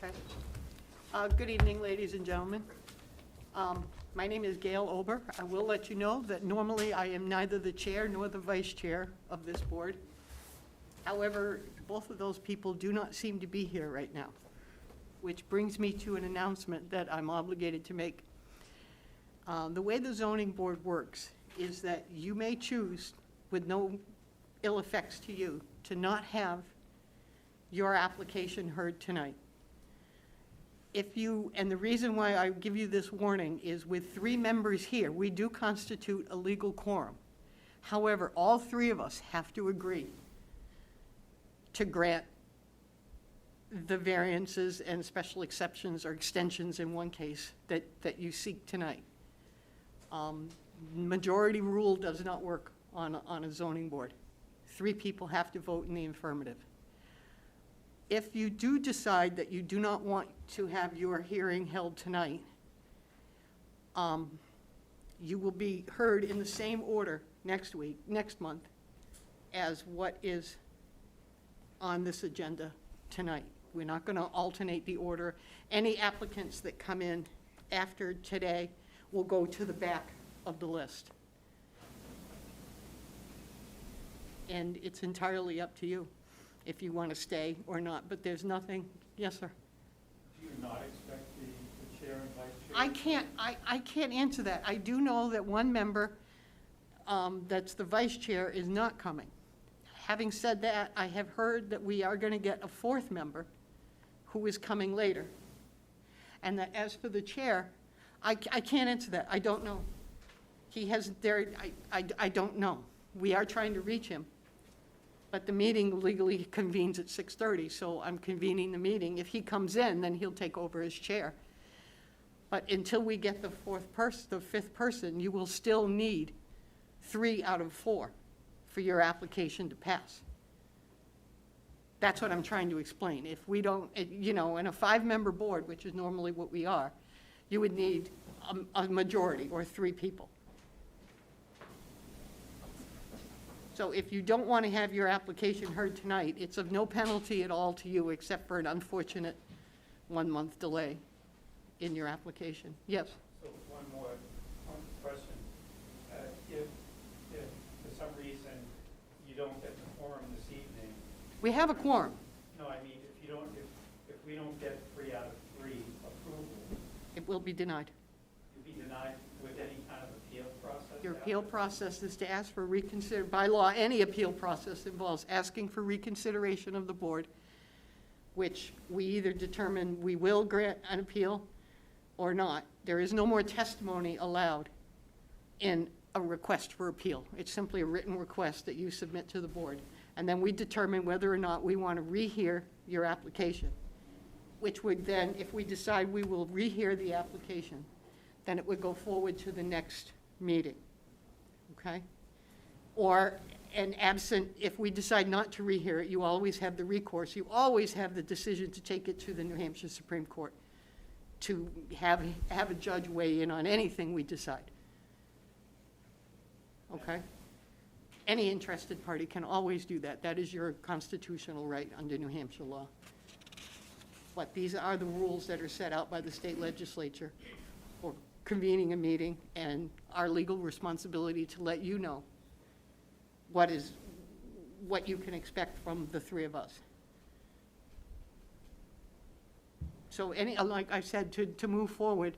Okay. Good evening, ladies and gentlemen. My name is Gail Ober. I will let you know that normally I am neither the chair nor the vice chair of this board. However, both of those people do not seem to be here right now, which brings me to an announcement that I'm obligated to make. The way the zoning board works is that you may choose, with no ill effects to you, to not have your application heard tonight. And the reason why I give you this warning is with 3 members here, we do constitute a legal quorum. However, all 3 of us have to agree to grant the variances and special exceptions or extensions in one case that you seek tonight. Majority rule does not work on a zoning board. 3 people have to vote in the affirmative. If you do decide that you do not want to have your hearing held tonight, you will be heard in the same order next month, as what is on this agenda tonight. We're not going to alternate the order. Any applicants that come in after today will go to the back of the list. And it's entirely up to you if you want to stay or not, but there's nothing. Yes, sir? Do you not expect the chair and vice chair? I can't answer that. I do know that one member, that's the vice chair, is not coming. Having said that, I have heard that we are going to get a 4th member who is coming later. And that as for the chair, I can't answer that. I don't know. He has, I don't know. We are trying to reach him. But the meeting legally convenes at 6:30, so I'm convening the meeting. If he comes in, then he'll take over as chair. But until we get the 5th person, you will still need 3 out of 4 for your application to pass. That's what I'm trying to explain. If we don't, in a 5-member board, which is normally what we are, you would need a majority or 3 people. So if you don't want to have your application heard tonight, it's of no penalty at all to you except for an unfortunate 1-month delay in your application. Yes? So one question. If for some reason you don't get the quorum this evening, We have a quorum. no, I mean, if we don't get 3 out of 3 approval, It will be denied. you'll be denied with any kind of appeal process? Your appeal after? process is to ask for reconsider. By law, any appeal process involves asking for reconsideration of the board, which we either determine we will grant an appeal or not. There is no more testimony allowed in a request for appeal. It's simply a written request that you submit to the board. And then we determine whether or not we want to rehear your application, which would then, if we decide we will rehear the application, then it would go forward to the next meeting. Okay? Or, and absent, if we decide not to rehear it, you always have the recourse. You always have the decision to take it to the New Hampshire Supreme Court to have a judge weigh in on anything we decide. Okay? Any interested party can always do that. That is your constitutional right under New Hampshire law. But these are the rules that are set out by the state legislature for convening a meeting, and our legal responsibility to let you know what you can expect from the 3 of us. So like I said, to move forward,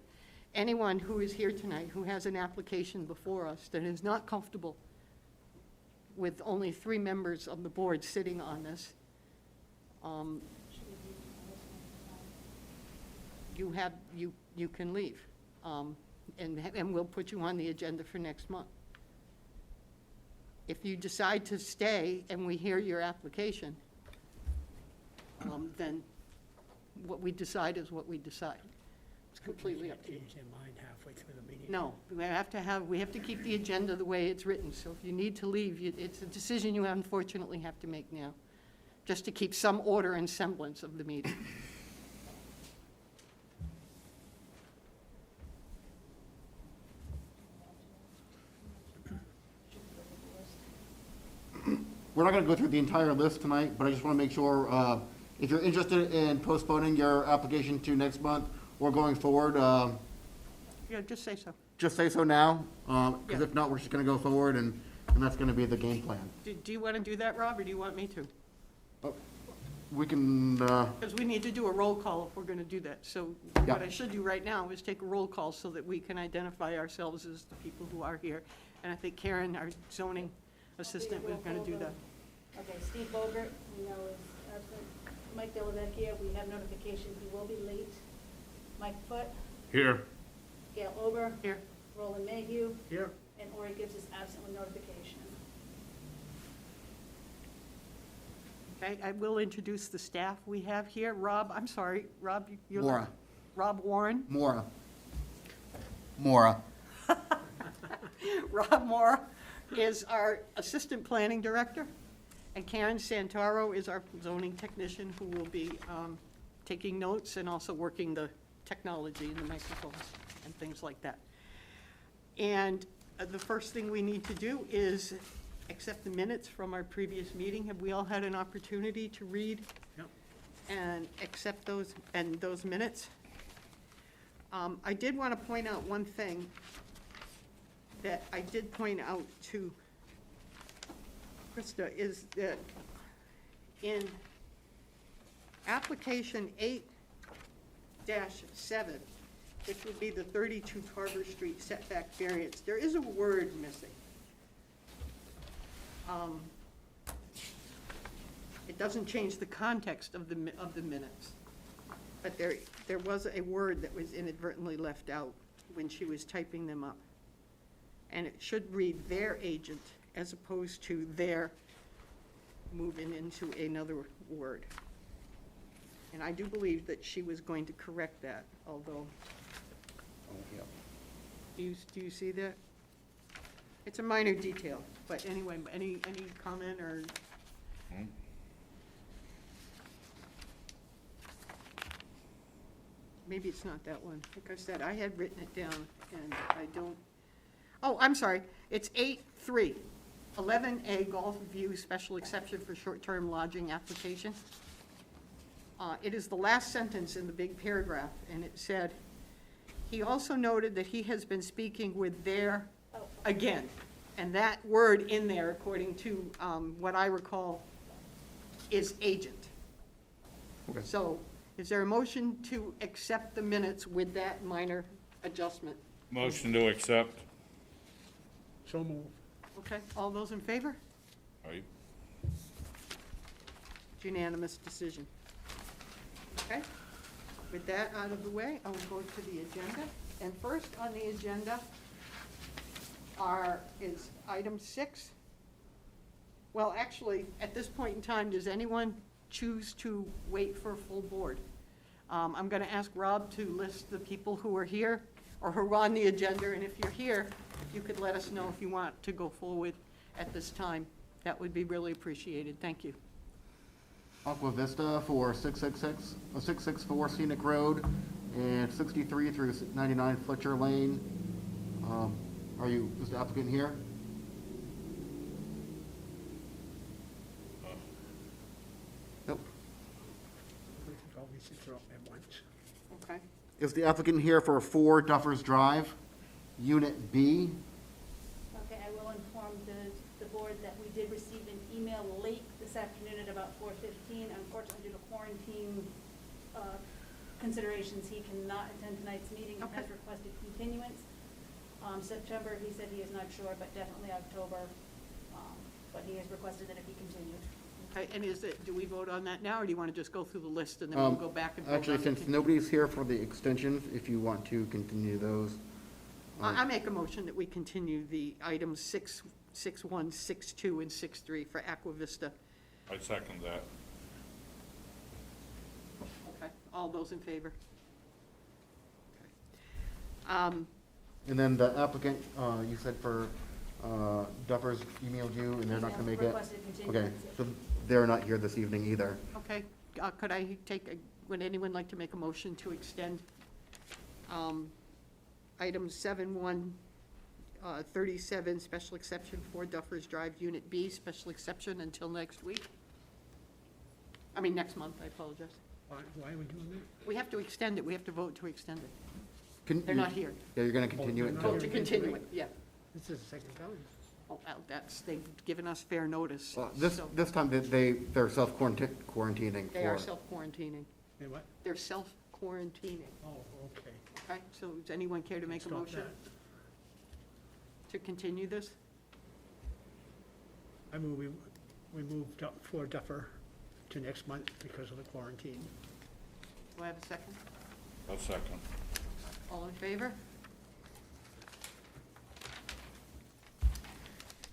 anyone who is here tonight who has an application before us that is not comfortable with only 3 members of the board sitting on this, you can leave. And we'll put you on the agenda for next month. If you decide to stay and we hear your application, then what we decide is what we decide. It's completely up to you. Change their mind halfway through the meeting. No, we have to keep the agenda the way it's written, so if you need to leave, it's a decision you unfortunately have to make now, just to keep some order and semblance of the meeting. We're not going to go through the entire list tonight, but I just want to make sure if you're interested in postponing your application to next month or going forward, Yeah, just say so. just say so now, because Yeah. if not, we're just gonna go forward, and that's gonna be the game plan. Do you want to do that, Rob, or do you want me to? We can, Because we need to do a roll call if we're going to do that. So what Yeah. I should do right now is take a roll call so that we can identify ourselves as the people who are here. And I think Karen, our zoning assistant, was going to do that. Okay, Steve Bogert, we know is absent. Mike Delavecchia, we have notification he will be late. Mike Foot, Here. Gail Ober, Here. Roland Mayhew, Here. and Ori Gibbs is absent with notification. Okay, I will introduce the staff we have here. Rob, I'm sorry, Rob, you're. Maura. Rob Warren. Mora. Rob Moore is our Assistant Planning Director, and Karen Santoro is our zoning technician who will be taking notes and also working the technology and the microphones and things like that. And the first thing we need to do is accept the minutes from our previous meeting. Have we all had an opportunity to read Yep. and accept those minutes? I did want to point out one thing that I did point out to Krista, is that in application 8-7, which would be the 32 Carver Street setback variance, there is a word missing. It doesn't change the context of the minutes, but there was a word that was inadvertently left out when she was typing them up. And it should read "their agent" as opposed to "their" moving into another word. And I do believe that she was going to correct that, although, do you see that? It's a minor detail, but anyway, any comment or? Maybe it's not that one. Like I said, I had written it down and I don't, oh, I'm sorry. It's 8-3, 11A Golf View Special Exception for Short-Term Lodging Application. It is the last sentence in the big paragraph, and it said, he also noted that he has been speaking with their, again. And that word in there, according to what I recall, is agent. Okay. So is there a motion to accept the minutes with that minor adjustment? Motion to accept. So move. Okay, all those in favor? Aye. Unanimous decision. Okay, with that out of the way, I will go to the agenda. And first on the agenda is item 6. Well, actually, at this point in time, does anyone choose to wait for a full board? I'm going to ask Rob to list the people who are here or who are on the agenda, and if you're here, if you could let us know if you want to go forward at this time, that would be really appreciated. Thank you. Aqua Vista for 664 Scenic Road and 63 through 99 Fletcher Lane. Is the applicant here? Nope. I think all these things are up at once. Okay. Is the applicant here for 4 Duffers Drive, Unit B? Okay, I will inform the board that we did receive an email late this afternoon at about 4:15. Unfortunately, due to quarantine considerations, he cannot attend tonight's meeting and has Okay. requested continuance. September, he said he is not sure, but definitely October. But he has requested that it be continued. Okay, and do we vote on that now, or do you want to just go through the list and then we'll go back and vote on Actually, the since con- nobody's here for the extensions, if you want to continue those. I make a motion that we continue the items 6.1, 6.2, and 6.3 for Aqua Vista. I second that. Okay, all those in favor? And then the applicant, you said for Duffers emailed you and they're not gonna make it? Requested Okay, continuance. so they're not here this evening either. Okay, could I would anyone like to make a motion to extend item 7.1, 37, special exception for Duffers Drive, Unit B, special exception until next week? I mean, next month, I apologize. Why are we doing that? We have to extend it, we have to vote to extend it. Can They're you- not here. Yeah, you're gonna continue it they're not until, Vote to continue it, yeah. This is the second time. Oh, well, that's, they've given us fair notice. well, so this time they're self-quarantining They are for, self-quarantining. And what? They're self-quarantining, Oh, okay. okay? So does anyone care to make a Stop motion that. to continue this? I move, we moved up for Duffer to next month because of the quarantine. Do I have a second? I'll second. All in favor?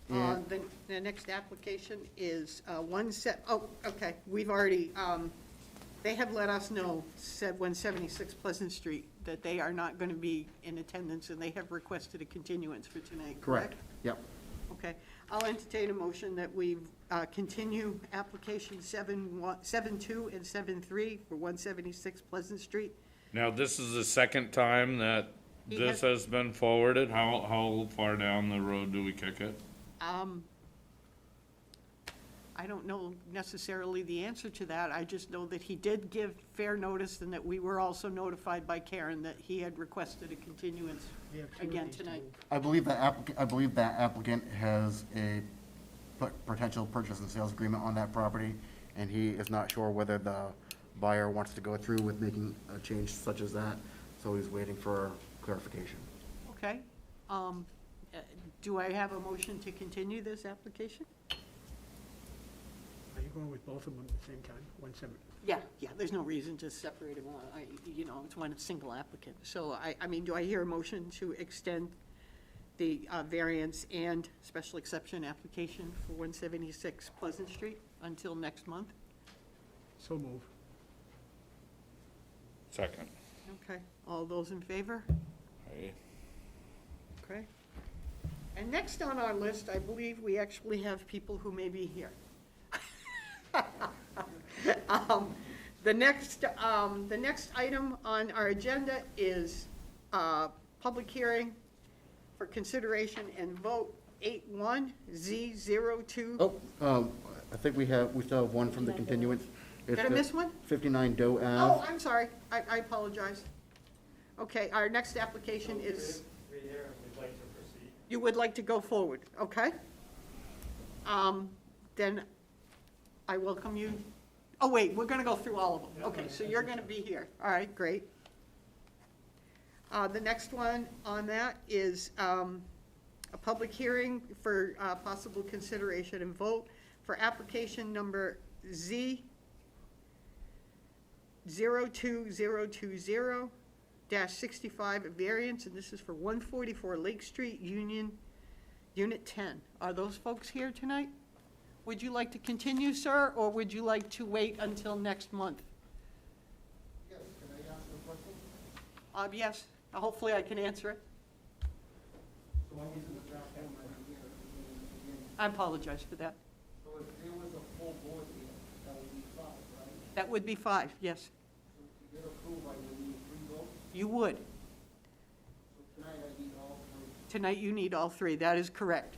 And- The next application is okay, we've already, they have let us know, said 176 Pleasant Street, that they are not going to be in attendance, and they have requested a continuance for tonight, correct? correct, yep. Okay, I'll entertain a motion that we continue application 7.2 and 7.3 for 176 Pleasant Street. Now, this is the second time that He this has- has been forwarded. How far down the road do we kick it? I don't know necessarily the answer to that. I just know that he did give fair notice, and that we were also notified by Karen that he had requested a continuance We have two of again these to tonight. move. I believe that applicant has a potential purchase and sales agreement on that property, and he is not sure whether the buyer wants to go through with making a change such as that, so he's waiting for clarification. Okay. Do I have a motion to continue this application? Are you going with both of them at the same time? 1/7? Yeah, there's no reason to separate them. It's one single applicant. So I mean, do I hear a motion to extend the variance and special exception application for 176 Pleasant Street until next month? So move. Second. Okay, all those in favor? Aye. Okay. And next on our list, I believe we actually have people who may be here. The next item on our agenda is public hearing for consideration and vote 81Z02. Oh, I think we still have one from the continuance. It's Did I the miss one? 59 Doe Oh, Ave. I'm sorry, I apologize. Okay, our next application is, We're here and we'd like to proceed. you would like to go forward, okay? Then I welcome you. Oh, wait, we're gonna go through all of them. Okay, so you're gonna be here. All right, great. The next one on that is a public hearing for possible consideration and vote for application number Z 02020-65 variance, and this is for 144 Lake Street, Union, Unit 10. Are those folks here tonight? Would you like to continue, sir, or would you like to wait until next month? Yes, can I ask a question? Yes, hopefully I can answer it. So I wasn't the draft one, I didn't hear it again. I apologize for that. So if there was a full board here, that would be 5, right? That would be 5, yes. So to get approved, I would need 3 votes. You would. So tonight I need all 3. Tonight you need all 3, that is correct.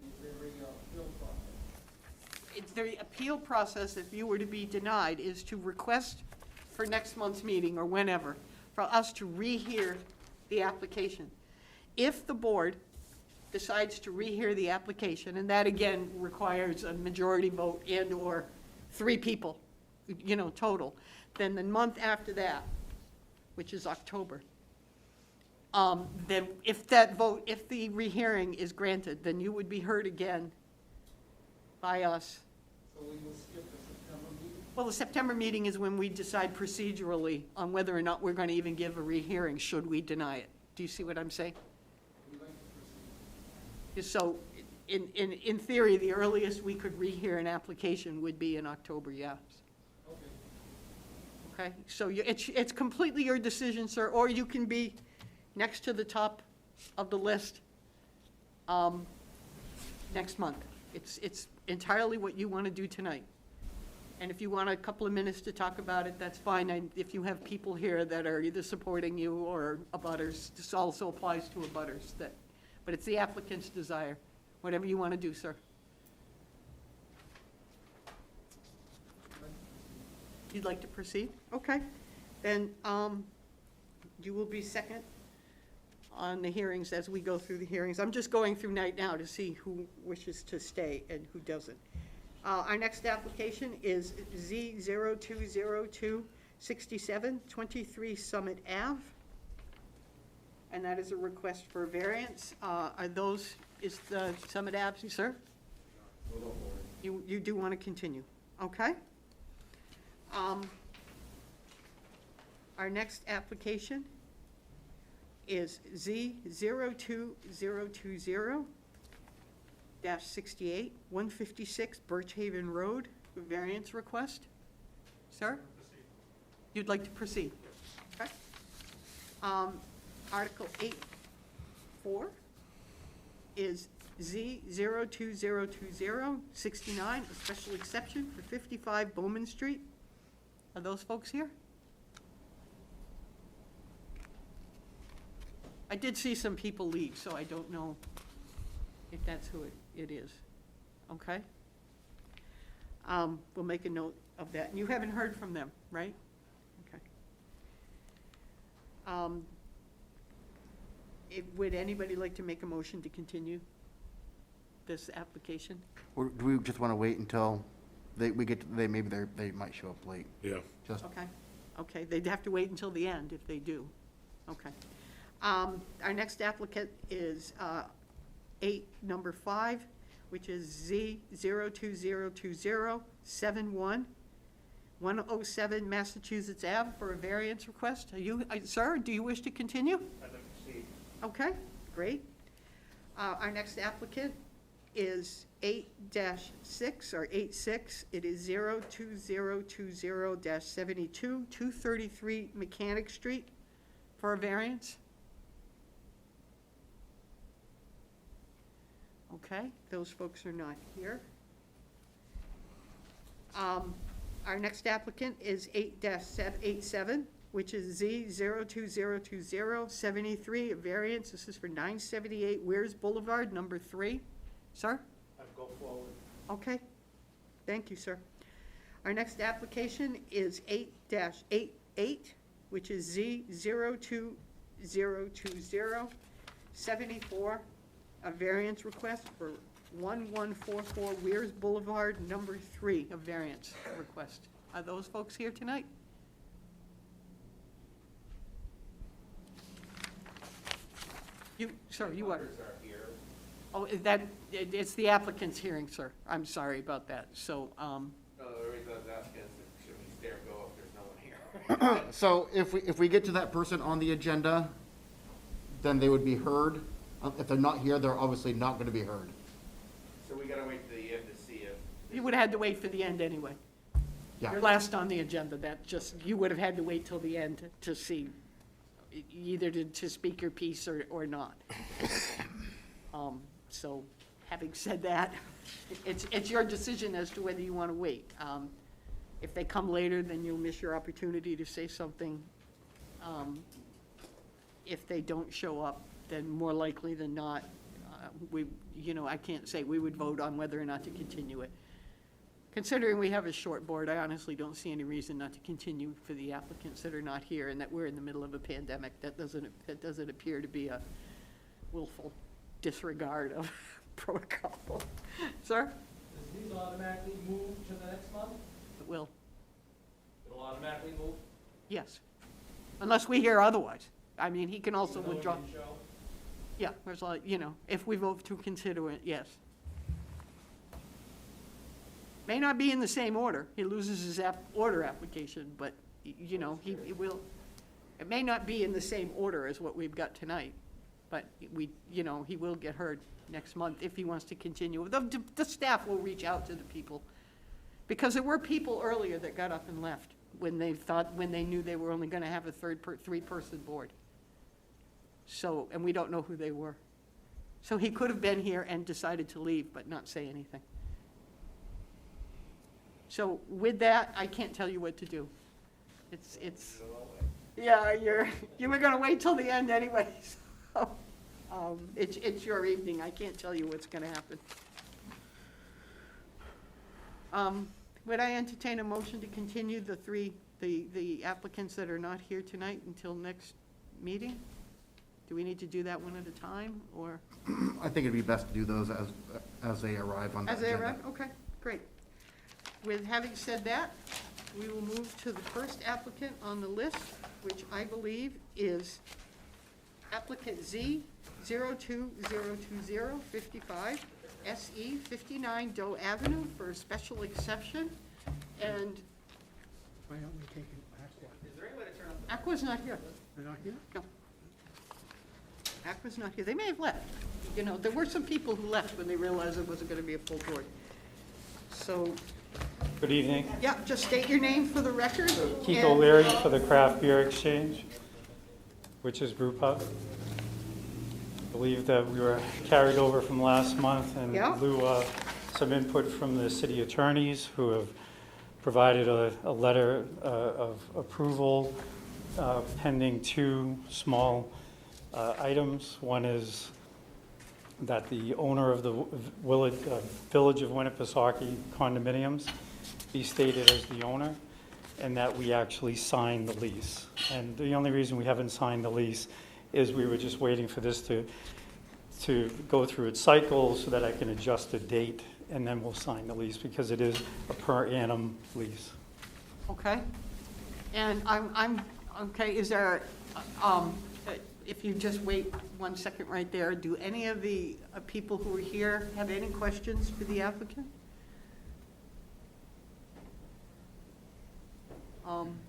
And is there a appeal process? The appeal process, if you were to be denied, is to request for next month's meeting or whenever, for us to rehear the application. If the board decides to rehear the application, and that again requires a majority vote and/or 3 people, total, then the month after that, which is October, then if the rehearing is granted, then you would be heard again by us. So we will skip the September meeting? Well, the September meeting is when we decide procedurally on whether or not we're going to even give a rehearing, should we deny it. Do you see what I'm saying? We'd like to proceed. So, in theory, the earliest we could rehear an application would be in October, yes. Okay. Okay? So it's completely your decision, sir, or you can be next to the top of the list next month. It's entirely what you want to do tonight. And if you want a couple of minutes to talk about it, that's fine. And if you have people here that are either supporting you or abutters, this also applies to abutters, but it's the applicant's desire. Whatever you want to do, sir. I'd You'd like to proceed? Okay. Then you will be second on the hearings as we go through the hearings. I'm just going through right now to see who wishes to stay and who doesn't. Our next application is Z020267, 23 Summit Ave. And that is a request for variance. Is the Summit Ave, sir? You do want to continue, okay? Our next application is Z02020-68, 156 Birch Haven Road, variance request. Sir? You'd like to proceed? Okay. Article 8.4 is Z02020-69, a special exception for 55 Bowman Street. Are those folks here? I did see some people leave, so I don't know if that's who it is. Okay? We'll make a note of that. And you haven't heard from them, right? Okay. Would anybody like to make a motion to continue this application? Or do we just want to wait until they might show up late? Yeah. Just, Okay, okay, they'd have to wait until the end if they do. Okay. Our next applicant is number 5, which is Z02020-71, 107 Massachusetts Ave for a variance request. Sir, do you wish to continue? I'd like to proceed. Okay, great. Our next applicant is 8-6, or 86. It is 02020-72, 233 Mechanic Street for a variance. Okay, those folks are not here. Our next applicant is 8-87, which is Z02020-73, a variance. This is for 978 Weirs Boulevard, number 3. Sir? I'd go forward. Okay, thank you, sir. Our next application is 8-88, which is Z02020-74, a variance request for 1144 Weirs Boulevard, number 3, a variance request. Are those folks here tonight? Sir, you are. Oh, it's the applicant's hearing, sir. I'm sorry about that. So, No, the reason I was asking is should we stay or go if there's no one here? so if we get to that person on the agenda, then they would be heard. If they're not here, they're obviously not going to be heard. So we gotta wait to the end to see if. you would have had to wait for the end anyway. Yeah. You're last on the agenda, you would have had to wait till the end to see, either to speak your piece or not. So, having said that, it's your decision as to whether you want to wait. If they come later, then you'll miss your opportunity to say something. If they don't show up, then more likely than not, I can't say, we would vote on whether or not to continue it. Considering we have a short board, I honestly don't see any reason not to continue for the applicants that are not here and that we're in the middle of a pandemic. That doesn't appear to be a willful disregard of protocol. Sir? Does these automatically move to the next month? It will, It'll automatically move? yes. Unless we hear otherwise. I mean, he can also Even though it withdraw. didn't show? Yeah, there's like, if we vote to consider it, yes. May not be in the same order. He loses his order application, but, he will, it may not be in the same order as what we've got tonight, but he will get heard next month if he wants to continue. The staff will reach out to the people, because there were people earlier that got up and left when they knew they were only gonna have a three-person board. So, and we don't know who they were. So he could have been here and decided to leave, but not say anything. So with that, I can't tell you what to do. Yeah, you were gonna wait till the end anyway, so, it's your evening, I can't tell you what's gonna happen. Would I entertain a motion to continue the applicants that are not here tonight until next meeting? Do we need to do that one at a time, or I think it'd be best to do those as they arrive on the as they agenda. arrive? Okay, great. With having said that, we will move to the first applicant on the list, which I believe is applicant Z 0202055 SE 59 Doe Avenue for a special exception. And Why aren't we taking Aqua? Is there any way to turn off Aqua's not here. They're not here? No. Aqua's not here. They may have left. You know, there were some people who left when they realized it wasn't going to be a full board. So, Good evening. yeah, just state your name for the record. Keith and- O'Leary for the Craft Beer Exchange, which is Brew Pub. I believe that we were carried over from last month in Yeah. lieu of some input from the city attorneys who have provided a letter of approval pending two small items. One is that the owner of the Village of Winnipesaukee condominiums be stated as the owner, and that we actually sign the lease. And the only reason we haven't signed the lease is we were just waiting for this to go through its cycle so that I can adjust the date, and then we'll sign the lease, because it is a per annum lease. Okay. And okay, is there, if you just wait 1 second right there, do any of the people who are here have any questions for the applicant?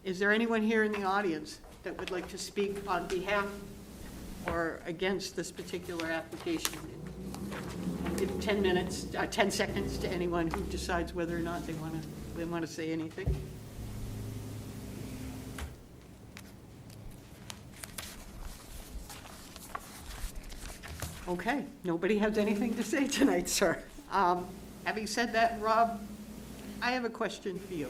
Is there anyone here in the audience that would like to speak on behalf or against this particular application? Give 10 minutes, 10 seconds to anyone who decides whether or not they want to say anything. Okay, nobody has anything to say tonight, sir. Having said that, Rob, I have a question for you.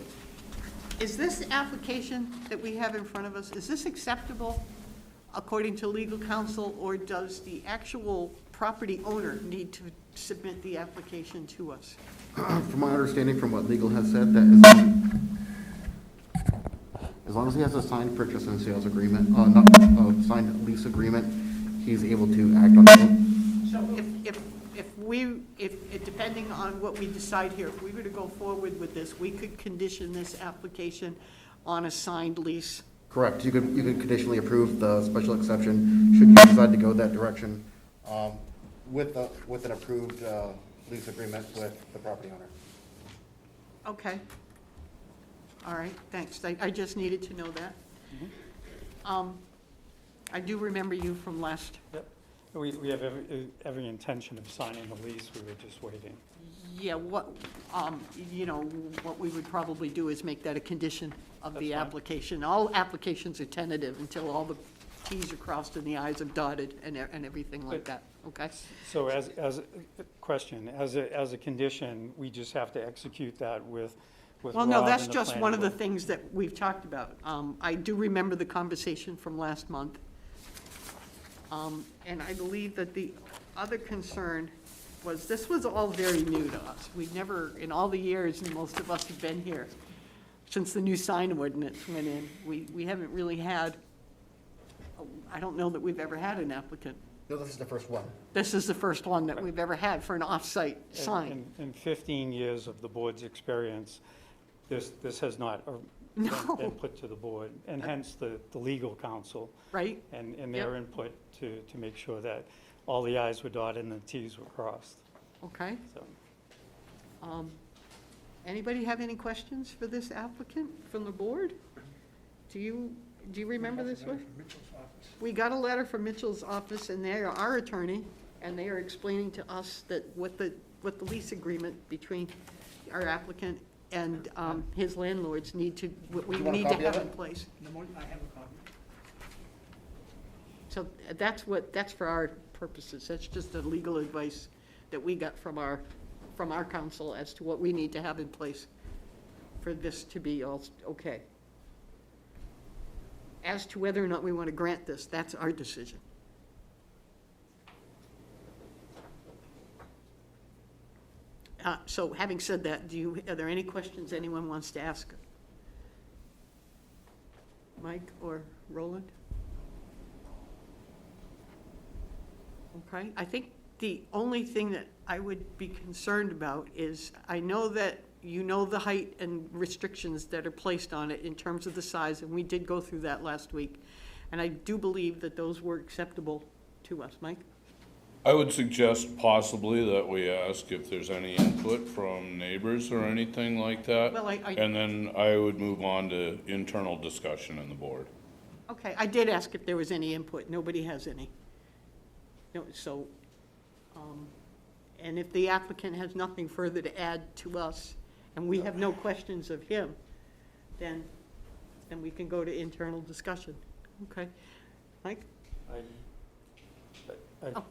Is this application that we have in front of us, is this acceptable according to legal counsel, or does the actual property owner need to submit the application to us? From my understanding, from what legal has said, that is, as long as he has a signed purchase and sales agreement, not a signed lease agreement, he's able to act on it. So if depending on what we decide here, if we were to go forward with this, we could condition this application on a signed lease? Correct. You could conditionally approve the special exception should you decide to go that direction, with an approved lease agreement with the property owner. Okay. All right, thanks. I just needed to know that. I do remember you from last, Yep. We have every intention of signing the lease, we were just waiting. yeah, what we would probably do is make that a condition of the That's fine. application. All applications are tentative until all the Ts are crossed and the Is are dotted and everything like that, okay? So as a condition, we just have to execute that with Well, no, Rob that's and the just planning one of the board. things that we've talked about. I do remember the conversation from last month. And I believe that the other concern was, this was all very new to us. We've never, in all the years, and most of us have been here, since the new sign ordinance went in, we haven't really had, I don't know that we've ever had an applicant. No, this is the first one. This is the first one that we've ever had for an off-site sign. In 15 years of the board's experience, this has not No. been put to the board, and hence the legal counsel Right? and their input to make sure that all the i's were dotted and the t's were crossed, Okay. so. Anybody have any questions for this applicant from the board? Do you remember this one? Mitchell's office. We got a letter from Mitchell's office, and they are our attorney, and they are explaining to us that what the lease agreement between our applicant and his landlords need to, what we You want a need to copy of have in it? place. I have a copy. So that's for our purposes. That's just the legal advice that we got from our counsel as to what we need to have in place for this to be all okay. As to whether or not we want to grant this, that's our decision. So having said that, are there any questions anyone wants to ask? Mike or Roland? Okay, I think the only thing that I would be concerned about is, I know that you know the height and restrictions that are placed on it in terms of the size, and we did go through that last week. And I do believe that those were acceptable to us. Mike? I would suggest possibly that we ask if there's any input from neighbors or anything like that. Well, And then I would move on to internal discussion in the board. Okay, I did ask if there was any input. Nobody has any. No, so, and if the applicant has nothing further to add to us, and we have no questions of him, then we can go to internal discussion. Okay. Mike? Oh.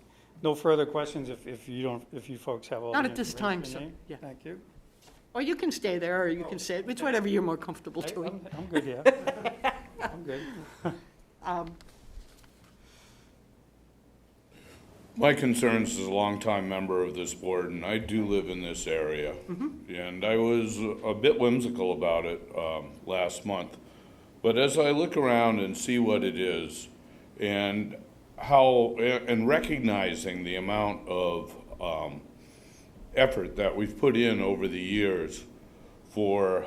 No further questions if you folks have all the Not at this time, information sir. you need? Yeah. Thank you. Or you can stay there, or you can sit. It's whatever you're more comfortable doing. I'm good, yeah. I'm good. My concerns as a longtime member of this board, and I do live in this area, and I was a bit whimsical about it last month. But as I look around and see what it is, and how, and recognizing the amount of effort that we've put in over the years for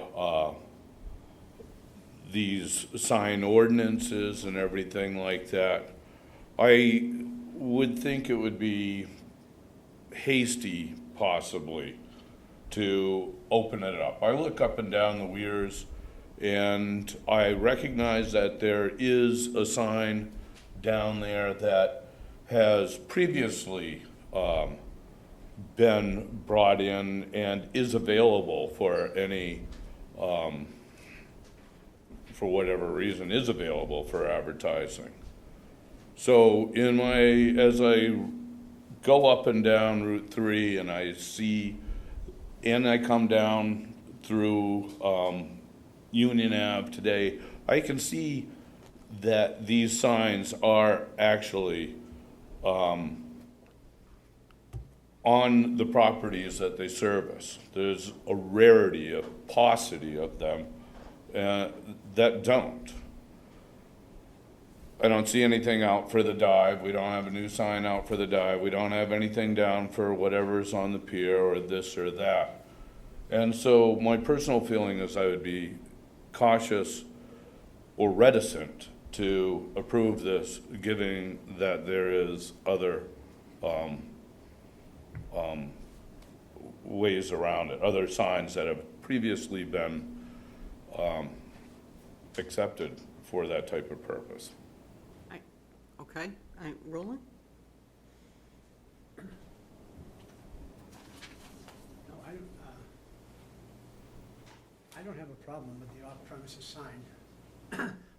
these sign ordinances and everything like that, I would think it would be hasty, possibly, to open it up. I look up and down the Weirs, and I recognize that there is a sign down there that has previously been brought in and is available for any, for whatever reason, is available for advertising. So as I go up and down Route 3 and I see, and I come down through Union Ave today, I can see that these signs are actually on the properties that they service. There's a rarity, a paucity of them that don't. I don't see anything out for the dive. We don't have a new sign out for the dive. We don't have anything down for whatever's on the pier or this or that. And so my personal feeling is I would be cautious or reticent to approve this, given that there is other ways around it, other signs that have previously been accepted for that type of purpose. Okay, Roland? No, I don't have a problem with the off-premises sign.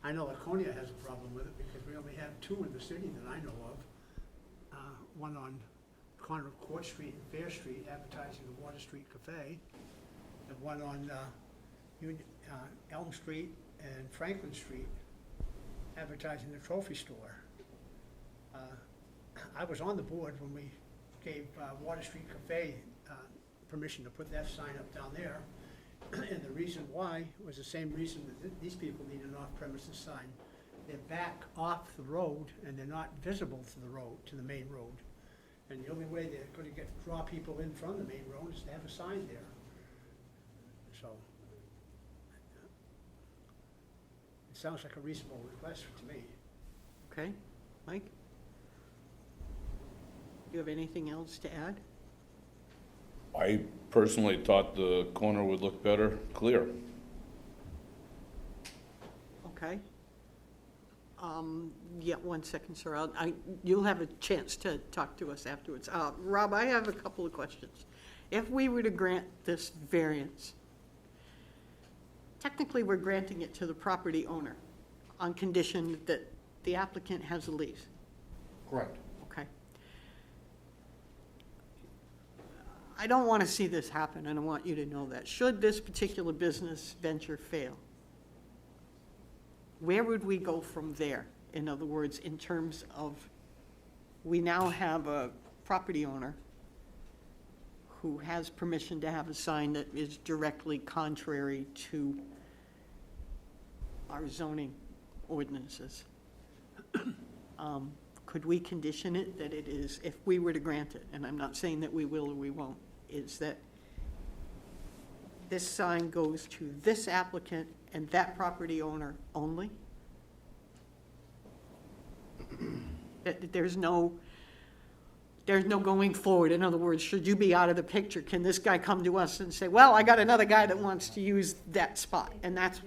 I know Laconia has a problem with it because we only have two in the city that I know of. One on the corner of Court Street and Fair Street advertising the Water Street Cafe, and one on Elm Street and Franklin Street advertising the trophy store. I was on the board when we gave Water Street Cafe permission to put that sign up down there. And the reason why was the same reason that these people need an off-premises sign. They're back off the road and they're not visible to the road, to the main road. And the only way they're going to draw people in from the main road is to have a sign there. So it sounds like a reasonable request to me. Okay, Mike? Do you have anything else to add? I personally thought the corner would look better clear. Okay. Yeah, 1 second, sir. You'll have a chance to talk to us afterwards. Rob, I have a couple of questions. If we were to grant this variance, technically we're granting it to the property owner on condition that the applicant has a lease. Correct. Okay. I don't want to see this happen, and I want you to know that. Should this particular business venture fail, where would we go from there? In other words, in terms of, we now have a property owner who has permission to have a sign that is directly contrary to our zoning ordinances. Could we condition it that it is, if we were to grant it, and I'm not saying that we will or we won't, is that this sign goes to this applicant and that property owner only? That there's no going forward. In other words, should you be out of the picture, can this guy come to us and say, well, I got another guy that wants to use that spot, and that's,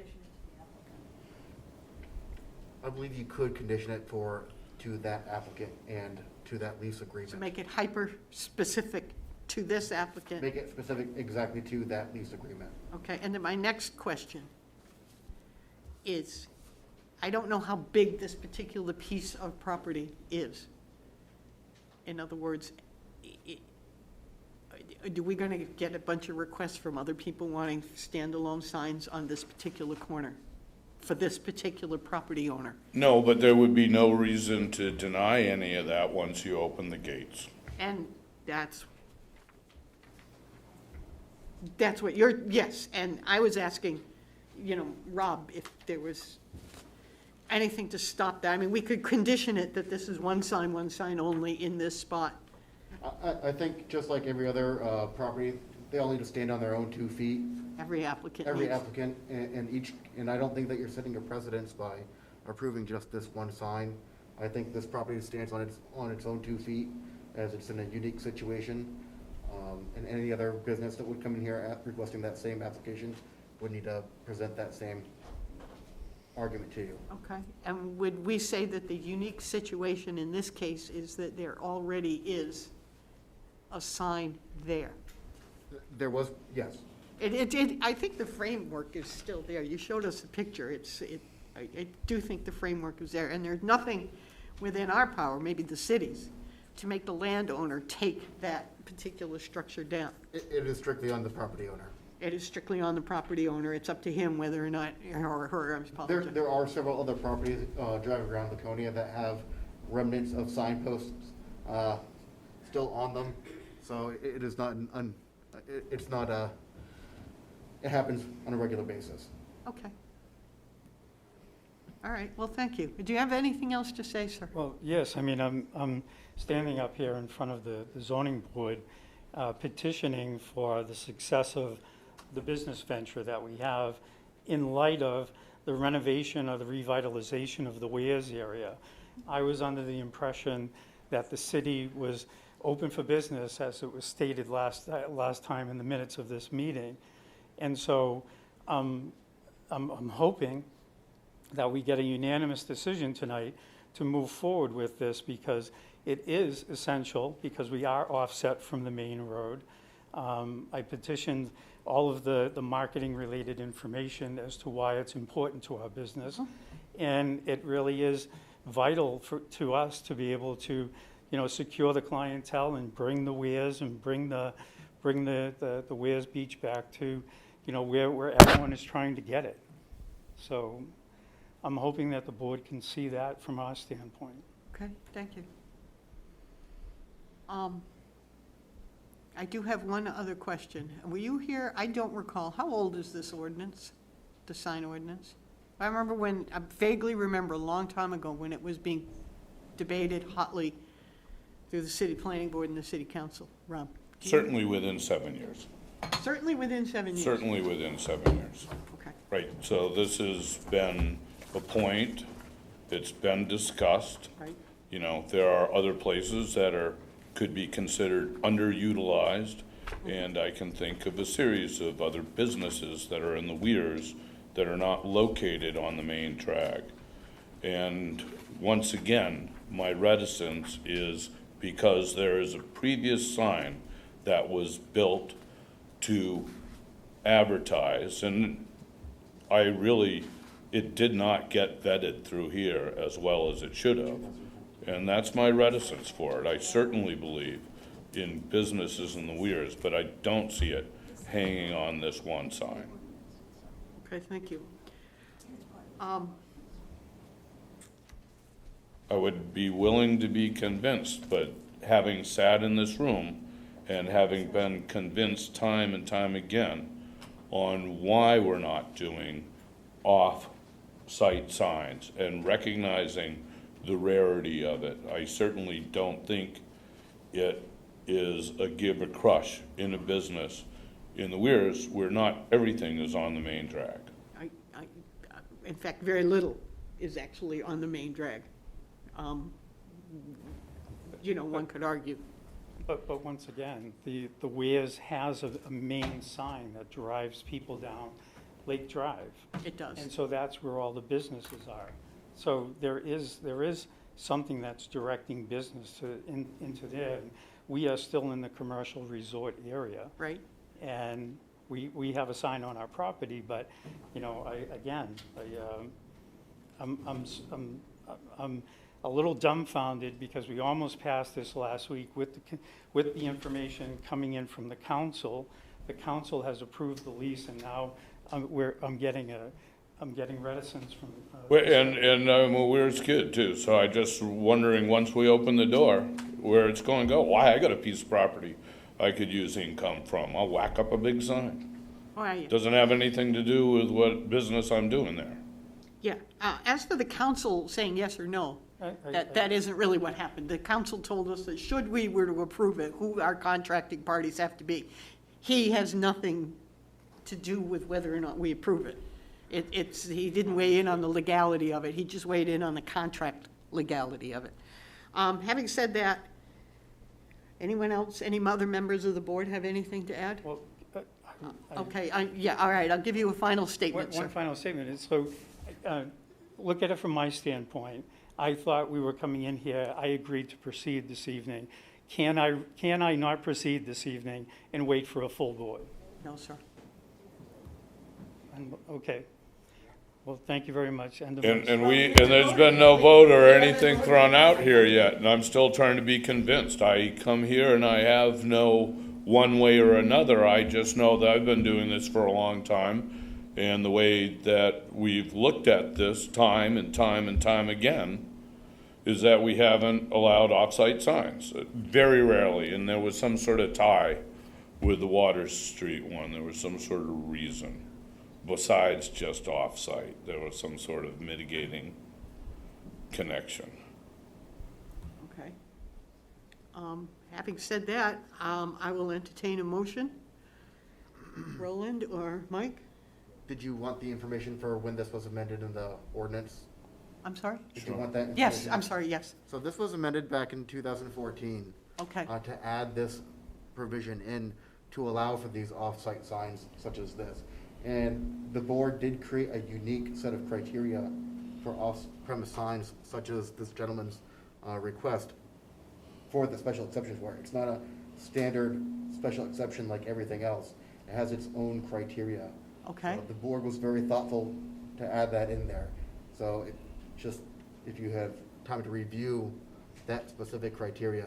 I believe you could condition it to that applicant and to that lease to agreement. make it hyper-specific to this applicant. Make it specific exactly to that lease agreement. Okay, and then my next question is, I don't know how big this particular piece of property is. In other words, do we gonna get a bunch of requests from other people wanting standalone signs on this particular corner for this particular property owner? No, but there would be no reason to deny any of that once you open the gates. And that's what you're, yes, and I was asking, Rob, if there was anything to stop that. I mean, we could condition it that this is one sign only in this spot. I think just like every other property, they all need to stand on their own 2 feet. Every applicant Every needs. applicant, and I don't think that you're setting a precedence by approving just this one sign. I think this property stands on its own 2 feet, as it's in a unique situation. And any other business that would come in here requesting that same application would need to present that same argument to you. Okay, and would we say that the unique situation in this case is that there already is a sign there? There was, yes. I think the framework is still there. You showed us a picture. I do think the framework is there, and there's nothing within our power, maybe the city's, to make the landowner take that particular structure down. It is strictly on the property owner. It is strictly on the property owner. It's up to him whether or not, or her, I apologize. There are several other properties driving around Laconia that have remnants of signposts still on them. So it is not, it happens on a regular basis. Okay. All right, well, thank you. Do you have anything else to say, sir? Well, yes, I mean, I'm standing up here in front of the zoning board petitioning for the success of the business venture that we have in light of the renovation or the revitalization of the Weirs area. I was under the impression that the city was open for business, as it was stated last time in the minutes of this meeting. And so I'm hoping that we get a unanimous decision tonight to move forward with this, because it is essential, because we are offset from the main road. I petitioned all of the marketing-related information as to why it's important to our business. And it really is vital to us to be able to, secure the clientele and bring the Weirs and bring the Weirs Beach back to, where everyone is trying to get it. So I'm hoping that the board can see that from our standpoint. Okay, thank you. I do have one other question. Were you here? I don't recall. How old is this ordinance, the sign ordinance? I vaguely remember a long time ago when it was being debated hotly through the city planning board and the city council. Rob? Certainly within 7 years. Certainly within 7 years? Certainly within 7 years. Okay. Right, so this has been a point, it's been discussed. Right. There are other places that could be considered underutilized, and I can think of a series of other businesses that are in the Weirs that are not located on the main track. And once again, my reticence is because there is a previous sign that was built to advertise, and it did not get vetted through here as well as it should have. And that's my reticence for it. I certainly believe in businesses in the Weirs, but I don't see it hanging on this one sign. Okay, thank you. I would be willing to be convinced, but having sat in this room and having been convinced time and time again on why we're not doing off-site signs and recognizing the rarity of it, I certainly don't think it is a give or crush in a business in the Weirs where not everything is on the main drag. In fact, very little is actually on the main drag. One could argue. But once again, the Weirs has a main sign that drives people down Lake Drive. It does. And so that's where all the businesses are. So there is something that's directing business into there. We are still in the commercial resort area. Right? And we have a sign on our property, but, I'm a little dumbfounded because we almost passed this last week with the information coming in from the council. The council has approved the lease, and now I'm getting reticence from. And I'm a Weirs kid too, so I just wondering, once we open the door, where it's going to go. Why, I got a piece of property I could use income from. I'll whack up a big sign. Oh, yeah. Doesn't have anything to do with what business I'm doing there. Yeah. As for the council saying yes or no, that isn't really what happened. The council told us that should we were to approve it, who our contracting parties have to be. He has nothing to do with whether or not we approve it. He didn't weigh in on the legality of it. He just weighed in on the contract legality of it. Having said that, anyone else, any other members of the board have anything to add? Well, Okay, all right, I'll give you a final statement, sir. One final statement is, look at it from my standpoint. I thought we were coming in here, I agreed to proceed this evening. Can I not proceed this evening and wait for a full board? No, sir. Okay. Well, thank you very much. And there's been no vote or anything thrown out here yet, and I'm still trying to be convinced. I come here and I have no one way or another. I just know that I've been doing this for a long time, and the way that we've looked at this time and time and time again is that we haven't allowed off-site signs, very rarely, and there was some sort of tie with the Water Street one. There was some sort of reason. Besides just off-site, there was some sort of mitigating connection. Okay. Having said that, I will entertain a motion. Roland or Mike? Did you want the information for when this was amended in the ordinance? I'm sorry? Did you want that? Yes, information? I'm sorry, yes. So this was amended back in 2014. Okay. To add this provision in to allow for these off-site signs such as this. And the board did create a unique set of criteria for off-premise signs such as this gentleman's request for the special exceptions where it's not a standard special exception like everything else. It has its own criteria. Okay. So the board was very thoughtful to add that in there. So it just, if you have time to review that specific criteria.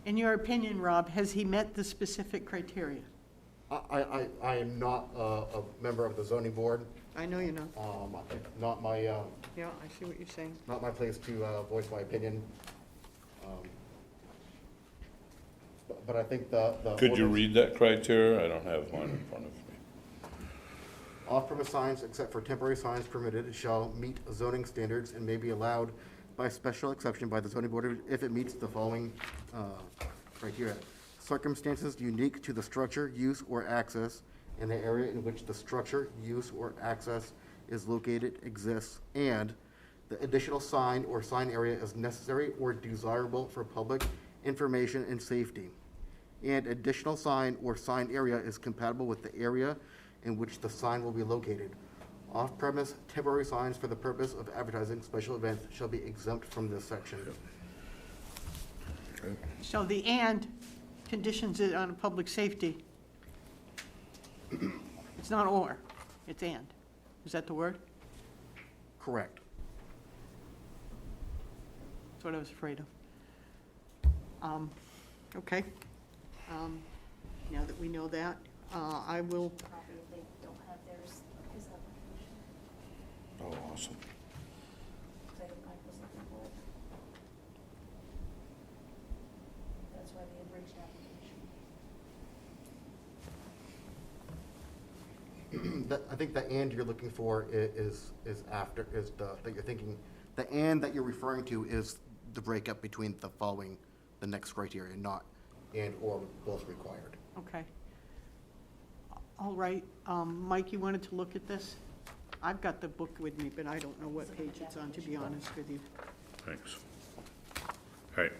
In your opinion, Rob, has he met the specific criteria? I am not a member of the zoning board. I know you're not. Not my, Yeah, I see what you're saying. not my place to voice my opinion. But I think the. Could you ordinance- read that criteria? I don't have mine in front of me. Off-premise signs, except for temporary signs permitted, shall meet zoning standards and may be allowed by special exception by the zoning board if it meets the following criteria. Circumstances unique to the structure, use, or access in the area in which the structure, use, or access is located exists, and the additional sign or sign area is necessary or desirable for public information and safety. And additional sign or sign area is compatible with the area in which the sign will be located. Off-premise temporary signs for the purpose of advertising special events shall be exempt from this section. So the "and" conditions it on public safety. It's not "or," it's "and." Is that the word? Correct. That's what I was afraid of. Okay. Now that we know that, I will, Property, if they don't have theirs, his application, Oh, awesome. because I was looking for it. That's that's why the abridged application. I think the "and" you're looking for is after, that you're thinking, the "and" that you're referring to is the breakup between the following, the next criteria, not "and/or both required." Okay. All right, Mike, you wanted to look at this? I've got the book with me, but I don't know what page it's on, to be honest with you. Thanks. All right.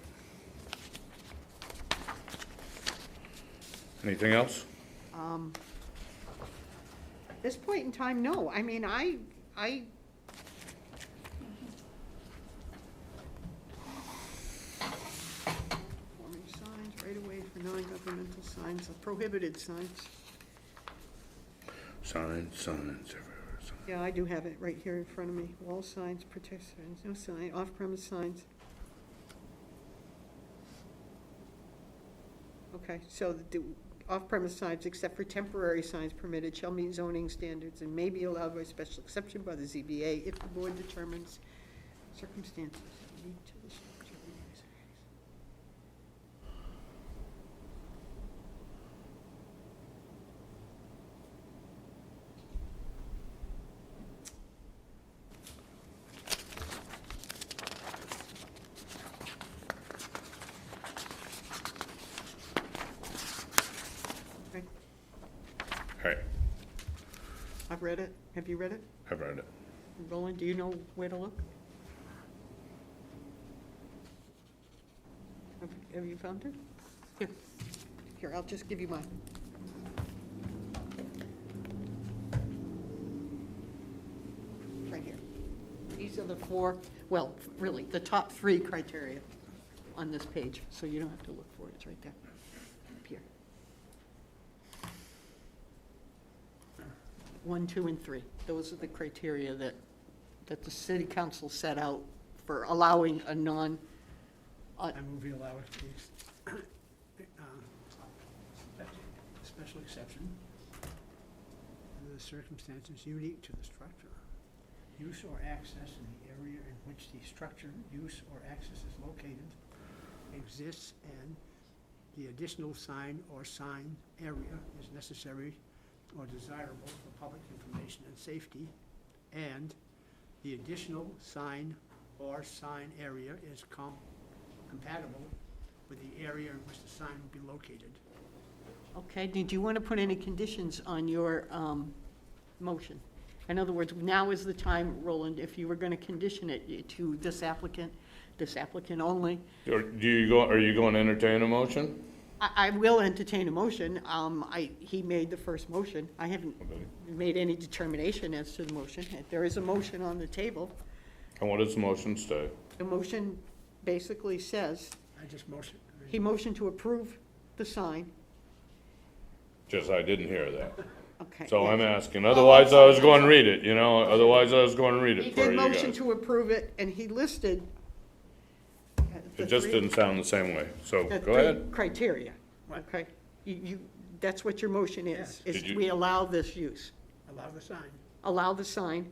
Anything else? At this point in time, no. I mean, I forming signs right away for non-governmental signs, prohibited signs. Signs everywhere. Yeah, I do have it right here in front of me. Wall signs, protect signs, no sign, off-premise signs. Okay, so the off-premise signs, except for temporary signs permitted, shall meet zoning standards and may be allowed by special exception by the ZBA if the board determines circumstances unique to the structure. Okay, All right, I've read it. Have you read it? I've read it. Roland, do you know where to look? Have you found it? Here, I'll just give you mine. Right here. These are the four, well, really, the top three criteria on this page, so you don't have to look for it, it's right there, up here. 1, 2, and 3, those are the criteria that the city council set out for allowing a non, I move we allow it, please. Special exception under the circumstances unique to the structure. Use or access in the area in which the structure, use, or access is located exists, and the additional sign or sign area is necessary or desirable for public information and safety, and the additional sign or sign area is compatible with the area in which the sign will be located. okay, did you want to put any conditions on your motion? In other words, now is the time, Roland, if you were going to condition it to this applicant only. Are you going to entertain a motion? I will entertain a motion. He made the first motion. I haven't made any determination as to the motion. There is a motion on the table. And what does the motion say? The motion basically says, I just motion. he motioned to approve the sign. Just, I didn't hear that. Okay. So yeah. I'm asking, otherwise I was going to read it, otherwise I was going to read He it for did you motion guys. to approve it, and he listed the It just three- didn't sound the same way, so the go three ahead. criteria, What? okay? That's what your motion is, Yes. is Did you- we allow this use, Allow the sign. allow the sign.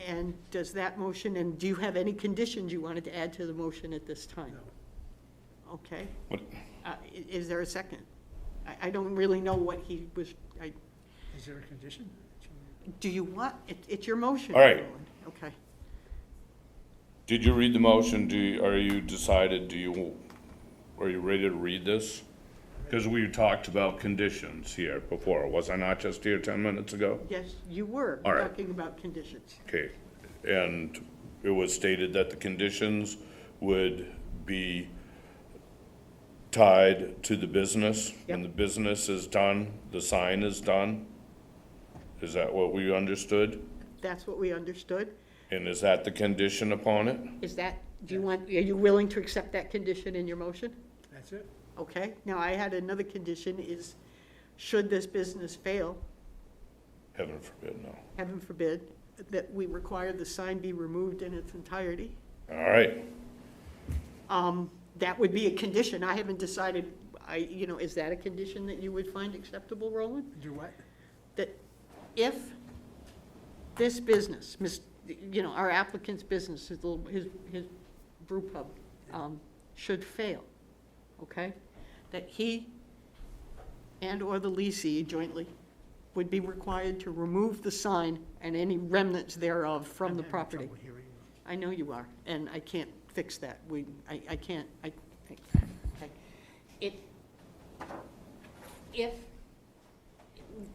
And does that motion, and do you have any conditions you wanted to add to the motion at this time? No. Okay. What- Is there a second? I don't really know what he was, Is there a condition? do you want, it's your motion. All right. Roland. Okay. Did you read the motion? Are you ready to read this? Because we talked about conditions here before, was I not just here 10 minutes ago? Yes, you were All right. talking about conditions. Okay, and it was stated that the conditions would be tied to the business. When Yep. the business is done, the sign is done? Is that what we understood? That's what we understood. And is that the condition upon it? Is that, are you willing to accept that condition in your motion? That's it? Okay, now I had another condition is, should this business fail, Heaven forbid, no. heaven forbid, that we require the sign be removed in its entirety. All right, That would be a condition. I haven't decided, is that a condition that you would find acceptable, Roland? Do what? That if this business, our applicant's business, his brew pub, should fail, okay? That he and/or the leasee jointly would be required to remove the sign and any remnants thereof from I'm the having property. trouble hearing you. I know you are, and I can't fix that. I can't, okay. If,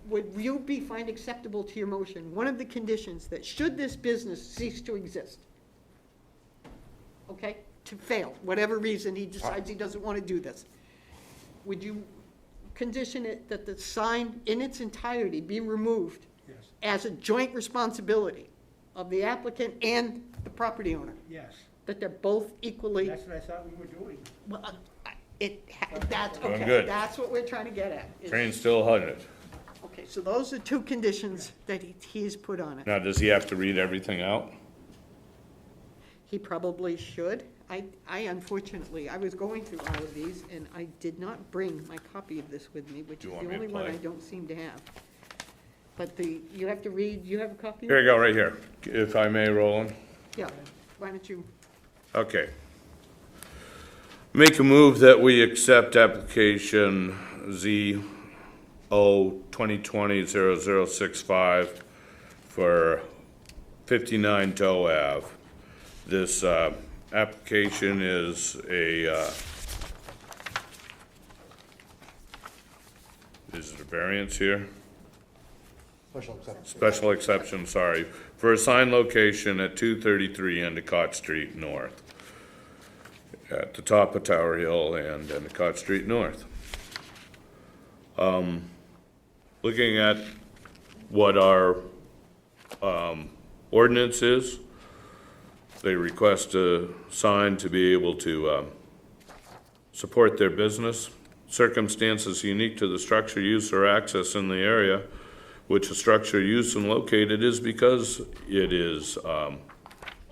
would you be find acceptable to your motion, one of the conditions that should this business cease to exist, okay, to fail, whatever reason he decides he doesn't want to do this, would you condition it that the sign in its entirety be removed Yes, as a joint responsibility of the applicant and the property owner? yes. That they're both equally, That's what I thought we were doing. well, that's, Doing okay, good. that's what we're trying to get at. is- Train's still hunted. Okay, so those are two conditions that he's put on it. Now, does he have to read everything out? He probably should. I unfortunately, I was going through all of these, and I did not bring my copy of this with me, which Do is you the want me to only one play? I don't seem to have. But you have to read, you have a copy? Here you go, right here. If I may, Roland. Yeah, why don't you, Okay. Make a move that we accept application ZO 2020-0065 for 59 Doe Ave. This application is is it a variance here? Special exception. Special exception, sorry, for a sign location at 233 Endicott Street North, at the top of Tower Hill and Endicott Street North. Looking at what our ordinance is, they request a sign to be able to support their business. Circumstances unique to the structure, use, or access in the area which a structure used and located is because it is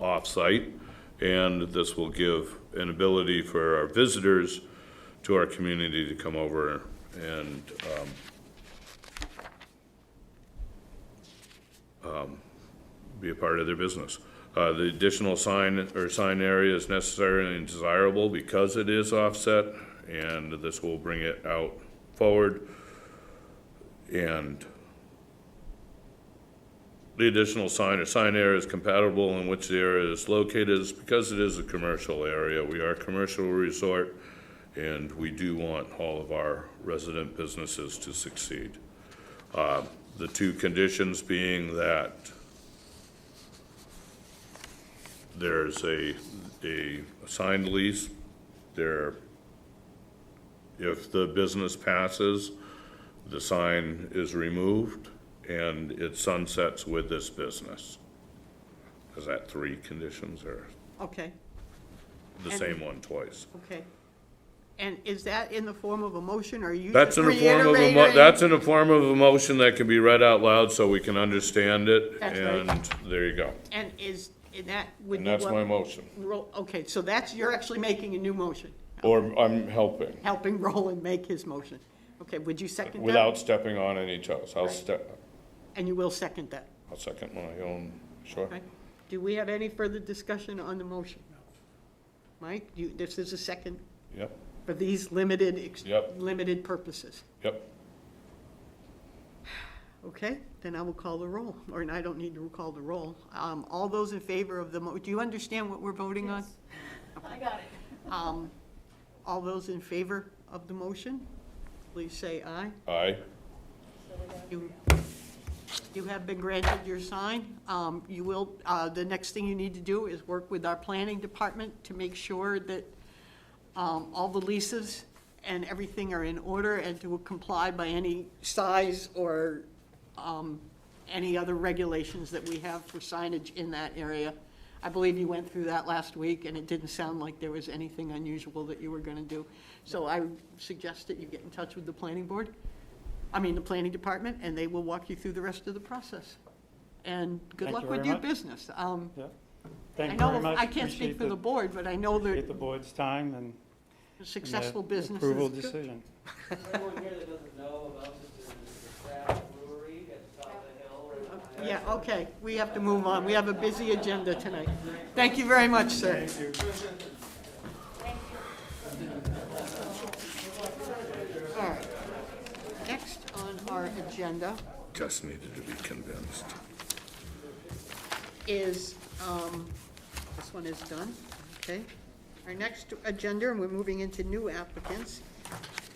off-site, and this will give an ability for our visitors to our community to come over and be a part of their business. The additional sign or sign area is necessary and desirable because it is offset, and this will bring it out forward. And the additional sign or sign area is compatible in which the area is located is because it is a commercial area. We are a commercial resort, and we do want all of our resident businesses to succeed. The two conditions being that there's a signed lease. If the business passes, the sign is removed and it sunsets with this business. Is that three conditions or okay, the And- same one twice? okay. And is that in the form of a motion, or are you That's just in the form of reiterating? that's in the form of a motion that can be read out loud so we can understand it. That's right. And there you go. And that would And be that's what? my motion. Okay, so you're actually making a new motion, Or I'm helping, helping Roland make his motion. Okay, would you second that? without stepping on any toes. I'll And you will second that, I'll second my own, sure. okay? Do we have any further discussion on the motion? Mike, this is a second Yep, for these limited, Yep. limited purposes. yep. Okay, then I will call the roll, or I don't need to call the roll. All those in favor of the do you understand what we're voting on? I got it. All those in favor of the motion, please say aye. Aye. You have been granted your sign. You will, the next thing you need to do is work with our planning department to make sure that all the leases and everything are in order and to comply by any size or any other regulations that we have for signage in that area. I believe you went through that last week, and it didn't sound like there was anything unusual that you were gonna do. So I suggest that you get in touch with the planning board, the planning department, and they will walk you through the rest of the process. And good Thank luck you with very your much. business. Yeah. I Thank you very know, much. I can't speak for the board, but I know Appreciate that the board's time and a successful the business approval is good. decision. For anyone here that doesn't know about this, there's the craft brewery at the top of the hill right behind. Yeah, okay, we have to move on. We have a busy agenda tonight. Thank you very much, sir. Thank you. Thank you. our agenda Just needed to be convinced. is, this one is done, okay? Our next agenda, and we're moving into new applicants,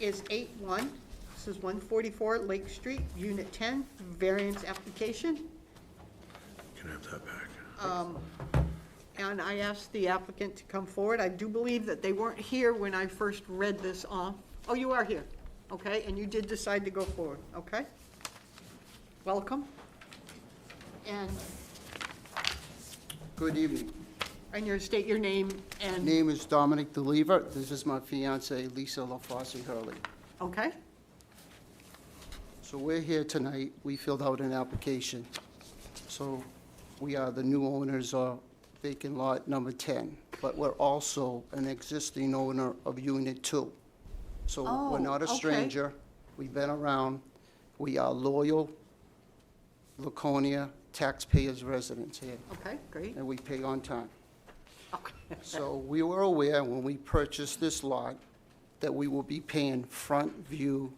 is 8-1. This is 144 Lake Street, Unit 10, variance application. Can I have that back? And I asked the applicant to come forward. I do believe that they weren't here when I first read this off. Oh, you are here, okay? And you did decide to go forward, okay? Welcome. And Good evening. state your name and, Name is Dominic DeLever. This is my fiancee, Lisa LaFosse Hurley. okay? So we're here tonight. We filled out an application. So we are the new owners of vacant lot number 10, but we're also an existing owner of Unit 2. So we're not a Oh, okay. stranger. We've been around. We are loyal Laconia taxpayers residents here, Okay, great. and we pay on time. Okay. So we were aware when we purchased this lot that we will be paying front view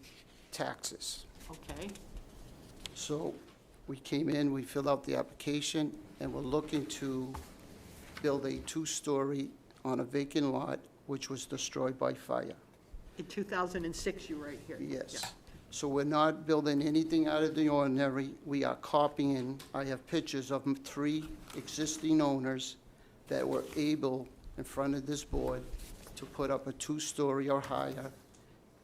taxes. Okay, So we came in, we filled out the application, and we're looking to build a two-story on a vacant lot which was destroyed by fire. in 2006, you were right here. Yes. So we're not building anything out of the ordinary. We are copying, I have pictures of 3 existing owners that were able, in front of this board, to put up a 2-story or higher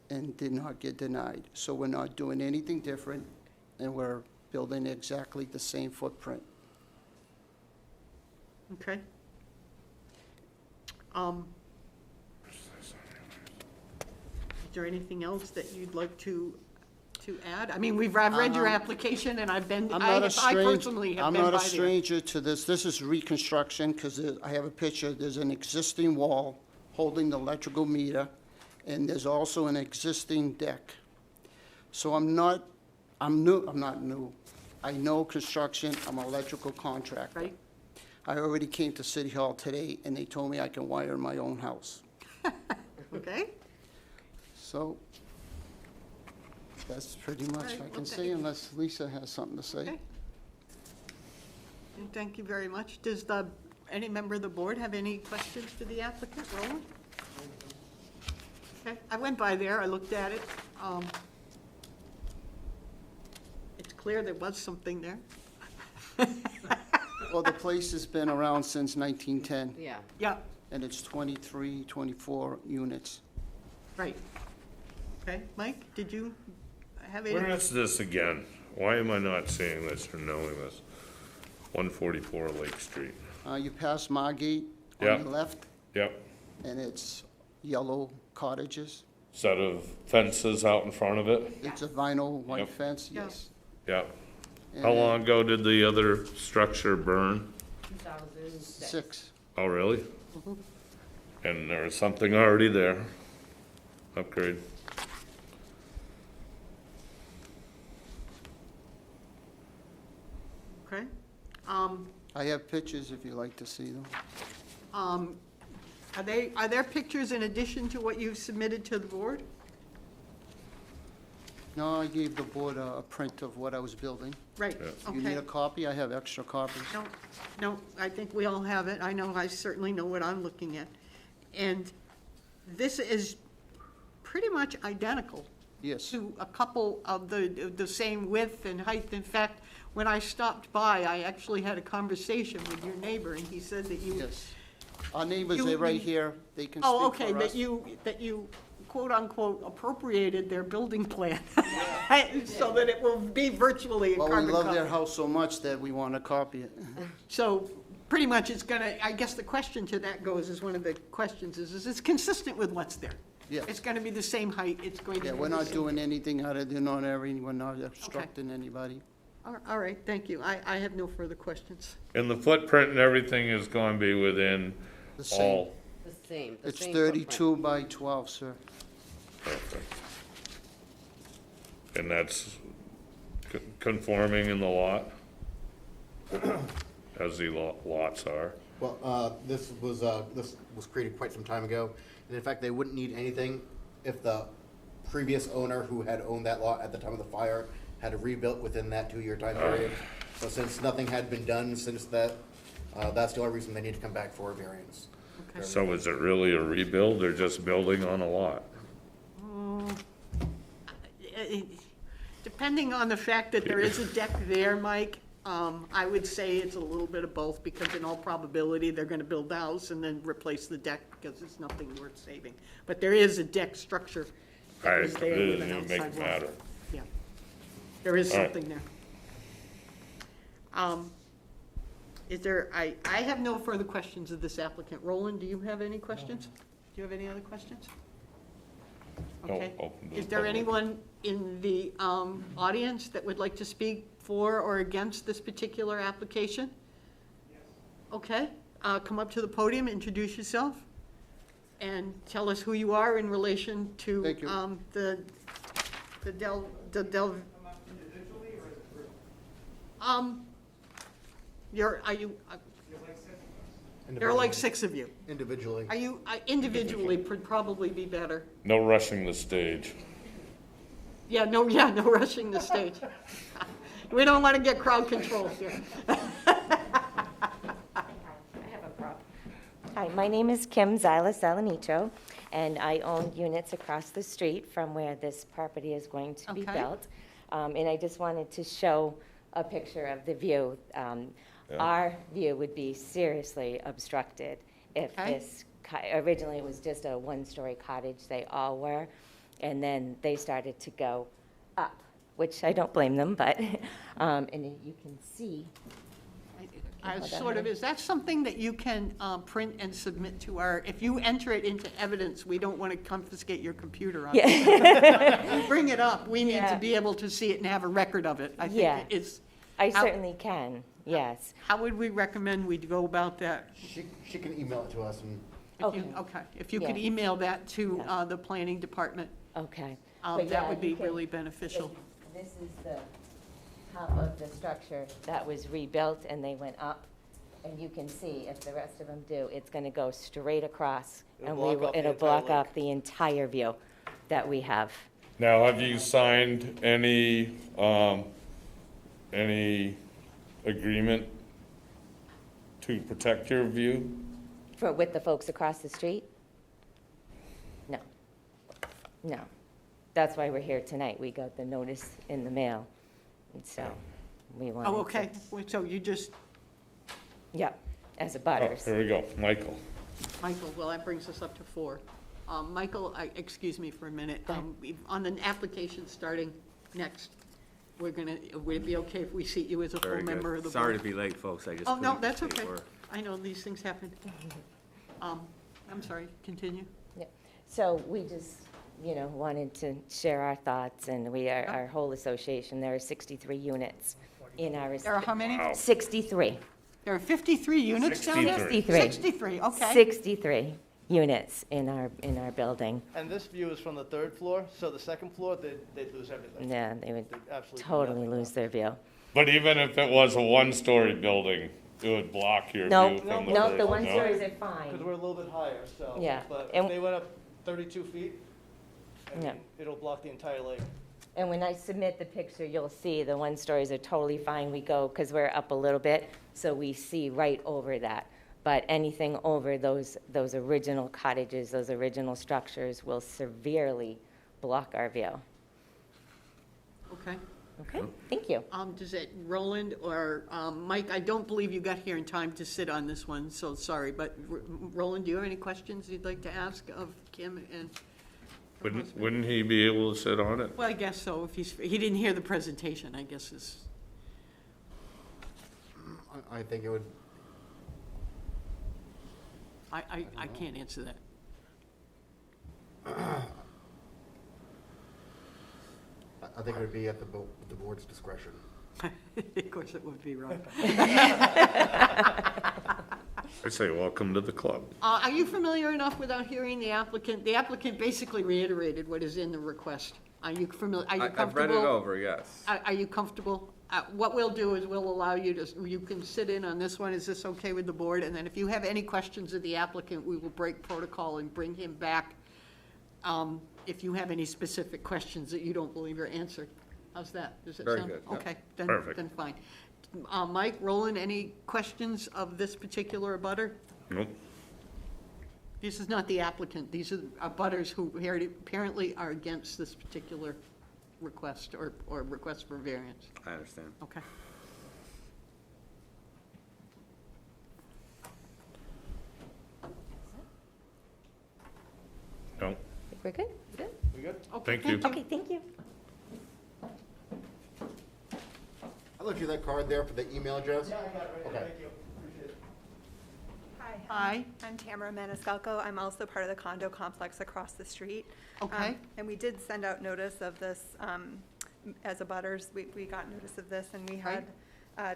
and did not get denied. So we're not doing anything different, and we're building exactly the same footprint. Okay. Is there anything else that you'd like to add? I mean, I've read your application, and I've been, I'm I not a stranger. personally have been by I'm not a there. stranger to this. This is reconstruction, because I have a picture. There's an existing wall holding the electrical meter, and there's also an existing deck. So I'm not new. I know construction. I'm an electrical contractor. Right? I already came to City Hall today, and they told me I can wire in my own house. Okay? So that's pretty much right, I well, can thank say, you. unless Lisa has something to say. Okay. And thank you very much. Does any member of the board have any questions for the applicant? Roland? Okay, I went by there, I looked at it. It's clear there was something there. Well, the place has been around since 1910. Yeah. Yeah, And it's 23, 24 units. right. Okay, Mike, did you have any? Where is this again? Why am I not seeing this or knowing this? 144 Lake Street. You pass Margate Yeah. on the left, Yep. and it's yellow cottages. Set of fences out in front of it? It's a vinyl white Yep. fence, Yeah. yes. Yep. And How long ago did the other structure burn? 2006. 6. Oh, really? And there was something already there. Upgrade. Okay. I have pictures if you'd like to see them. Are there pictures in addition to what you've submitted to the board? No, I gave the board a print of what I was building. Right, Yeah. If you need okay. a copy, I have extra copies. No, I think we all have it. I certainly know what I'm looking at. And this is pretty much identical Yes, to a couple of the same width and height. In fact, when I stopped by, I actually had a conversation with your neighbor, and he said that you. yes. Our neighbors, You- they're right here. They can Oh, speak okay, for us. that you quote-unquote appropriated their building plan, so that it will be virtually a Well, we carbon love their copy. house so much that we want to copy it. So, pretty much it's gonna, I guess the question to that goes, is one of the questions is it's consistent with what's there? Yes. It's gonna be the same height, it's going to be Yeah, the we're not same- doing anything out of the ordinary. We're not obstructing anybody. All right, thank you. I have no further questions. And the footprint and everything is going to be within The same. all. The same. The It's same 32 by 12, sir. Perfect. And that's conforming in the lot? As the lots are? Well, this was created quite some time ago, and in fact, they wouldn't need anything if the previous owner who had owned that lot at the time of the fire had rebuilt within that 2-year time period. So since nothing had been done since that, that's the only reason they need to come back for a variance. Okay. So is it really a rebuild or just building on a lot? Depending on the fact that there is a deck there, Mike, I would say it's a little bit of both, because in all probability, they're gonna build the house and then replace the deck, because it's nothing worth saving. But there is a deck structure that was there with an It doesn't make outside it wall. matter. Yeah, there is All right. something there. Is there, I have no further questions of this applicant. Roland, do you have any questions? Do you have any other questions? No, Okay. open to Is the there public. anyone in the audience that would like to speak for or against this particular application? Okay, come up to the podium, introduce yourself, and tell us who you are in relation to Thank you. the Del. Come up individually or as a group? Are you, You're like six of us. there are like 6 of you. Individually. Are you, individually would probably be better. No rushing the stage. Yeah, no rushing the stage. We don't want to get crowd control here. I have a problem. Hi, my name is Kim Zyla Salanito, and I own units across the street from where this property is going to be Okay. built. And I just wanted to show a picture of the view. Our view would be seriously obstructed if Okay. this, originally it was just a one-story cottage, they all were, and then they started to go up, which I don't blame them, but, and you can see, Is that something that you can print and submit to our, if you enter it into evidence, we don't want to confiscate your computer on it. yeah. Bring it up, we need to Yeah. be able to see it and have a record of it. I Yeah. think it's, I How- certainly can, yes. how would we recommend we go about that? She can email it to us and Okay, if you could Yeah. email that to Yeah. the planning department, Okay. But that yeah, would be you can- really beneficial. This is the top of the structure that was rebuilt, and they went up. And you can see, if the rest of them do, it's gonna go straight across, and it'll block up the entire view that we have. Now, have you signed any agreement to protect your view? With the folks across the street? No. No. That's why we're here tonight. We got the notice in the mail, and so we wanted to. Oh, okay, so you just, Yep, as a Oh, butters. here we go, Michael. Michael, well, that brings us up to 4. Michael, excuse me for a minute. Go ahead. On the application starting next, would it be okay if we seat you as a full Very member of the good. board? Sorry to be late, folks, I just. Oh, no, couldn't that's make okay. work. I know these things happen. I'm sorry, continue. Yep. So we just, wanted to share our thoughts, and our whole association, there are 63 units in our. There are how many? Wow. 63. There are 53 units down there? 63. 63, okay. 63 units in our building. And this view is from the 3rd floor, so the 2nd floor, they'd lose everything. Yeah, they would They'd absolutely totally nothing. lose their view. But even if it was a one-story building, it would block your No, view from the no, first, the one no? stories are Because fine. we're a little bit higher, so. Yeah, But and- if they went up 32 feet, I Yeah. mean, it'll block the entire lake. And when I submit the picture, you'll see the one stories are totally fine. We go, because we're up a little bit, so we see right over that. But anything over those original cottages, those original structures will severely block our view. Okay. Okay, thank you. Does it, Roland or Mike, I don't believe you got here in time to sit on this one, so sorry, but Roland, do you have any questions you'd like to ask of Kim and? Wouldn't he be able to sit on it? Well, I guess so, if he didn't hear the presentation, I guess is, I think it would, I can't answer that. I think it would be at the board's discretion. Of course it would be, right. I say, welcome to the club. Are you familiar enough without hearing the applicant? The applicant basically reiterated what is in the request. Are you familiar, are you comfortable? I've read it over, yes. Are you comfortable? What we'll do is we'll allow you to, you can sit in on this one. Is this okay with the board? And then if you have any questions of the applicant, we will break protocol and bring him back if you have any specific questions that you don't believe are answered. How's that? Does it Very sound? good, yep. Okay, Perfect. then fine. Mike, Roland, any questions of this particular abutter? Nope. This is not the applicant, these are abutters who apparently are against this particular request or request for variance. I understand. Okay. No, We're good? Good? We good? Okay, Thank you. Okay, thank you. I left you that card there for the email address. Yeah, I got it right Okay. there, thank you, appreciate it. Hi. I'm Tamara Maniscalco. I'm also part of the condo complex across the street. Okay. And we did send out notice of this, as abutters, we got notice of this, and we had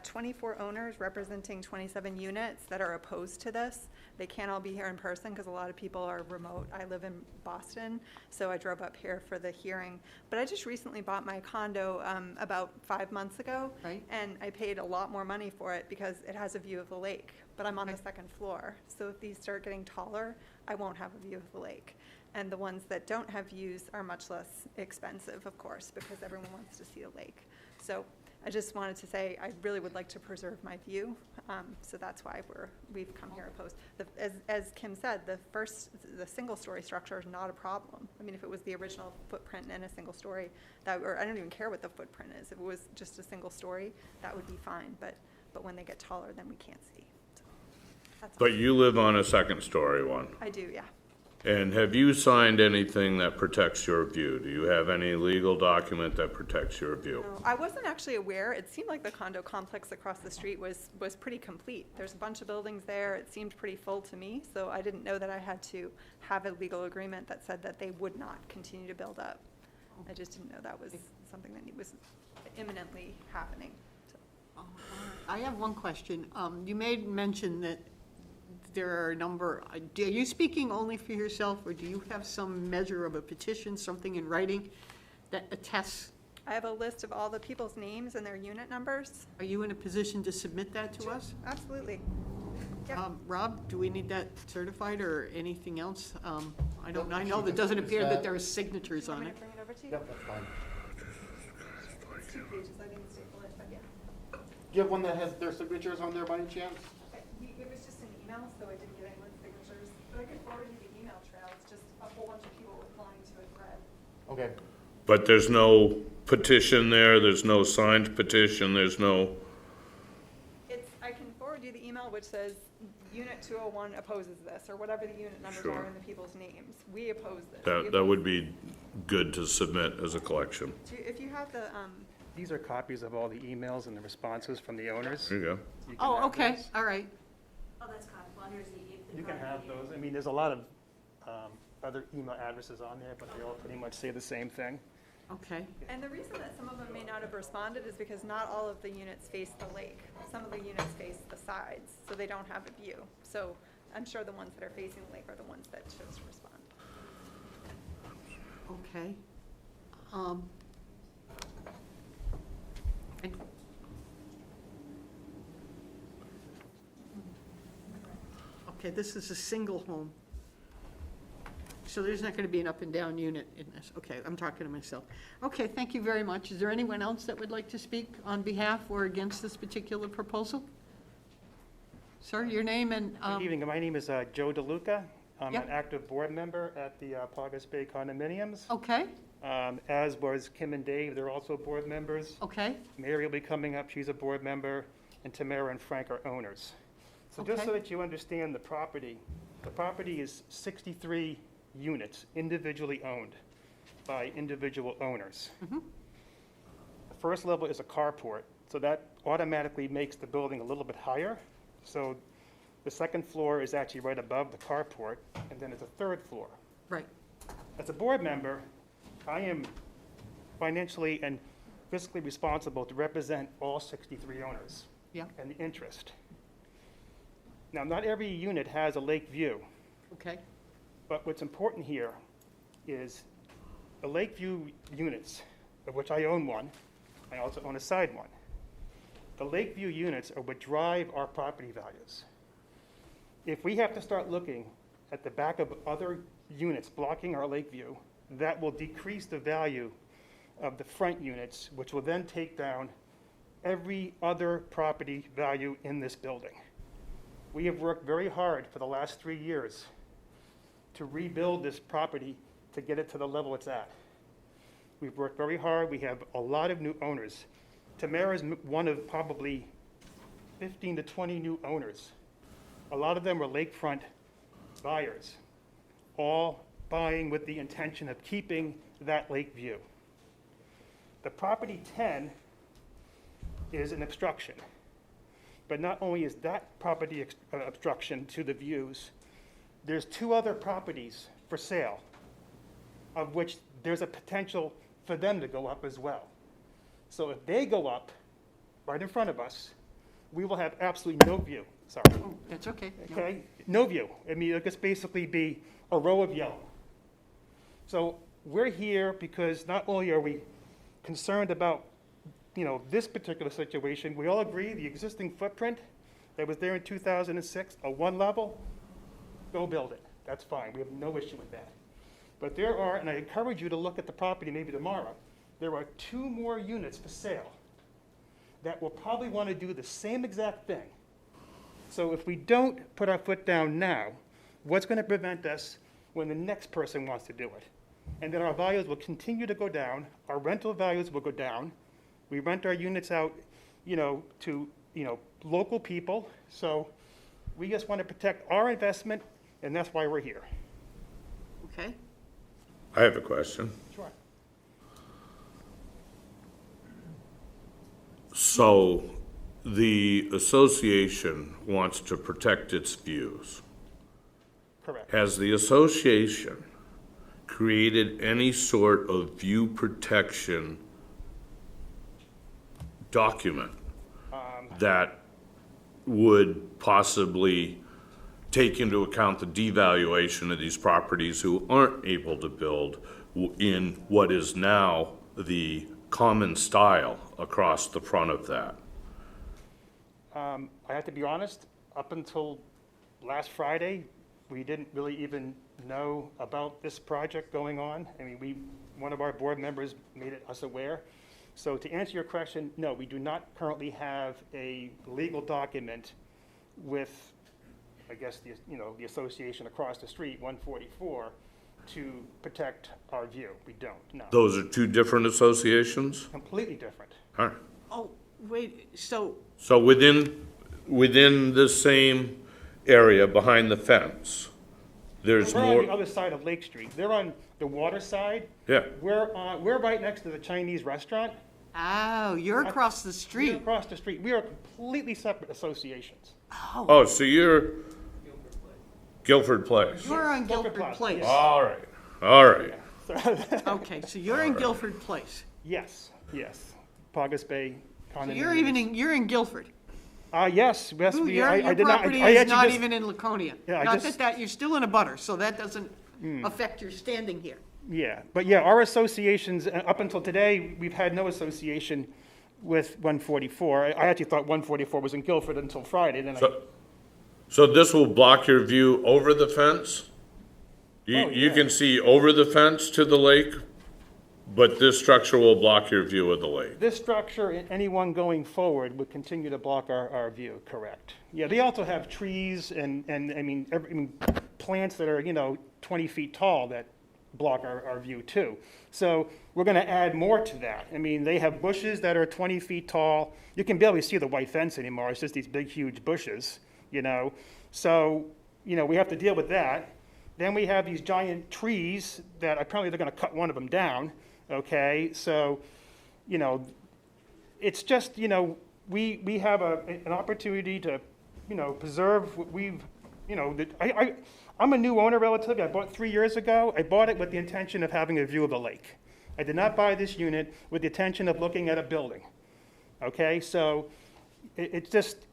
24 owners representing 27 units that are opposed to this. They can't all be here in person because a lot of people are remote. I live in Boston, so I drove up here for the hearing. But I just recently bought my condo about 5 months ago. Right. And I paid a lot more money for it because it has a view of the lake, but I'm on the second floor. So if these start getting taller, I won't have a view of the lake. And the ones that don't have views are much less expensive, of course, because everyone wants to see the lake. So I just wanted to say, I really would like to preserve my view, so that's why we've come here opposed. As Kim said, the single-story structure is not a problem. I mean, if it was the original footprint and a single story, or I don't even care what the footprint is. If it was just a single story, that would be fine, but when they get taller, then we can't see. So that's all. but you live on a second-story one. I do, yeah. And have you signed anything that protects your view? Do you have any legal document that protects your view? No, I wasn't actually aware. It seemed like the condo complex across the street was pretty complete. There's a bunch of buildings there. It seemed pretty full to me, so I didn't know that I had to have a legal agreement that said that they would not continue to build up. I just didn't know that was something that was imminently happening. So. I have one question. You made mention that there are a number, are you speaking only for yourself, or do you have some measure of a petition, something in writing that attests? I have a list of all the people's names and their unit numbers. Are you in a position to submit that to us? Absolutely. Yep. Rob, do we need that certified or anything else? I don't know, I know that doesn't appear that there are signatures Want on me it. to bring it over to you? Yep, that's fine. It's 2 pages. I didn't staple it, but yeah. Do you have one that has their signatures on there by any chance? It was just an email, so I didn't get anyone's signatures, but I could forward you the email trail. It's just a whole bunch of people replying to it in red. Okay. But there's no petition there, there's no signed petition, there's no, I can forward you the email which says Unit 201 opposes this, or whatever the unit numbers Sure. are in the people's names. We oppose this. that would be good to submit as a collection. If you have the, These are copies of all the emails and the responses from the owners. There you go. You can Oh, have okay, those. all right. Oh, that's kind of fun. Here's the. You can have those. I mean, there's a lot of other email addresses on there, but they all pretty much say the same thing. Okay, and the reason that some of them may not have responded is because not all of the units face the lake. Some of the units face the sides, so they don't have a view. So I'm sure the ones that are facing the lake are the ones that chose to respond. okay. And- Okay, this is a single home. So there's not going to be an up and down unit in this. Okay, I'm talking to myself. Okay, thank you very much. Is there anyone else that would like to speak on behalf or against this particular proposal? Sir, your name and, Good evening. My name is Joe DeLuca. I'm Yep. an active board member at the Pogus Bay Condominiums. okay, As was Kim and Dave, they're also board members. okay, Mary will be coming up, she's a board member, and Tamara and Frank are owners. So just so Okay. that you understand the property is 63 units individually owned by individual owners. Mhm. The first level is a carport, so that automatically makes the building a little bit higher. So the second floor is actually right above the carport, and then there's a third floor. right, As a board member, I am financially and fiscally responsible to represent all 63 owners. Yeah. And the interest. Now, not every unit has a lake view, okay, but what's important here is the lake view units, of which I own one, I also own a side one. The lake view units are what drive our property values. If we have to start looking at the back of other units blocking our lake view, that will decrease the value of the front units, which will then take down every other property value in this building. We have worked very hard for the last 3 years to rebuild this property to get it to the level it's at. We've worked very hard. We have a lot of new owners. Tamara is one of probably 15 to 20 new owners. A lot of them were lakefront buyers, all buying with the intention of keeping that lake view. The property 10 is an obstruction. But not only is that property obstruction to the views, there's 2 other properties for sale, of which there's a potential for them to go up as well. So if they go up right in front of us, we will have absolutely no view. Sorry. Oh, that's okay. No. Okay? No view. I mean, it'll just basically be a row of yellow. So we're here because not only are we concerned about, this particular situation, we all agree the existing footprint that was there in 2006, a 1 level, go build it. That's fine. We have no issue with that. But there are, and I encourage you to look at the property maybe tomorrow, there are 2 more units for sale that will probably want to do the same exact thing. So if we don't put our foot down now, what's going to prevent us when the next person wants to do it? And then our values will continue to go down, our rental values will go down. We rent our units out, to, local people. So we just want to protect our investment, and that's why we're here. Okay. I have a question. Sure. So the association wants to protect its views. Correct. Has the association created any sort of view protection document that would possibly take into account the devaluation of these properties who aren't able to build in what is now the common style across the front of that? I have to be honest, up until last Friday, we didn't really even know about this project going on. I mean, one of our board members made us aware. So to answer your question, no, we do not currently have a legal document with, I guess, the association across the street, 144, to protect our view. We don't, no. Those are 2 different associations? Completely different. All right. Oh, wait, so, So within the same area behind the fence, there's We're on the more, other side of Lake Street. They're on the water side. yeah. We're right next to the Chinese restaurant. oh, you're across the We're street. across the street. We are completely separate associations. Oh, so you're Guilford Place? You're on Guilford Guilford Plaza, Place. All right, all right. Okay, so you're in Guilford Place. Yes. Pogus Bay So condominium. you're in Guilford. Yes, Your I did not. property I is actually not just- even in Laconia. Yeah, I Not just- that you're still in a butter, so that doesn't affect your standing here. Yeah, but yeah, our associations, up until today, we've had no association with 144. I actually thought 144 was in Guilford until Friday, then So this will block your view over the fence? You yeah. can see over the fence to the lake, but this structure will block your view of the lake? this structure, anyone going forward would continue to block our view, correct? Yeah, they also have trees and plants that are, 20 feet tall that block our view too. So we're gonna add more to that. I mean, they have bushes that are 20 feet tall. You can barely see the white fence anymore. It's just these big, huge bushes, So, we have to deal with that. Then we have these giant trees that apparently they're gonna cut one of them down, okay? So, it's just, we have an opportunity to, preserve what we've, I'm a new owner relatively. I bought 3 years ago. I bought it with the intention of having a view of the lake. I did not buy this unit with the intention of looking at a building, okay? So it's just,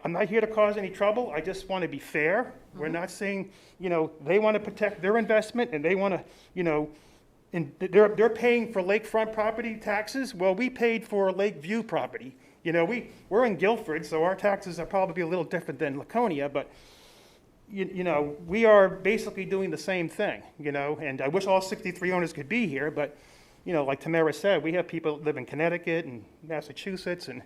I'm not here to cause any trouble. I just want to be fair. We're not saying, they want to protect their investment and they want to, and they're paying for lakefront property taxes. Well, we paid for Lakeview property. We're in Guilford, so our taxes are probably a little different than Laconia, but you know, we are basically doing the same thing, you know, and I wish all 63 owners could be here, but, you know, like Tamara said, we have people that live in Connecticut and Massachusetts, and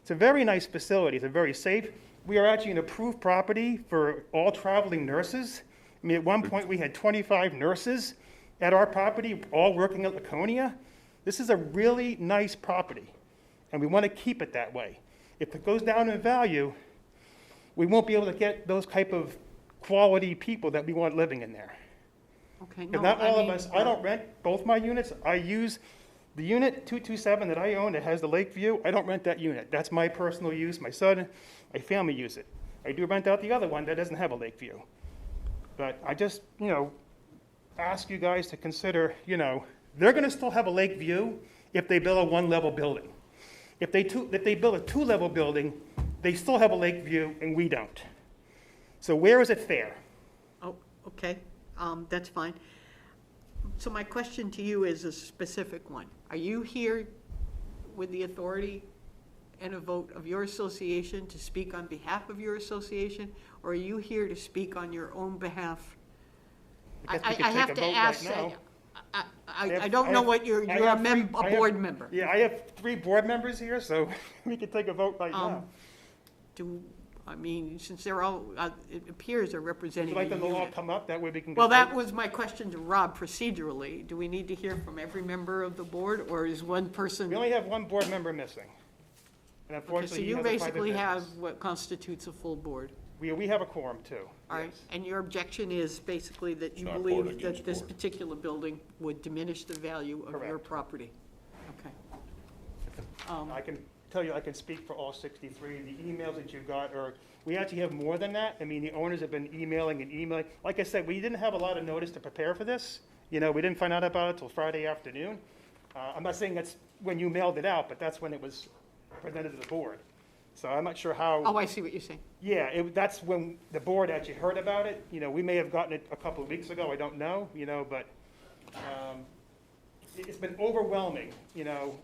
it's a very nice facility. It's very safe. We are actually an approved property for all traveling nurses. I mean, at one point, we had 25 nurses at our property, all working at Laconia. This is a really nice property, and we want to keep it that way. If it goes down in value, we won't be able to get those type of quality people that we want living in there. Okay, If no, not all I of mean, us, I don't rent both my units. I use the unit 227 that I own that has the lake view. I don't rent that unit. That's my personal use. My son, my family use it. I do rent out the other one that doesn't have a lake view. But I just, you know, ask you guys to consider, you know, they're going to still have a lake view if they build a one-level building. If they build a two-level building, they still have a lake view and we don't. So where is it fair? Oh, okay, that's fine. So my question to you is a specific one. Are you here with the authority and a vote of your association to speak on behalf of your association? Or are you here to speak on your own behalf? I guess we could I take have a to vote ask, right now. I don't know what you're a board member. Yeah, I have 3 board members here, so we could take a vote right now. I mean, since they're all, it appears are Would representing you like a them to all unit. come up? That way we can. Well, get that was my question to Rob procedurally. Do we need to hear from every member of the board, or is one person? We only have 1 board member missing. And Okay, so unfortunately, he you has a private basically have business. what constitutes a full board. We have a quorum too. All right, yes. and your objection is basically that you not board believe against that this board. particular building would diminish the value of your Correct. property? Okay. I can tell you, I can speak for all 63. The emails that you got are, we actually have more than that. I mean, the owners have been emailing and emailing. Like I said, we didn't have a lot of notice to prepare for this. You know, we didn't find out about it till Friday afternoon. I'm not saying that's when you mailed it out, but that's when it was presented to the board. So I'm not sure how. Oh, I see what you're saying. Yeah, that's when the board actually heard about it. You know, we may have gotten it a couple of weeks ago, I don't know, you know, but it's been overwhelming, you know.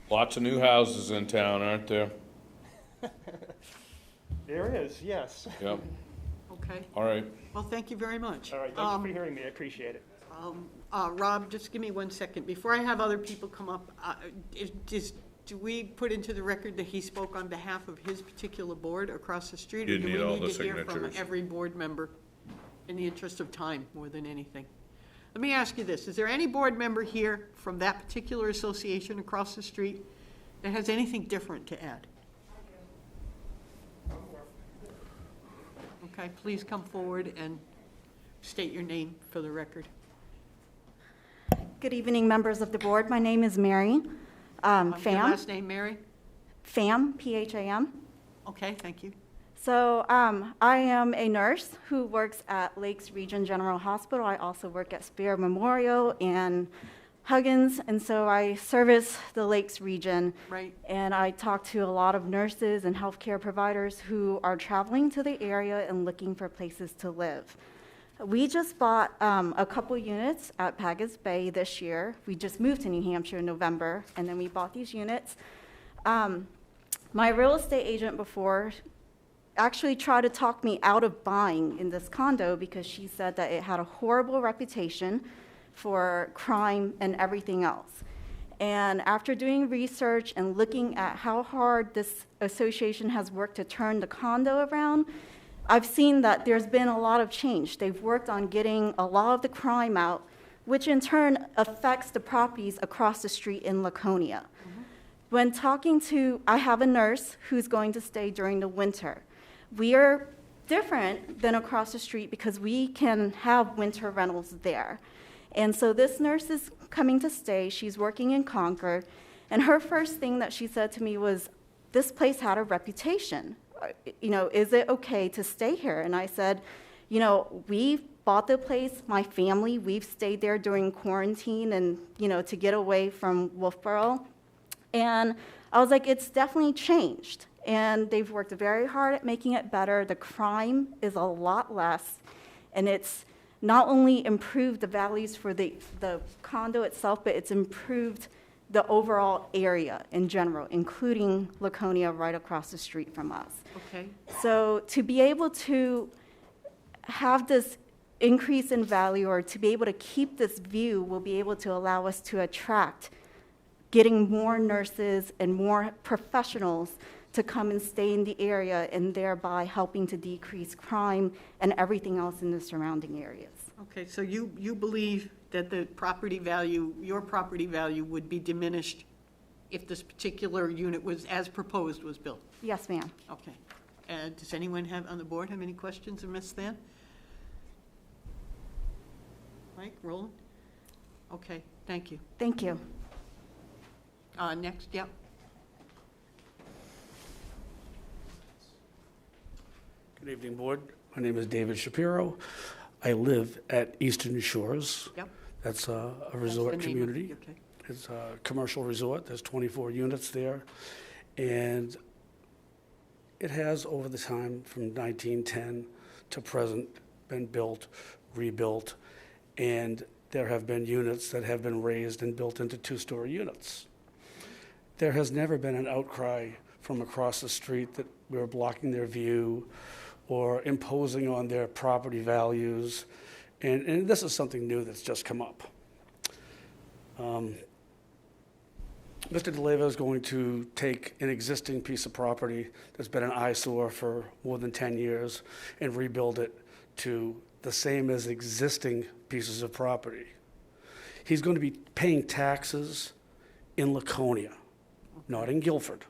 Lots of new houses in town, aren't there? There is, yes. Yep, Okay, all right. well, thank you very much. All right, thank you for hearing me, I appreciate it. Rob, just give me 1 second. Before I have other people come up, do we put into the record that he spoke on behalf of his particular board across the street? You'd need all the Or do we need to hear from signatures. every board member in the interest of time more than anything? Let me ask you this. Is there any board member here from that particular association across the street that has anything different to add? Okay, please come forward and state your name for the record. Good evening, members of the board. My name is Mary Your Pham. last name, Mary? Pham, P-H-A-M. Okay, thank you. So I am a nurse who works at Lakes Region General Hospital. I also work at Spear Memorial and Huggins, and so I service the Lakes Region. Right. And I talk to a lot of nurses and healthcare providers who are traveling to the area and looking for places to live. We just bought a couple units at Pagas Bay this year. We just moved to New Hampshire in November, and then we bought these units. My real estate agent before actually tried to talk me out of buying in this condo because she said that it had a horrible reputation for crime and everything else. And after doing research and looking at how hard this association has worked to turn the condo around, I've seen that there's been a lot of change. They've worked on getting a lot of the crime out, which in turn affects the properties across the street in Laconia. When talking to, I have a nurse who's going to stay during the winter. We are different than across the street because we can have winter rentals there. And so this nurse is coming to stay. She's working in Concord. And her first thing that she said to me was, this place had a reputation. You know, is it okay to stay here? And I said, you know, we bought the place, my family, we've stayed there during quarantine and, you know, to get away from Wolfboro. And I was like, it's definitely changed. And they've worked very hard at making it better. The crime is a lot less. And it's not only improved the values for the condo itself, but it's improved the overall area in general, including Laconia right across the street from us. Okay, So to be able to have this increase in value, or to be able to keep this view, will be able to allow us to attract getting more nurses and more professionals to come and stay in the area, and thereby helping to decrease crime and everything else in the surrounding areas. okay, so you believe that the property value, your property value would be diminished if this particular unit was, as proposed, was built? Yes, ma'am. Okay. Does anyone on the board have any questions of Ms. Stan? Mike, Roland? Okay, thank you. Thank you. Next, yep. Good evening, Board. My name is David Shapiro. I live at Eastern Shores. Yep. That's a That's the resort name of- community. Okay. It's a commercial resort. There's 24 units there. And it has, over the time from 1910 to present, been built, rebuilt, and there have been units that have been raised and built into two-story units. There has never been an outcry from across the street that we're blocking their view or imposing on their property values. And this is something new that's just come up. Mr. DeLeva is going to take an existing piece of property that's been an eyesore for more than 10 years and rebuild it to the same as existing pieces of property. He's going to be paying taxes in Laconia, not in Guilford.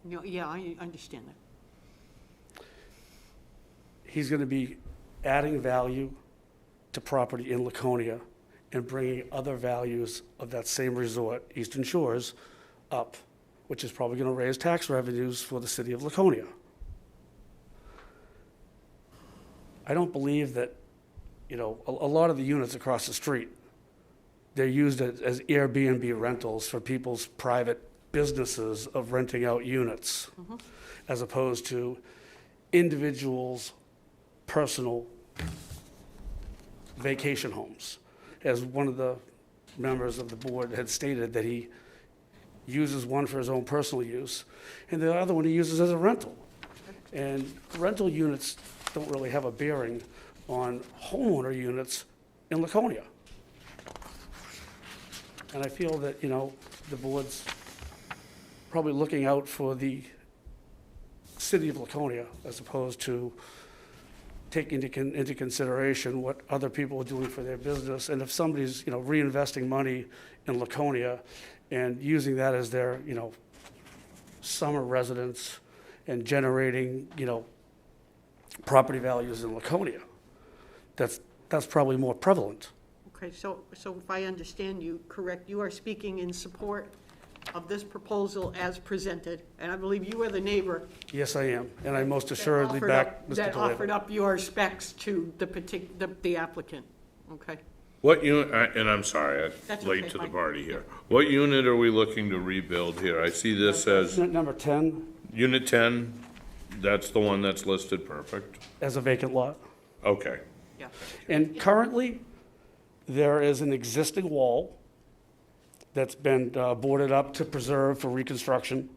No, yeah, I understand that. He's going to be adding value to property in Laconia and bringing other values of that same resort, Eastern Shores, up, which is probably going to raise tax revenues for the city of Laconia. I don't believe that, a lot of the units across the street, they're used as Airbnb rentals for people's private businesses of renting out units, as opposed to individuals' personal vacation homes. As one of the members of the board had stated, that he uses one for his own personal use, and the other one he uses as a rental. And rental units don't really have a bearing on homeowner units in Laconia. And I feel that, the board's probably looking out for the city of Laconia as opposed to taking into consideration what other people are doing for their business. And if somebody's, reinvesting money in Laconia and using that as their, summer residence and generating, property values in Laconia, that's probably more prevalent. Okay, so if I understand you correct, you are speaking in support of this proposal as presented, and I believe you are the neighbor Yes, I am, and I most assuredly offered back up- Mr. that offered DeLeva. up your specs to the applicant, okay? What unit, and I'm sorry, I'm That's late okay, to the fine. party here. What unit are we looking to rebuild here? I see this as Unit number 10 Unit 10, that's the one that's listed, perfect. as a vacant lot. Okay. Yeah. And currently, there is an existing wall that's been boarded up to preserve for reconstruction.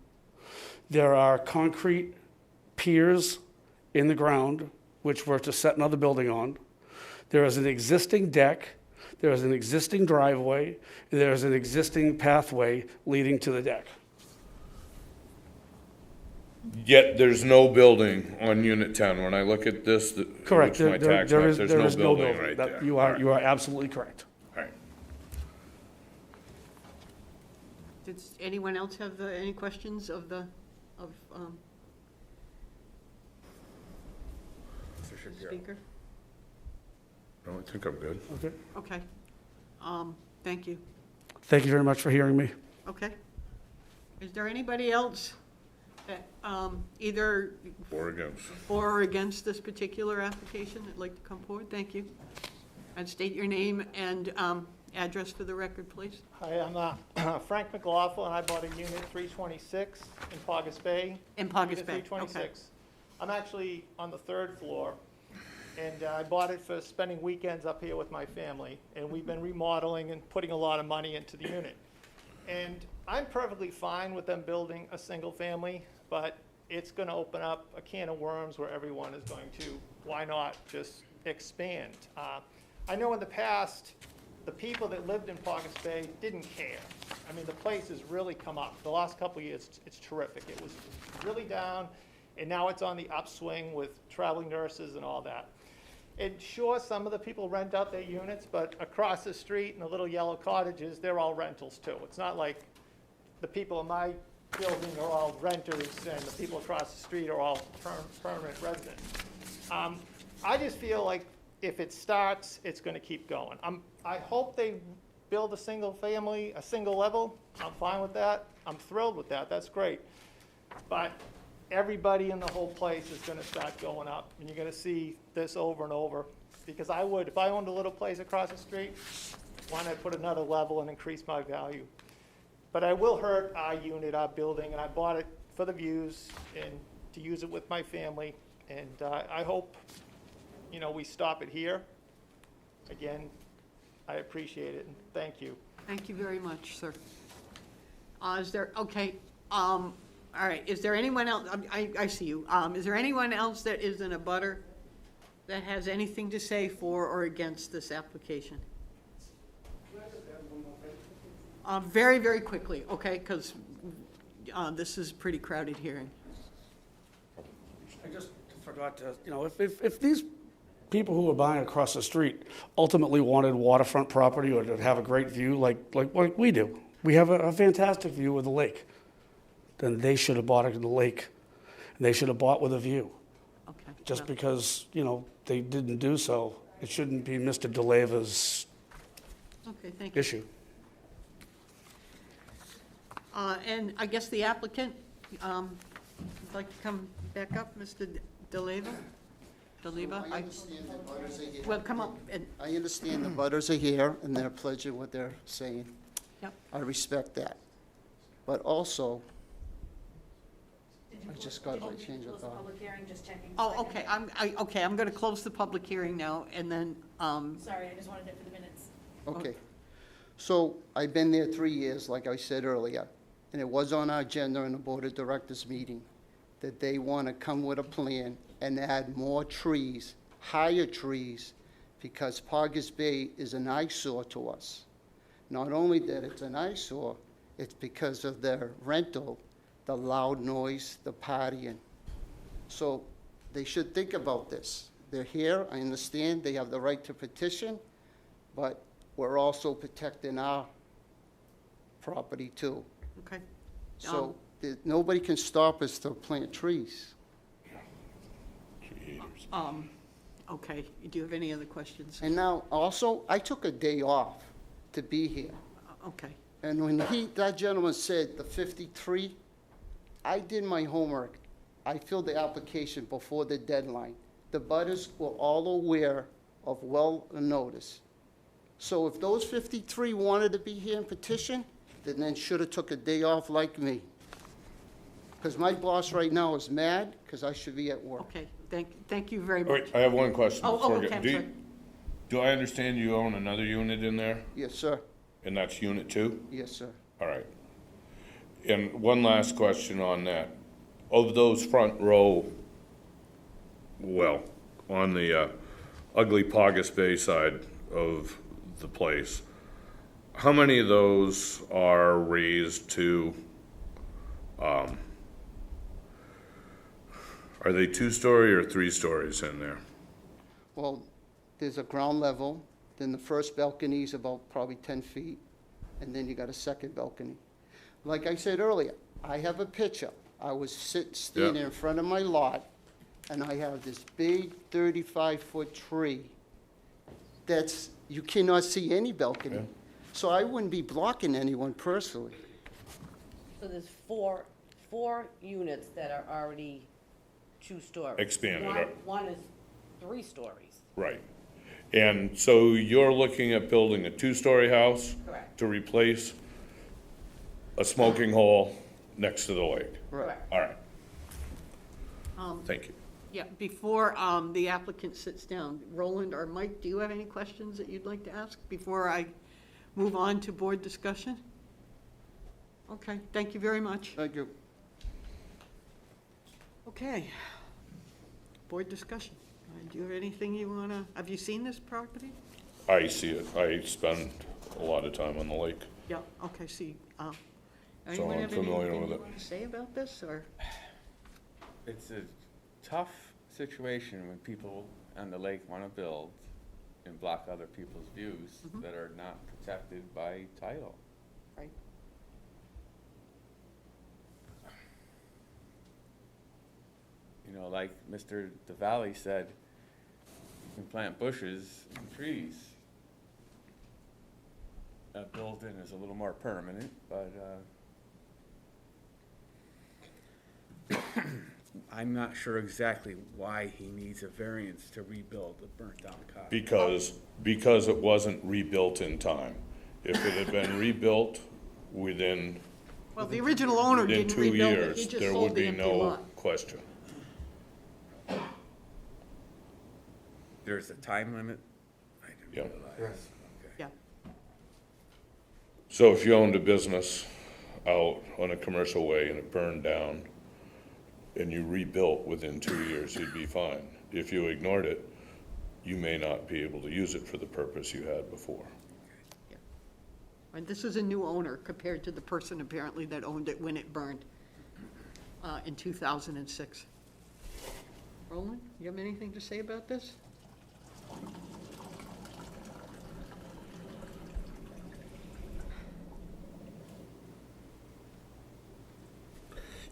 There are concrete piers in the ground, which we're to set another building on. There is an existing deck, there is an existing driveway, and there is an existing pathway leading to the deck. Yet there's no building on Unit 10. When I look at this, Correct. which my tax map, there's no building right That- there. You are absolutely correct. All right. Does anyone else have any questions of the speaker? No, I think I'm good. Okay. Okay. Thank you. Thank you very much for hearing me. Okay. Is there anybody else that, either For or against? for or against this particular application that'd like to come forward? Thank you. And state your name and address for the record, please. Hi, I'm Frank McLaughlin. I bought a unit 326 in Paugus Bay. In Paugus Unit Bay, 326. I'm actually on the third floor, and I bought it for spending weekends up here with my family, and we've been remodeling and putting a lot of money into the unit. And I'm perfectly fine with them building a single family, but it's gonna open up a can of worms where everyone is going to, why not just expand? I know in the past, the people that lived in Pockets Bay didn't care. I mean, the place has really come up. The last couple of years, it's terrific. It was really down, and now it's on the upswing with traveling nurses and all that. And sure, some of the people rent out their units, but across the street in the little yellow cottages, they're all rentals too. It's not like the people in my building are all renters and the people across the street are all permanent residents. I just feel like if it starts, it's gonna keep going. I hope they build a single family, a single level. I'm fine with that. I'm thrilled with that. That's great. But everybody in the whole place is gonna start going up, and you're gonna see this over and over. Because I would, if I owned a little place across the street, why not put another level and increase my value? But I will hurt our unit, our building, and I bought it for the views and to use it with my family. And I hope, we stop it here. Again, I appreciate it, and thank you. Thank you very much, sir. All right, is there anyone else, I see you. Is there anyone else that is in a butter that has anything to say for or against this application? Very, very quickly, okay, because this is a pretty crowded hearing. I just forgot to, if these people who are buying across the street ultimately wanted waterfront property or to have a great view like we do, we have a fantastic view of the lake, then they should have bought it in the lake, and they should have bought with a view. Okay. Just because, they didn't do so, it shouldn't be Mr. DeLeva's Okay, thank you. issue. And I guess the applicant, would like to come back up, Mr. DeLeva? I understand the butters are here. Well, come up and, I understand the butters are here and their pledge of what they're saying. Yep. I respect that. But also, I just got to change of thought. Public hearing, just checking. okay, I'm going to close the public hearing now, and then, Sorry, I just wanted it for the minutes. Okay. So I've been there 3 years, like I said earlier, and it was on our agenda in the Board of Directors meeting that they want to come with a plan and add more trees, higher trees, because Poggers Bay is an eyesore to us. Not only that it's an eyesore, it's because of their rental, the loud noise, the partying. So they should think about this. They're here, I understand, they have the right to petition, but we're also protecting our property too. okay. So nobody can stop us to plant trees. Okay, do you have any other questions? And now, also, I took a day off to be here. Okay, And when that gentleman said the 53, I did my homework. I filled the application before the deadline. The butters were all aware of notice. So if those 53 wanted to be here and petition, then should have took a day off like me. Because my boss right now is mad because I should be at work. okay, thank you very much. Wait, I have one question. Oh, before I okay, get- I'm do you- sorry. Do I understand you own another unit in there, Yes, sir. and that's unit 2? Yes, sir. All right. And one last question on that. Of those front row, well, on the ugly Poggers Bay side of the place, how many of those are raised to, are they 2-story or 3 stories in there? Well, there's a ground level, then the first balcony is about probably 10 feet, and then you got a second balcony. Like I said earlier, I have a picture. I was standing in front of my lot, and I have this big 35-foot tree you cannot see any balcony. Yeah. So I wouldn't be blocking anyone personally. So there's four units that are already 2 stories. Expanded. One is 3 stories. Right. And so you're looking at building a 2-story house? Correct. To replace a smoking hole next to the lake? Right. All right, thank you. Yeah, before the applicant sits down, Roland or Mike, do you have any questions that you'd like to ask before I move on to board discussion? Okay, thank you very much. Thank you. Okay. Board discussion. Do you have anything you wanna, have you seen this property? I see it. I spend a lot of time on the lake. Yeah, okay, see, So anyone I'm have familiar anything with you it. wanna say about this, or? It's a tough situation when people on the lake want to build and block other people's views Mhm. that are not protected by title. Right. You know, like Mr. DeValley said, you can plant bushes and trees. Built-in is a little more permanent, but, I'm not sure exactly why he needs a variance to rebuild a burnt-down cottage. Because it wasn't rebuilt in time. If it had been rebuilt within, Well, the original owner within didn't 2 rebuild it, he years, just there sold would the be empty no lot. question. There's a time limit? I didn't Yeah. realize. Okay. Yeah, So if you owned a business out on a commercial way and it burned down and you rebuilt within 2 years, you'd be fine. If you ignored it, you may not be able to use it for the purpose you had before. and this is a new owner compared to the person apparently that owned it when it burned, in 2006. Roland, you have anything to say about this?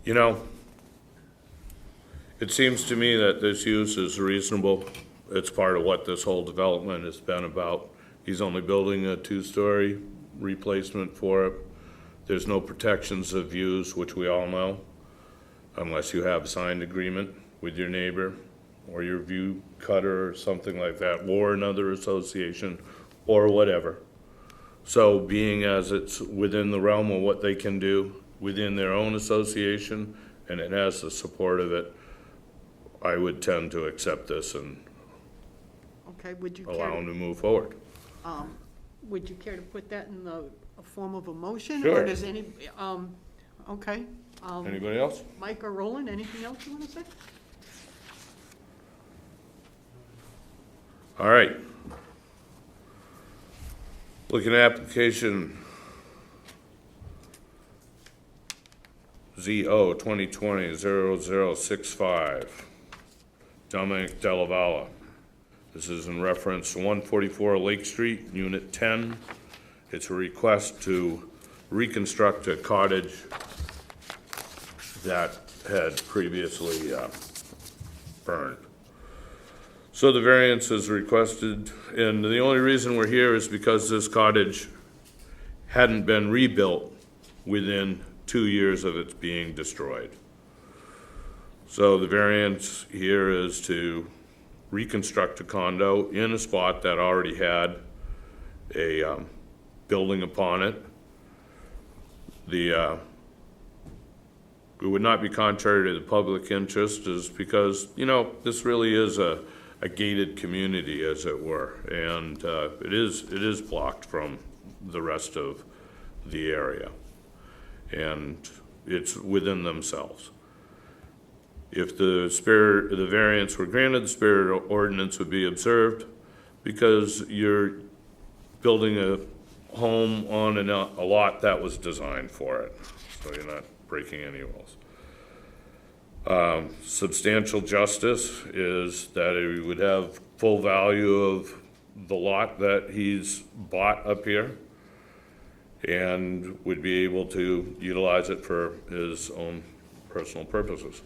You know, it seems to me that this use is reasonable. It's part of what this whole development has been about. He's only building a 2-story replacement for it. There's no protections of views, which we all know, unless you have a signed agreement with your neighbor or your view cutter or something like that, or another association, or whatever. So being as it's within the realm of what they can do within their own association, and it has the support of it, I would tend to accept this and Okay, would you allow care, them to move forward. would you care to put that in the a form of a motion? Sure. Or does any, okay. Anybody else? Mike or Roland, anything else you want to say? All right. Looking at application ZO 2020-0065, Dominic Delavala. This is in reference to 144 Lake Street, Unit 10. It's a request to reconstruct a cottage that had previously burned. So the variance is requested, and the only reason we're here is because this cottage hadn't been rebuilt within 2 years of its being destroyed. So the variance here is to reconstruct a condo in a spot that already had a building upon it. It would not be contrary to the public interest, is because, you know, this really is a gated community, as it were, and it is blocked from the rest of the area, and it's within themselves. If the variance were granted, the spirit of ordinance would be observed, because you're building a home on a lot that was designed for it, so you're not breaking any rules. Substantial justice is that he would have full value of the lot that he's bought up here and would be able to utilize it for his own personal purposes.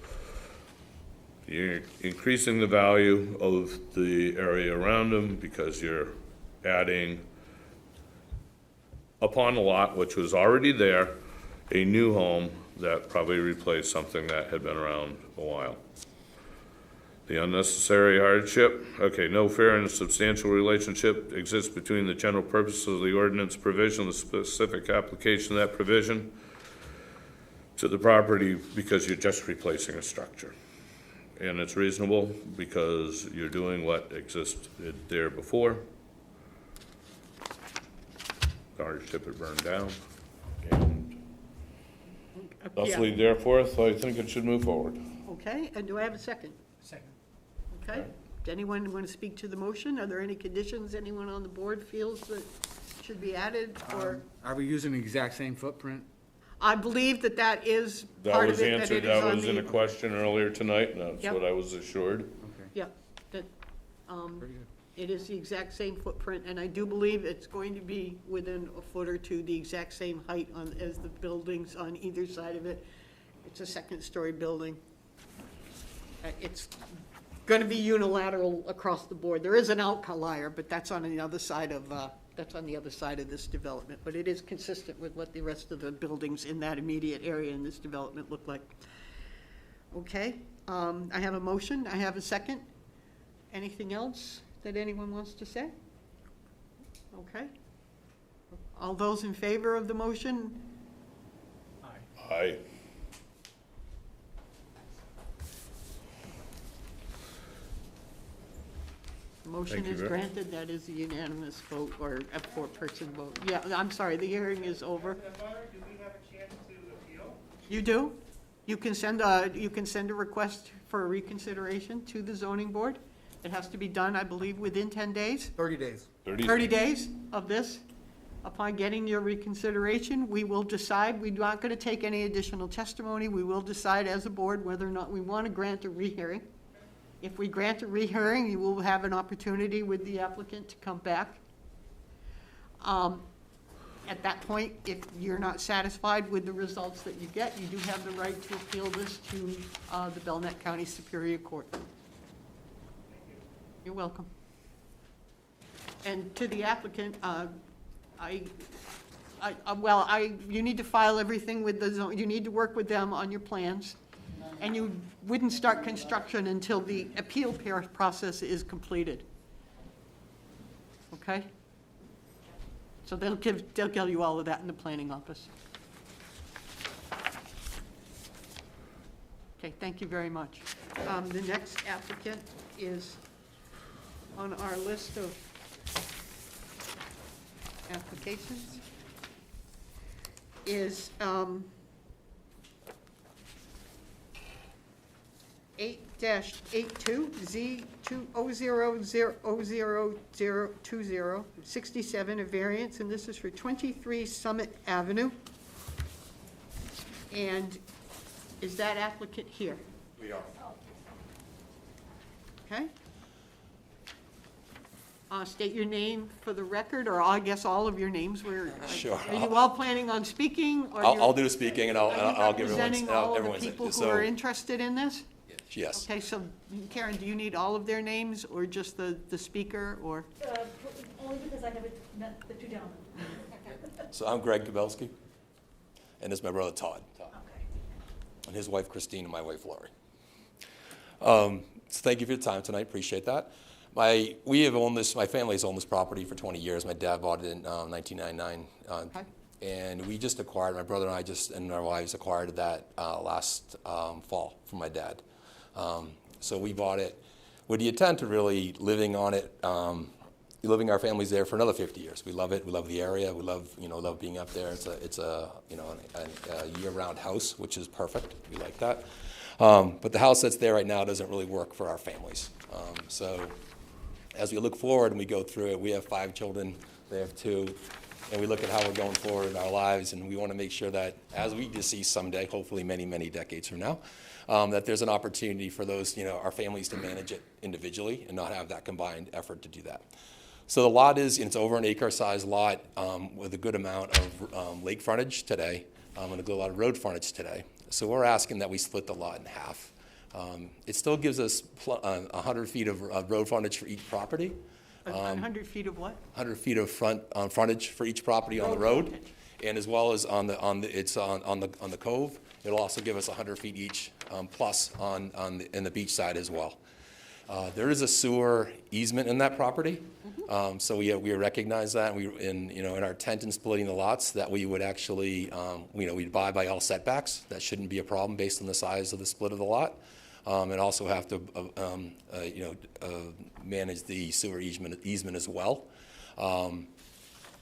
You're increasing the value of the area around him because you're adding upon a lot which was already there, a new home that probably replaced something that had been around a while. The unnecessary hardship, okay, no fair and substantial relationship exists between the general purposes of the ordinance provision, the specific application of that provision to the property, because you're just replacing a structure. And it's reasonable because you're doing what existed there before. The hardship had burned down, and Thusly, therefore, I think it should move forward. Okay, and do I have a second? Second. Okay. Does anyone want to speak to the motion? Are there any conditions anyone on the board feels that should be added, or? Are we using the exact same footprint? I believe that that is That part was of it, answered, it is that on was in a the. question earlier tonight, and that's Yep. what I was assured. Okay, Yeah, that, pretty good. it is the exact same footprint, and I do believe it's going to be within a foot or two, the exact same height on, as the buildings on either side of it. It's a second-story building. It's gonna be unilateral across the board. There is an outlier, but that's on the other side of, this development. But it is consistent with what the rest of the buildings in that immediate area in this development look like. Okay, I have a motion, I have a second. Anything else that anyone wants to say? Okay. All those in favor of the motion? Aye. The motion Thank you is very- granted, that is a unanimous vote, or a four-person vote. Yeah, I'm sorry, the hearing is over. Do we have a chance to appeal? You do? You can send a request for a reconsideration to the zoning board. It has to be done, I believe, within 10 days. 30 days. 30 days of this. Upon getting your reconsideration, we will decide, we're not going to take any additional testimony. We will decide as a board whether or not we want to grant a rehearing. If we grant a rehearing, you will have an opportunity with the applicant to come back. At that point, if you're not satisfied with the results that you get, you do have the right to appeal this to the Belknap County Superior Court. You're welcome. And to the applicant, you need to file everything with the zone, you need to work with them on your plans, and you wouldn't start construction until the appeal process is completed. Okay? So they'll give you all of that in the planning office. Okay, thank you very much. The next applicant is on our list of applications is 8-82 Z2000020, 67, a variance, and this is for 23 Summit Avenue. And is that applicant here? We are. Okay. State your name for the record, or I guess all of your names. Sure. Are you all planning on speaking? Or I'll do the speaking, and I'll give representing all of the everyone's. people who are interested in this? Yes. Okay, so Karen, do you need all of their names, or just the speaker, or? Only because I haven't met the two gentlemen. So I'm Greg Kabelski, and this is my brother Todd. And his wife Christine, and my wife Lori. So thank you for your time tonight, appreciate that. My family's owned this property for 20 years. My dad bought it in 1999. And we just acquired, my brother and I and our wives acquired that last fall from my dad. So we bought it with the intent of really living on it, living our families there for another 50 years. We love it. We love the area. We love being up there. It's a year-round house, which is perfect. We like that. But the house that's there right now doesn't really work for our families. So as we look forward and we go through it, we have 5 children. They have 2. And we look at how we're going forward in our lives, and we want to make sure that as we decease someday, hopefully many, many decades from now, that there's an opportunity for those, our families to manage it individually and not have that combined effort to do that. So the lot it's over an acre-sized lot with a good amount of lake frontage today and a good lot of road frontage today. So we're asking that we split the lot in half. It still gives us 100 feet of road frontage for each property. 100 feet of what? 100 feet of frontage for each property on the road, and as well as on the cove. It'll also give us 100 feet each, plus in the beach side as well. There is a sewer easement in that property, so we recognize that. In our intent in splitting the lots, that we would actually we'd abide by all setbacks. That shouldn't be a problem based on the size of the split of the lot. And also have to, manage the sewer easement as well.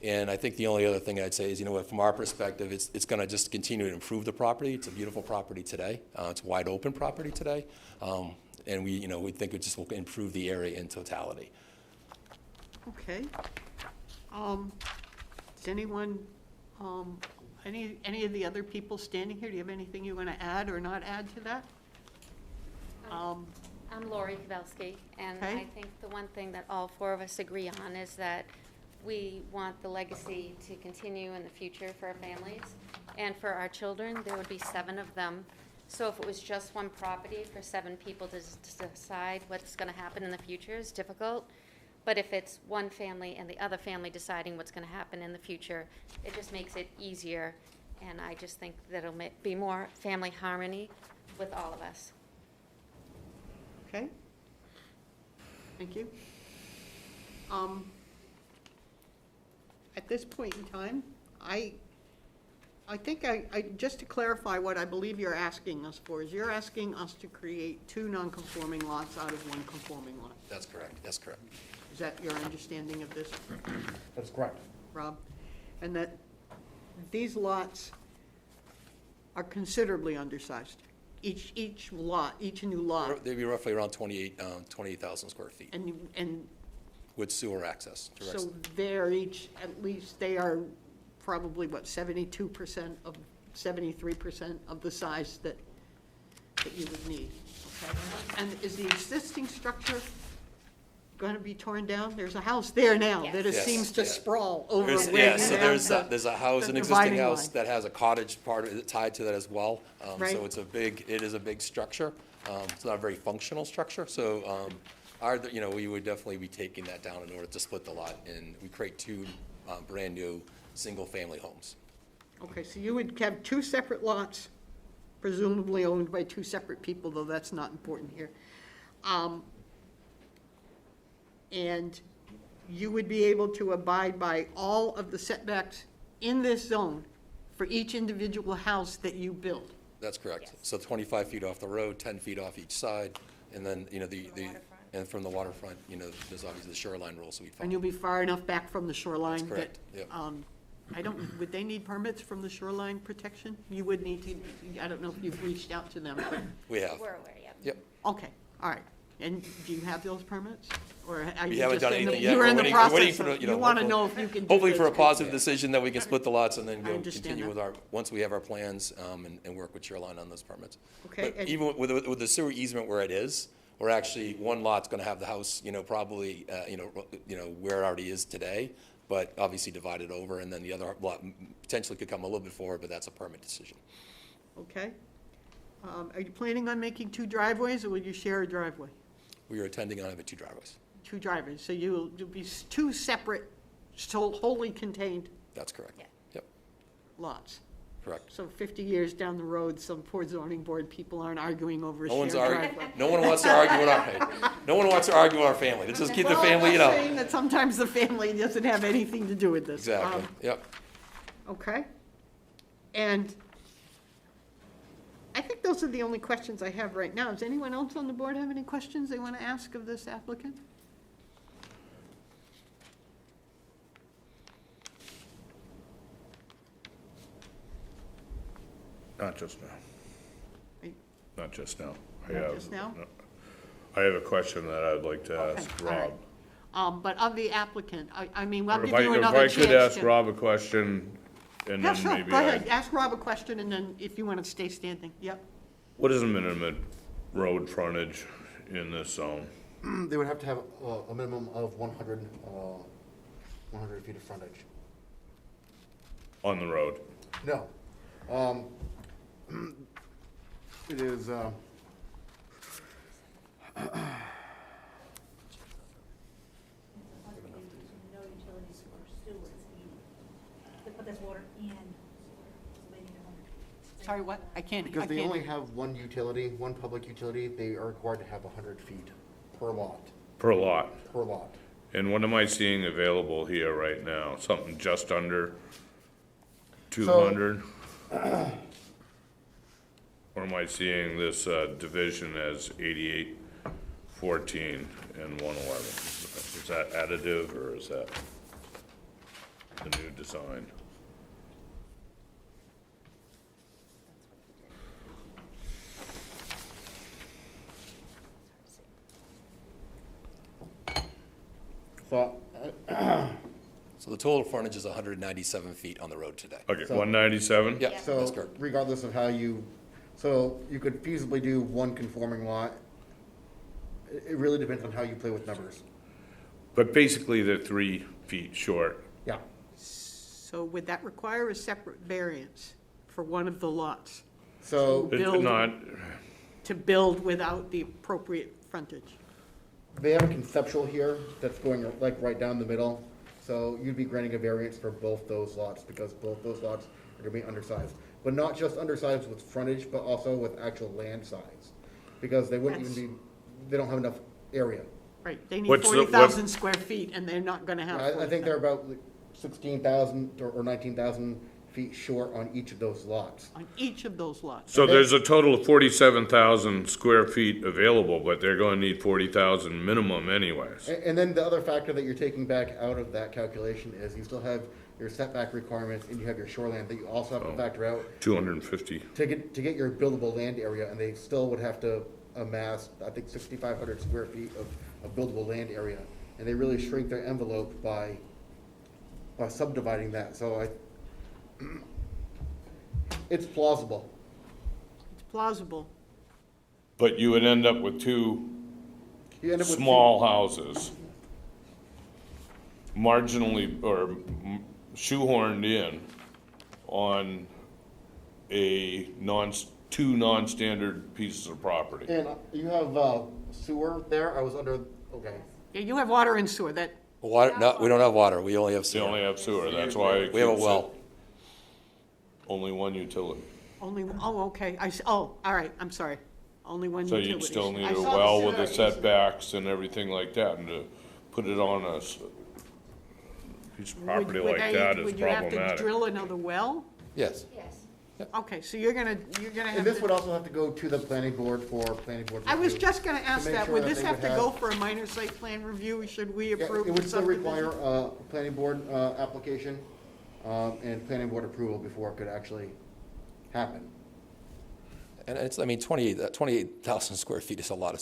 And I think the only other thing I'd say is, from our perspective, it's going to just continue to improve the property. It's a beautiful property today. It's wide open property today. And we think it just will improve the area in totality. Okay. Does anyone, any of the other people standing here, do you have anything you want to add or not add to that? I'm Lori Kowalski, and Okay. I think the one thing that all four of us agree on is that we want the legacy to continue in the future for our families and for our children. There would be 7 of them. So if it was just one property for 7 people to decide what's going to happen in the future is difficult. But if it's one family and the other family deciding what's going to happen in the future, it just makes it easier. And I just think that it'll be more family harmony with all of us. Okay. Thank you. At this point in time, I think just to clarify what I believe you're asking us for, is you're asking us to create 2 non-conforming lots out of 1 conforming lot. That's correct. That's correct. Is that your understanding of this, That's correct. Rob? And that these lots are considerably undersized. Each new lot, They'd be roughly around 28,000 square feet and with sewer access. direct- so they're each, at least they are probably, what, 72% of, 73% of the size that you would need, okay? And is the existing structure going to be torn down? There's a house there now that it Yes. seems to Yeah. sprawl over where There's, you yeah, so have there's a house, the an existing dividing house line. that has a cottage part of it tied to that as well. Right. So it is a big structure. It's not a very functional structure, so, we would definitely be taking that down in order to split the lot, and we create 2 brand-new, single-family homes. Okay, so you would have 2 separate lots, presumably owned by 2 separate people, though that's not important here. And you would be able to abide by all of the setbacks in this zone for each individual house that you build. That's correct. So 25 feet off the road, 10 feet off each side, and then, and from the waterfront, there's obviously the shoreline rules we'd follow. And you'll be far enough back from the shoreline that, correct, yep. would they need permits from the shoreline protection? You would need to, I don't know if you've reached out to them, but, We have. We're aware, yep. Yep. okay, all right. And do you have those permits? Or are We you haven't just done in the, anything yet. you're We're in the waiting process, for the, of- you want to know if you can do hopefully for a this. positive decision that we can split the lots and then I go understand continue that. with once we have our plans, and work with Shoreline on those permits. Okay, But and- even with the sewer easement where it is, we're actually, one lot's gonna have the house, probably, where it already is today, but obviously divided over, and then the other lot potentially could come a little bit forward, but that's a permit decision. Okay. Are you planning on making 2 driveways, or will you share a driveway? We are intending on having 2 driveways. 2 driveways, so you'll be 2 separate, wholly contained That's correct. Yep, lots. correct. So 50 years down the road, some poor zoning board people aren't arguing over a No shared one's driveway. arguing, no one wants to argue with no one wants to argue with our family. Let's just keep the family, Well, I'm saying that sometimes the family doesn't have anything to do with this. Exactly, yep. Okay. And I think those are the only questions I have right now. Does anyone else on the board have any questions they want to ask of this applicant? Not just now. Wait. Not just now. Not just now? I have a question that I'd like to ask all right. Rob. But of the applicant, I mean, I'll Or give you another chance If I could ask to- Rob a question, and Yeah, then sure, maybe go ahead. Ask Rob a question, and then if you want to stay standing, yep. What is the minimum road frontage in this zone? They would have to have a minimum of 100 feet of frontage. On the road? No. It is, No utilities for sewers either. They put this water in, so they need 100. Sorry, what? I can't. because they only have one utility, one public utility, they are required to have 100 feet per lot. Per lot? Per lot. And what am I seeing available here right now? Something just under 200? Or am I seeing this division as 88, 14, and 111? Is that additive, or is that? the new design. So, So the total frontage is 197 feet on the road today. Okay, So- 197? Yeah, that's so correct. regardless of how you, so you could feasibly do one conforming lot. It really depends on how you play with numbers. But basically, they're 3 feet short. Yeah. So would that require a separate variance for one of the lots? So It's Build- not, To build without the appropriate frontage? they have a conceptual here that's going like right down the middle. So you'd be granting a variance for both those lots because both those lots are gonna be undersized. But not just undersized with frontage, but also with actual land size. Because they wouldn't even be, they don't have enough area. Right, they need What's the- 40,000 square feet, and they're not gonna have I think they're 40,000 about like 16,000 or 19,000 feet short on each of those lots. on each of those lots. so there's a total of 47,000 square feet available, but they're gonna need 40,000 minimum anyways. And then the other factor that you're taking back out of that calculation is you still have your setback requirements and you have your shoreline that you also have to factor out 250. to get your buildable land area, and they still would have to amass, I think, 6,500 square feet of buildable land area. And they really shrink their envelope by subdividing that, so it's plausible. It's plausible. But you would end up with two You end up with small houses, marginally, or shoehorned in on two non-standard pieces of property. And you have sewer there, I was under, okay. Yeah, you have water and sewer, that, Water, no, we don't have water, we only have They sewer. only have sewer, that's why. it We have a keeps it well. Only one utility. only, oh, okay, all right, I'm sorry. Only one So utility. you'd still need I a saw the well with sewer. the setbacks and everything like that, and to put it on a piece of property Would like they- that is Would you have to problematic. drill another well? Yes. Yes. Okay, so you're gonna have And this to. would also have to go to the planning board for planning board I was review. just gonna ask make that, sure would that this they have would to go have- for a minor site plan review? Should we Yeah, approve it the would still require subdivision? a planning board application and planning board approval before it could actually happen. And it's, I mean, 28,000 square feet is a lot of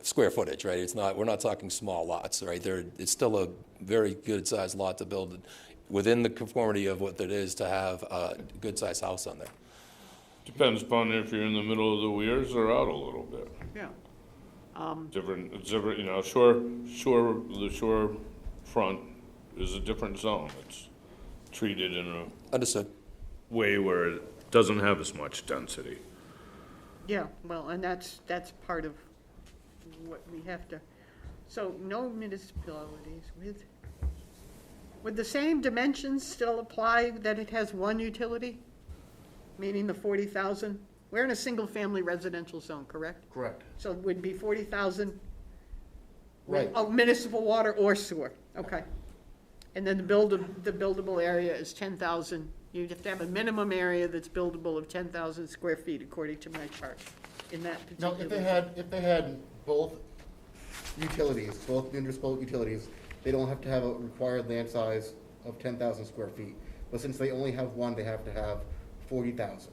square footage, right? It's not, we're not talking small lots, right? It's still a very good-sized lot to build within the conformity of what it is to have a good-sized house on there. Depends upon if you're in the middle of the weirs or out a little bit. Yeah. It's different, you know, the shore front is a different zone. It's treated in a Understood. way where it doesn't have as much density. Yeah, well, and that's part of what we have to, so no municipalities would the same dimensions still apply that it has one utility? Meaning the 40,000? We're in a single-family residential zone, correct? Correct. So it would be 40,000? Right. Oh, municipal water or sewer, okay. And then the buildable area is 10,000. You'd have to have a minimum area that's buildable of 10,000 square feet, according to my chart, in that Now, particular. if they had both utilities, both municipal utilities, they don't have to have a required land size of 10,000 square feet. But since they only have one, they have to have 40,000.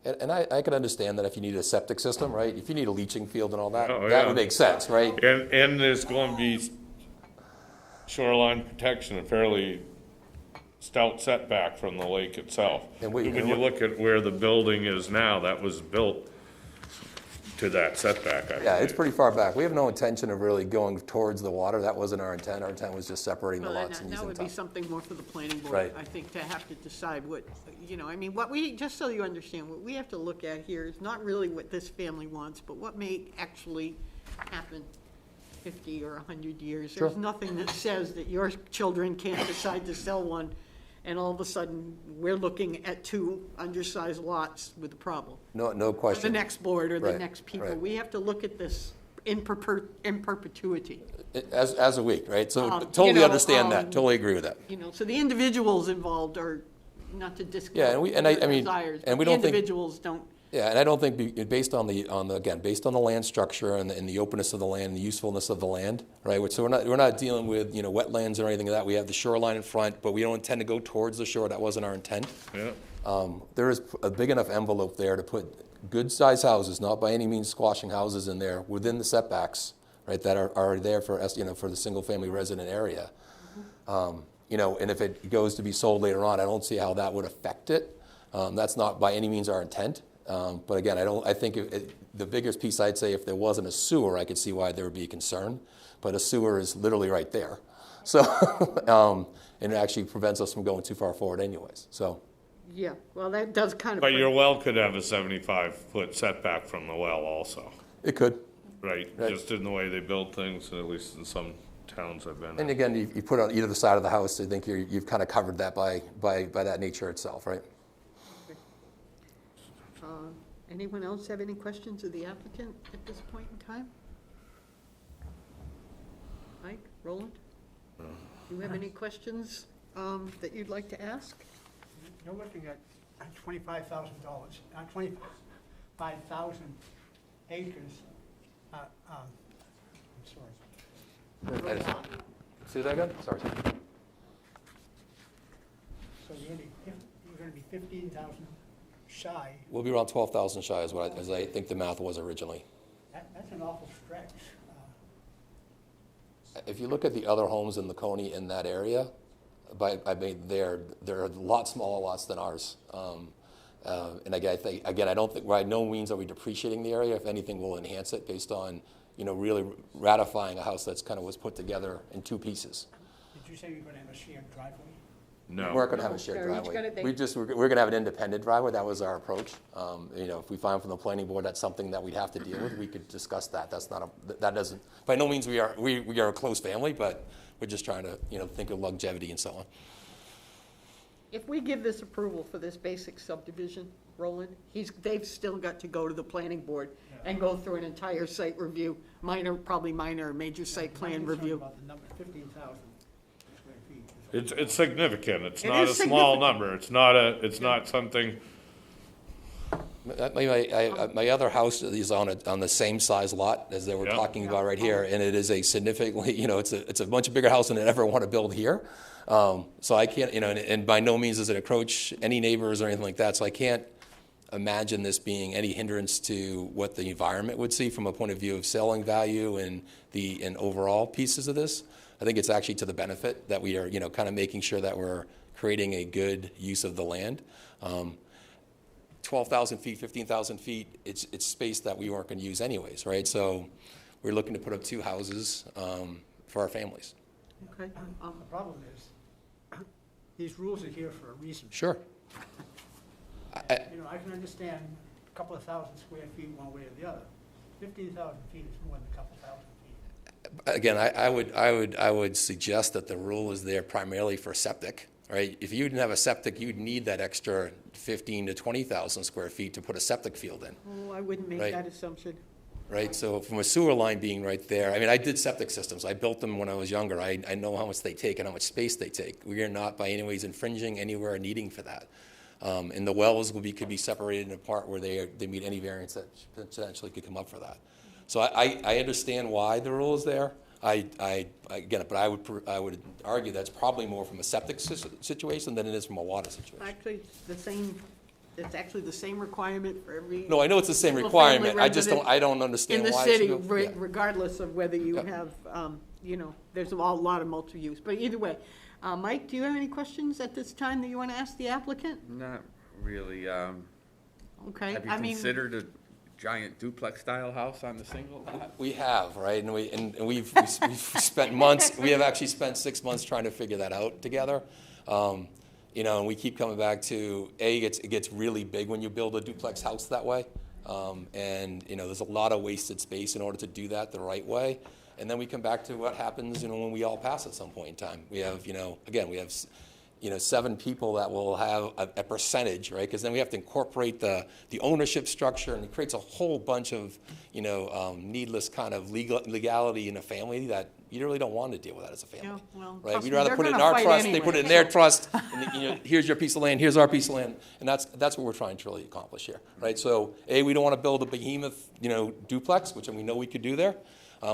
And I can understand that if you need a septic system, right? If you need a leaching field and all that, Oh, that yeah. would make sense, right? And there's going to be shoreline protection, a fairly stout setback from the lake itself. And When you look at where the building is now, that was built to that setback, I Yeah, it's believe. pretty far back. We have no intention of really going towards the water. That wasn't our intent. Our intent was just separating the Well, then lots and that using would the be top. something more for the planning board, Right. I think, to have to decide what, I mean, just so you understand, what we have to look at here is not really what this family wants, but what may actually happen 50 or 100 years. Sure. There's nothing that says that your children can't decide to sell one, and all of a sudden, we're looking at two undersized lots with a problem. No Or question. the next board or the Right, next people. right. We have to look at this in perpetuity. As a week, right? So You totally know, understand that. Totally agree with that. So the individuals involved are, not to discount Yeah, and I their mean, desires, and but we the don't think- individuals don't Yeah, and I don't think, based on the land structure and the openness of the land, and the usefulness of the land, right? So we're not dealing with, wetlands or anything like that. We have the shoreline in front, but we don't intend to go towards the shore. That wasn't our intent. Yeah. There is a big enough envelope there to put good-sized houses, not by any means squashing houses in there, within the setbacks, right, that are there for the single-family resident area. And if it goes to be sold later on, I don't see how that would affect it. That's not by any means our intent. But again, I think the biggest piece, I'd say, if there wasn't a sewer, I could see why there would be a concern. But a sewer is literally right there. So, and it actually prevents us from going too far forward anyways. So. Yeah, well, that does kind of. But your well could have a 75-foot setback from the well also. It could. Right, just in the way they build things, at least in some towns I've been in. And again, you put it on either side of the house, I think you've kind of covered that by that nature itself, right? Anyone else have any questions of the applicant at this point in time? Mike, Roland? Do you have any questions that you'd like to ask? You're looking at $25,000, 25,000 acres. I'm sorry. See that again? Sorry. So you're going to be 15,000 shy. We'll be around 12,000 shy as I think the math was originally. That's an awful stretch. If you look at the other homes in Laconia in that area, they're a lot smaller lots than ours. And again, I don't think, by no means are we depreciating the area. If anything, we'll enhance it based on, really ratifying a house that's kind of was put together in two pieces. Did you say you're going to have a shared driveway? No. We're going to have a shared driveway. We're going to have an independent driveway. That was our approach. If we find from the planning board that's something that we'd have to deal with, we could discuss that. That doesn't, by no means we are a close family, but we're just trying to, think of longevity and so on. If we give this approval for this basic subdivision, Roland, they've still got to go to the planning board and go through an entire site review, probably minor or major site plan review. About the number, 15,000 square feet. It's significant. It's not a small number. It's not something. My other house is on the same size lot as they were talking about right here, and it is a significantly, it's a much bigger house than I'd ever want to build here. So I can't, and by no means does it encroach any neighbors or anything like that. So I can't imagine this being any hindrance to what the environment would see from a point of view of selling value and overall pieces of this. I think it's actually to the benefit that we are, kind of making sure that we're creating a good use of the land. 12,000 feet, 15,000 feet, it's space that we weren't going to use anyways, right? So we're looking to put up two houses for our families. Okay. The problem is, these rules are here for a reason. Sure. I can understand a couple of thousand square feet one way or the other. 15,000 feet is more than a couple thousand feet. Again, I would suggest that the rule is there primarily for septic, right? If you didn't have a septic, you'd need that extra 15 to 20,000 square feet to put a septic field in. Oh, I wouldn't make that assumption. Right, so from a sewer line being right there, I did septic systems. I built them when I was younger. I know how much they take and how much space they take. We are not by any ways infringing anywhere or needing for that. And the wells could be separated and apart where they meet any variance that potentially could come up for that. So I understand why the rule is there. I get it, but I would argue that's probably more from a septic situation than it is from a water situation. Actually, it's actually the same requirement for every. No, I know it's the same requirement. I don't understand why. In the city, regardless of whether you have, there's a lot of multi-use. But either way, Mike, do you have any questions at this time that you want to ask the applicant? Not really. Okay, Have you considered a giant duplex-style house on the single lot? We have, right, and we've spent months. We have actually spent 6 months trying to figure that out together. And we keep coming back to it gets really big when you build a duplex house that way, and there's a lot of wasted space in order to do that the right way. And then we come back to what happens, when we all pass at some point in time. We have, again, we have 7 people that will have a percentage, right? Because then we have to incorporate the ownership structure, and it creates a whole bunch of, needless kind of legality in a family that, you really don't want to deal with that as a Yeah, family. well, Right, trust we'd me, rather they're put it in gonna our fight trust, they anyway. put it in their trust, and, here's your piece of land, here's our piece of land, and that's what we're trying to really accomplish here, right? So, we don't want to build a behemoth, duplex, which we know we could do there.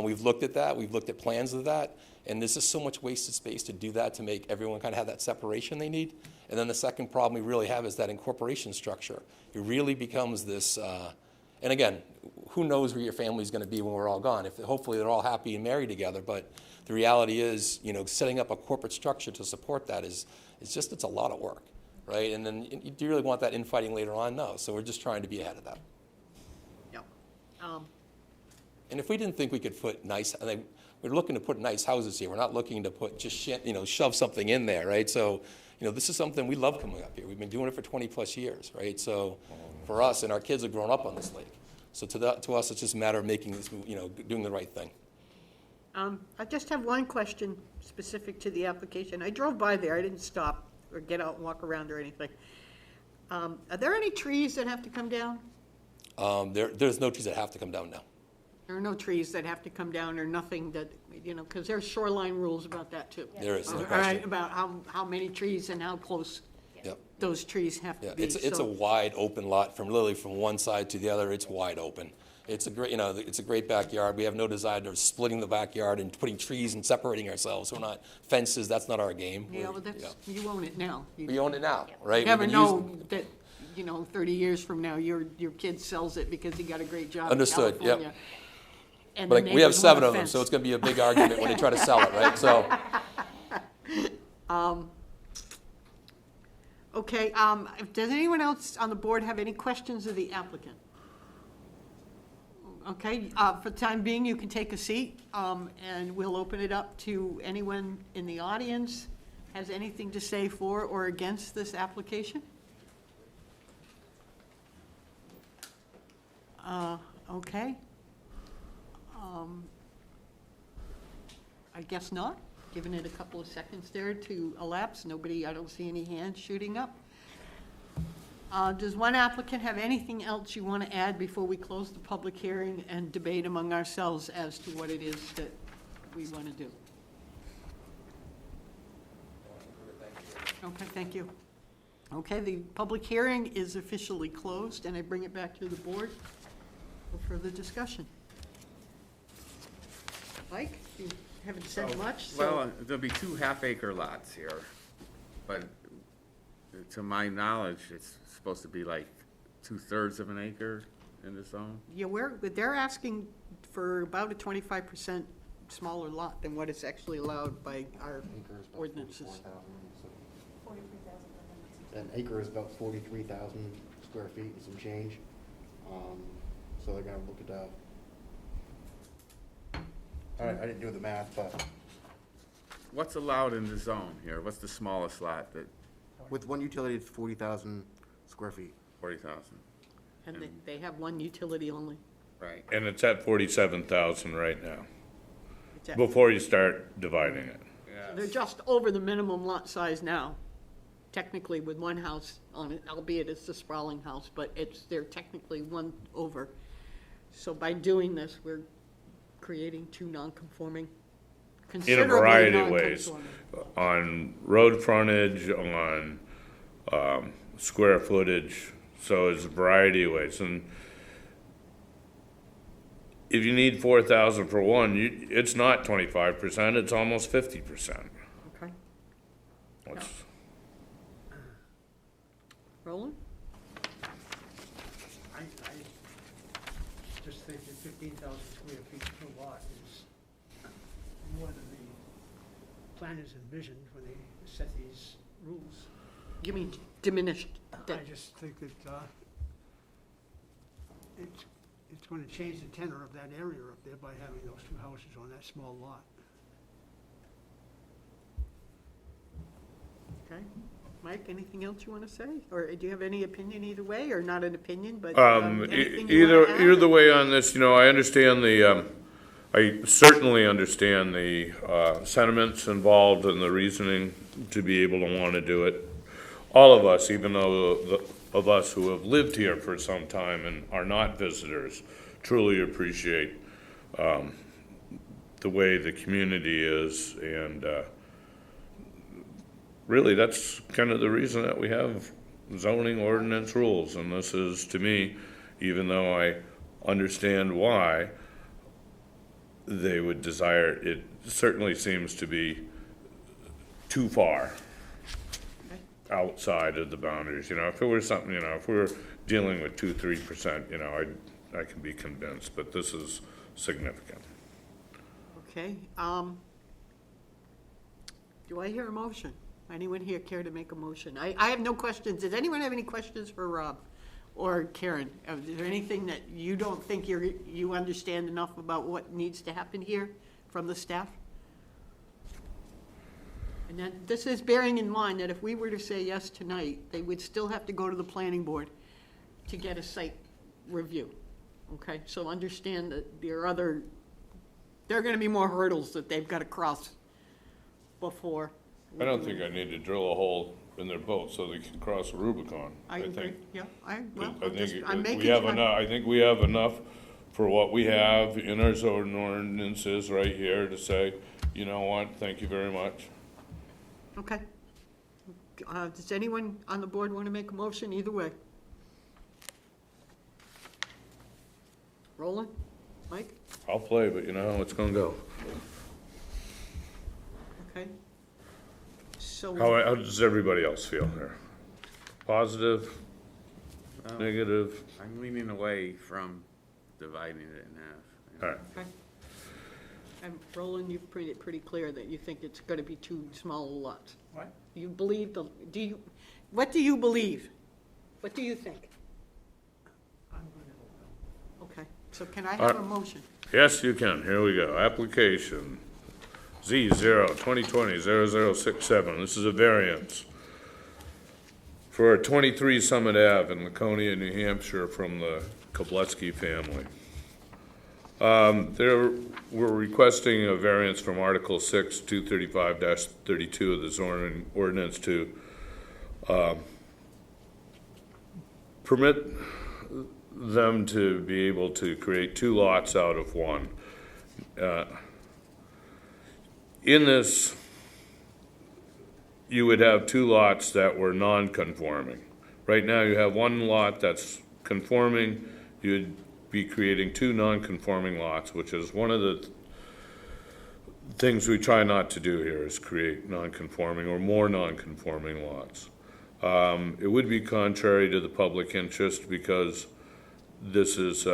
We've looked at that, we've looked at plans of that, and there's just so much wasted space to do that, to make everyone kind of have that separation they need. And then the second problem we really have is that incorporation structure. It really becomes this, and again, who knows where your family's going to be when we're all gone? Hopefully they're all happy and married together, but the reality is, setting up a corporate structure to support that it's a lot of work, right? And then, do you really want that infighting later on? No. So we're just trying to be ahead of that. Yep. And if we didn't think we could put we're looking to put nice houses here. We're not looking to put shove something in there, right? So, this is something we love coming up here. We've been doing it for 20 plus years, right? So, for us, and our kids have grown up on this lake. So to us, it's just a matter of making this, doing the right thing. I just have one question specific to the application. I drove by there, I didn't stop or get out and walk around or anything. Are there any trees that have to come down? There's no trees that have to come down now. There are no trees that have to come down or nothing that, because there's shoreline rules about that too. There is, no All question. right, about how many trees and how close Yep. those trees have to Yeah, be. it's a so- wide open lot from one side to the other. It's wide open. It's a great, it's a great backyard. We have no desire to splitting the backyard and putting trees and separating ourselves. We're not fences. That's not our game. Yeah, well, that's, you own it now. We own it now, right? You never We've been know that, 30 years from now, your kid sells it because he got a great job in Understood, yep. California. And the But we have neighbors want 7 a of them, fence. so it's going to be a big argument when they try to sell it, right? So, Okay, does anyone else on the board have any questions of the applicant? Okay, for the time being, you can take a seat, and we'll open it up to anyone in the audience has anything to say for or against this application? Okay. I guess not. Giving it a couple of seconds there to elapse. I don't see any hands shooting up. Does one applicant have anything else you want to add before we close the public hearing and debate among ourselves as to what it is that we want to do? Okay, thank you. Okay, the public hearing is officially closed, and I bring it back to the board for further discussion. Mike, you haven't said much, so. Well, there'll be 2 half-acre lots here, but to my knowledge, it's supposed to be like 2/3 of an acre in the zone. Yeah, they're asking for about a 25% smaller lot than what is actually allowed by our ordinances. An acre is about 43,000 square feet and some change. So they're gonna look at I didn't do the math, but What's allowed in the zone here? What's the smallest lot that, with one utility, it's 40,000 square feet. 40,000? And they have one utility only. Right. And it's at 47,000 right now, It's at- before you start dividing it. They're just over the minimum lot size now, technically with one house on it, albeit it's a sprawling house, but they're technically one over. So by doing this, we're creating 2 non-conforming, In a considerably variety of ways, non-conforming. on road frontage, on square footage, so it's a variety of ways. And if you need 4,000 for one, it's not 25%, it's almost 50%. Okay. What's- Roland? I just think that 15,000 square feet per lot is more than the planners envisioned when they set these rules. You mean diminished? I just think that it's going to change the tenor of that area up there by having those 2 houses on that small lot. Okay. Mike, anything else you want to say? Or do you have any opinion either way, or not an opinion, but anything you wanna add? Either way on this, I understand I certainly understand the sentiments involved and the reasoning to be able to want to do it. All of us, even though of us who have lived here for some time and are not visitors, truly appreciate the way the community is, and really, that's kind of the reason that we have zoning ordinance rules, and this is, to me, even though I understand why they would desire, it certainly seems to be too far outside of the boundaries. You know, if it were something, you know, if we were dealing with 2-3%, you know, I can be convinced, but this is significant. Okay, do I hear a motion? Anyone here care to make a motion? I have no questions. Does anyone have any questions for Rob or Karen? Is there anything that you don't think you understand enough about what needs to happen here from the staff? And then, this is bearing in mind that if we were to say yes tonight, they would still have to go to the planning board to get a site review. Okay, so understand that there are gonna be more hurdles that they've gotta cross before. I don't think I need to drill a hole in their boat so they can cross the Rubicon. I agree, think. yeah, I I'm think making. we have sure- enough, I think we have enough for what we have in our zoning ordinances right here to say, you know what, thank you very much. Okay. Does anyone on the board want to make a motion either way? Roland? Mike? I'll play, but you know how it's gonna go. Okay. So. How does everybody else feel here? Positive, negative? I'm leaning away from dividing it in half. All right. Okay. And Roland, you've pretty clear that you think it's gonna be two small lots. What? You believe what do you believe? What do you think? Okay, so can I have a motion? Yes, you can. Here we go. Application Z0-2020-0067. This is a variance for 23 Summit Ave in Laconia, New Hampshire, from the Kobleski family. We're requesting a variance from Article 6, 235-32 of the zoning ordinance to permit them to be able to create two lots out of one. In this, you would have two lots that were non-conforming. Right now, you have one lot that's conforming. You'd be creating two non-conforming lots, which is one of the things we try not to do here, is create non-conforming or more non-conforming lots. It would be contrary to the public interest because this is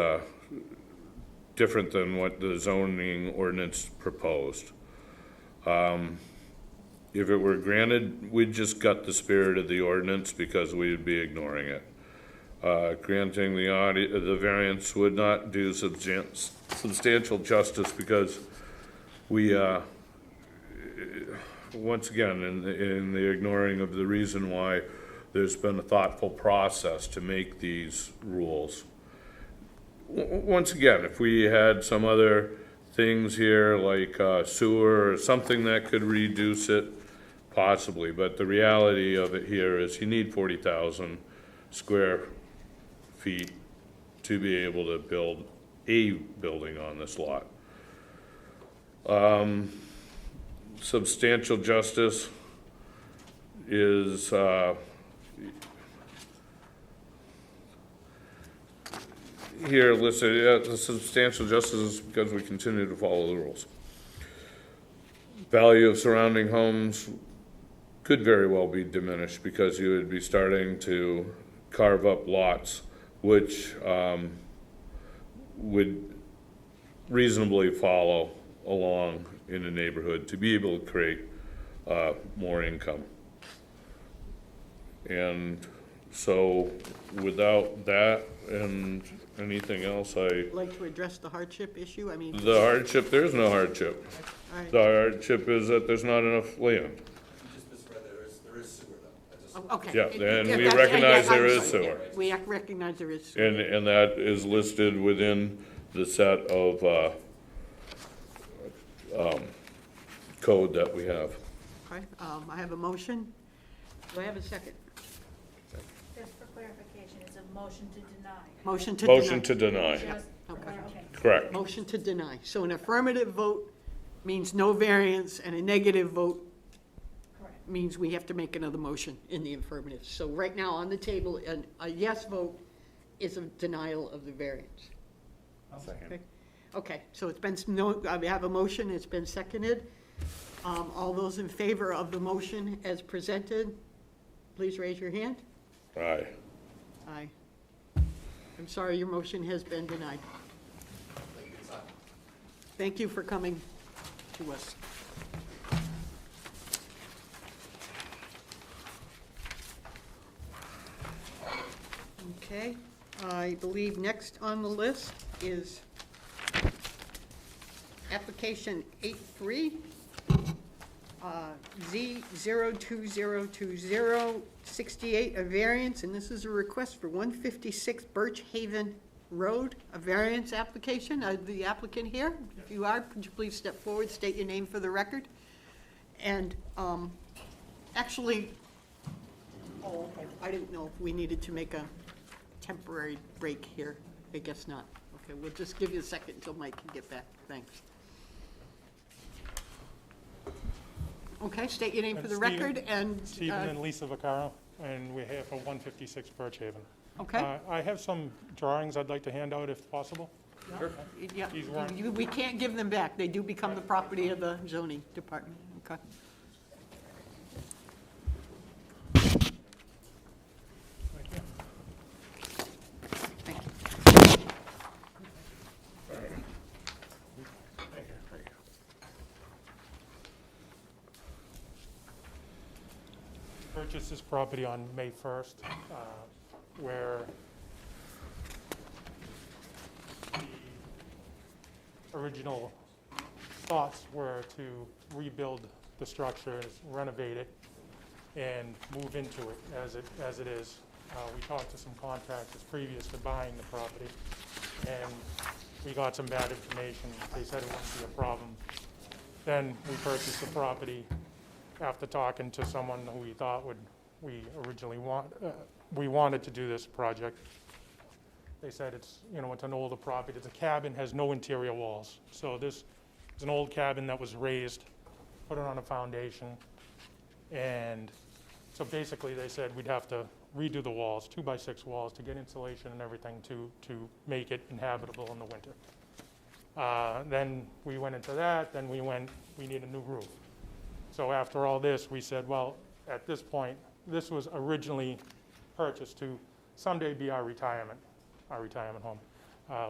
different than what the zoning ordinance proposed. If it were granted, we'd just gut the spirit of the ordinance because we would be ignoring it. Granting the variance would not do substantial justice because we, once again, in the ignoring of the reason why there's been a thoughtful process to make these rules. Once again, if we had some other things here like sewer or something that could reduce it, possibly, but the reality of it here is you need 40,000 square feet to be able to build a building on this lot. Substantial justice is here listed. The substantial justice is because we continue to follow the rules. Value of surrounding homes could very well be diminished because you would be starting to carve up lots which would reasonably follow along in the neighborhood to be able to create more income. And so without that and anything else, I'd like to address the hardship issue, I mean. the hardship, there's no hardship. All right. The hardship is that there's not enough land. Just misread, there is sewer though. Okay. Yeah, and we that's- recognize there I'm is sorry, sewer. We recognize there is sewer. And that is listed within the set of code that we have. Okay, I have a motion. Do I have a second? Just for clarification, it's a motion to deny. Motion to deny. Motion to deny. Just, Okay. okay. Correct. Motion to deny. So an affirmative vote means no variance, and a negative vote means we have to make another motion in the affirmative. So right now, on the table, a yes vote is a denial of the variance. Second. Okay, so it's been, we have a motion, it's been seconded. All those in favor of the motion as presented, please raise your hand. Aye. Aye. I'm sorry, your motion has been denied. Thank you for coming to us. Okay, I believe next on the list is application 83, Z0202068, a variance, and this is a request for 156 Birch Haven Road, a variance application. The applicant here, if you are, could you please step forward, state your name for the record? And actually, oh, okay, I didn't know if we needed to make a temporary break here. I guess not. Okay, we'll just give you a second until Mike can get back. Thanks. Okay, state your name for the record and. Stephen and Lisa Vaccaro, and we're here for 156 Birch Haven. Okay. I have some drawings I'd like to hand out if possible. Sure. Yeah, These weren't- we can't give them back. They do become the property of the zoning department. Okay. Purchased this property on May 1st, where the original thoughts were to rebuild the structure, renovate it, and move into it as it is. We talked to some contractors previous to buying the property, and we got some bad information. They said it wouldn't be a problem. Then we purchased the property after talking to someone who we thought we wanted to do this project. They said it's an older property. The cabin has no interior walls. So this is an old cabin that was raised, put it on a foundation. And so basically they said we'd have to redo the walls, 2x6 walls, to get insulation and everything to make it inhabitable in the winter. Then we went into that, then we need a new roof. So after all this, we said, well, at this point, this was originally purchased to someday be our retirement home.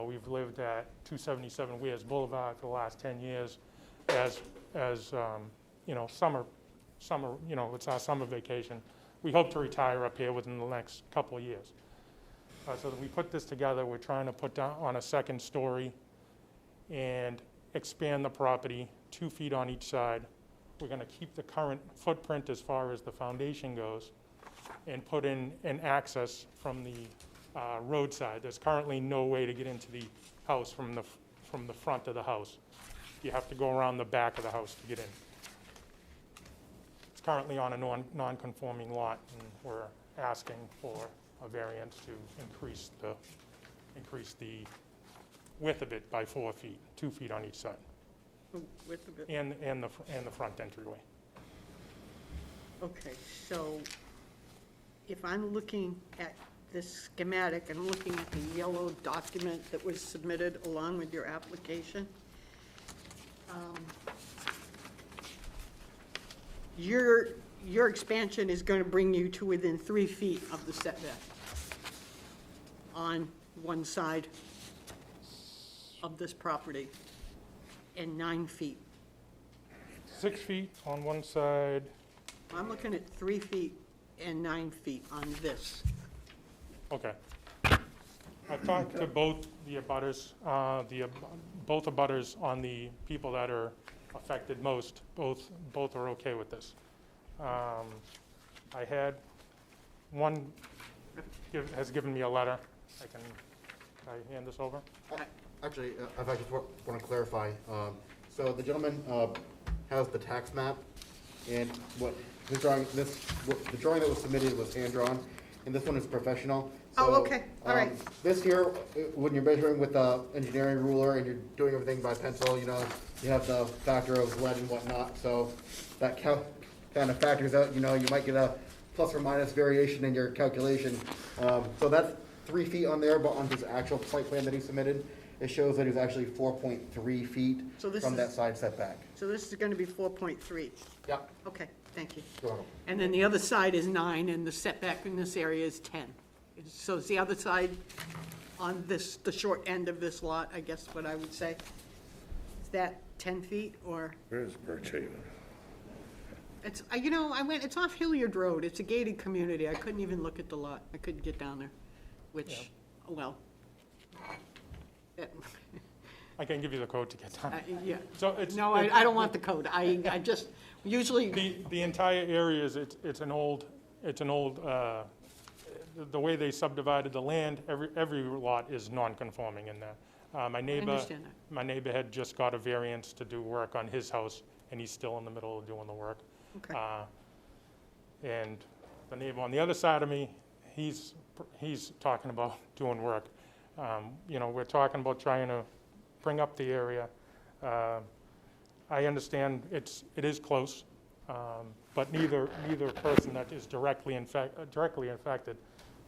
We've lived at 277 Weirs Boulevard for the last 10 years as summer, it's our summer vacation. We hope to retire up here within the next couple of years. So we put this together. We're trying to put down on a second story and expand the property 2 feet on each side. We're going to keep the current footprint as far as the foundation goes and put in an access from the roadside. There's currently no way to get into the house from the front of the house. You have to go around the back of the house to get in. It's currently on a non-conforming lot, and we're asking for a variance to increase the width of it by 4 feet, 2 feet on each side. Width of it. And the front entryway. Okay, so if I'm looking at this schematic, I'm looking at the yellow document that was submitted along with your application. Your expansion is going to bring you to within 3 feet of the setback on one side of this property and 9 feet. 6 feet on one side. I'm looking at 3 feet and 9 feet on this. Okay. I've talked to both the abutters, both abutters on the people that are affected most. Both are okay with this. I had one has given me a letter. Can I hand this over? Actually, if I just want to clarify, so the gentleman has the tax map, and what his drawing, the drawing that was submitted was hand-drawn, and this one is professional. Oh, So, okay. All right. This here, when you're measuring with the engineering ruler and you're doing everything by pencil, you know, you have the factor of lead and whatnot, so that kind of factors out, you know, you might get a plus or minus variation in your calculation. So that's 3 feet on there, but on his actual site plan that he submitted, it shows that he's actually 4.3 feet So this from is- that side setback. So this is gonna be 4.3. Yep. Okay, thank you. You're welcome. And then the other side is 9, and the setback in this area is 10. So is the other side on this, the short end of this lot, I guess what I would say? Is that 10 feet, or? Where's Birch Haven? It's, you know, it's off Hilliard Road. It's a gated community. I couldn't even look at the lot. I couldn't get down there, which, well. I can give you the code to get down. Yeah. So it's. No, I don't want the code. I just, usually, The entire area is, it's an old, the way they subdivided the land, every lot is non-conforming in there. My neighbor. understand that. My neighbor had just got a variance to do work on his house, and he's still in the middle of doing the work. okay. And the neighbor on the other side of me, he's talking about doing work. You know, we're talking about trying to bring up the area. I understand it is close, but neither person that is directly affected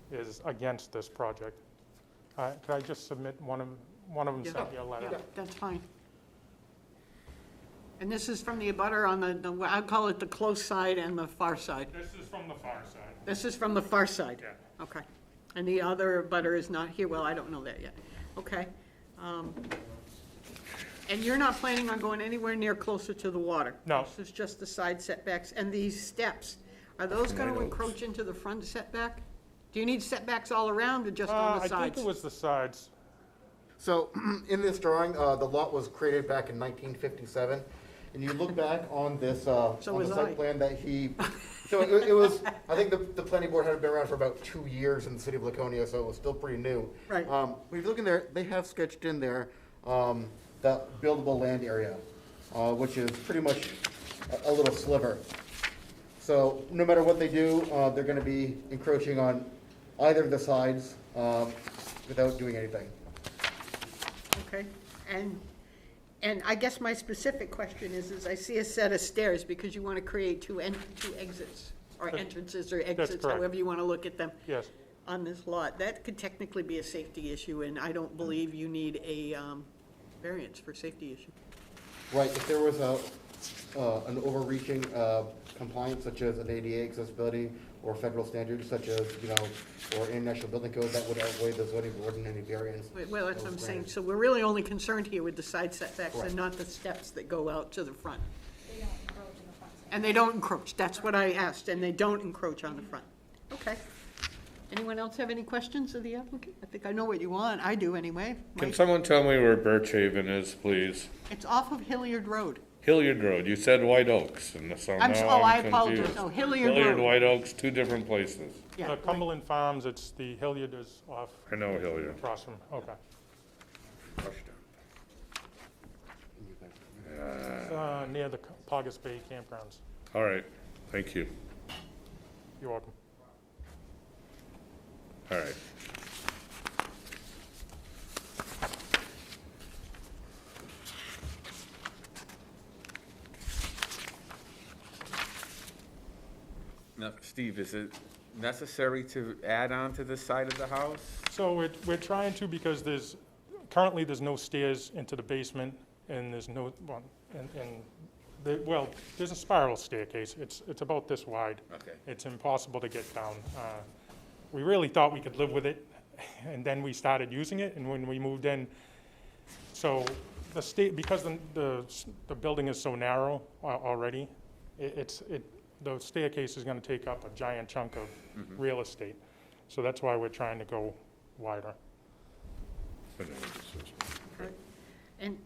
is against this project. Could I just submit one of them Yeah. sent me a letter? Yeah, that's fine. And this is from the abutter on I call it the close side and the far side. This is from the far side. This is from the far side? Yeah. Okay. And the other abutter is not here? Well, I don't know that yet. Okay. And you're not planning on going anywhere near closer to the water? No. This is just the side setbacks. And these steps, are those going to encroach into the front setback? Do you need setbacks all around or just on the I sides? think it was the sides. So in this drawing, the lot was created back in 1957, and you look back on this, on the was I. site plan that he, so it was, I think the planning board had been around for about 2 years in the city of Laconia, so it was still pretty new. Right. When you look in there, they have sketched in there the buildable land area, which is pretty much a little sliver. So no matter what they do, they're gonna be encroaching on either of the sides without doing anything. Okay, and I guess my specific question is I see a set of stairs because you want to create two exits, or entrances or exits, correct. however you want to look at them. Yes. On this lot. That could technically be a safety issue, and I don't believe you need a variance for safety issue. Right, if there was an overreaching compliance such as an ADA accessibility or federal standards such as, you know, or international building code, that would outweigh the zoning board and any variance. Well, that's what I'm that was saying. granted. So we're really only concerned here with the side setbacks Correct. and not the steps that go out to the front. And they don't encroach. That's what I asked, and they don't encroach on the front. Okay. Anyone else have any questions of the applicant? I think I know what you want. I do anyway. Can Mike? someone tell me where Birch Haven is, please? It's off of Hilliard Road. Hilliard Road, you said White Oaks, and so I'm now oh, I I'm apologize. confused. No, Hilliard Hilliard, Road. White Oaks, two different places. Yeah, Cumberland Farms, it's the Hilliard is off. I know Hilliard. Across from, okay. It's, near the Pogus Bay campgrounds. All right, thank you. You're welcome. All right. Now, Steve, is it necessary to add on to this side of the house? So we're trying to, because currently there's no stairs into the basement, and there's no, there's a spiral staircase. It's about this wide. Okay. It's impossible to get down. We really thought we could live with it, and then we started using it, and when we moved in, so because the building is so narrow already, the staircase is gonna take up a giant chunk of real estate. So that's why we're trying to go wider. And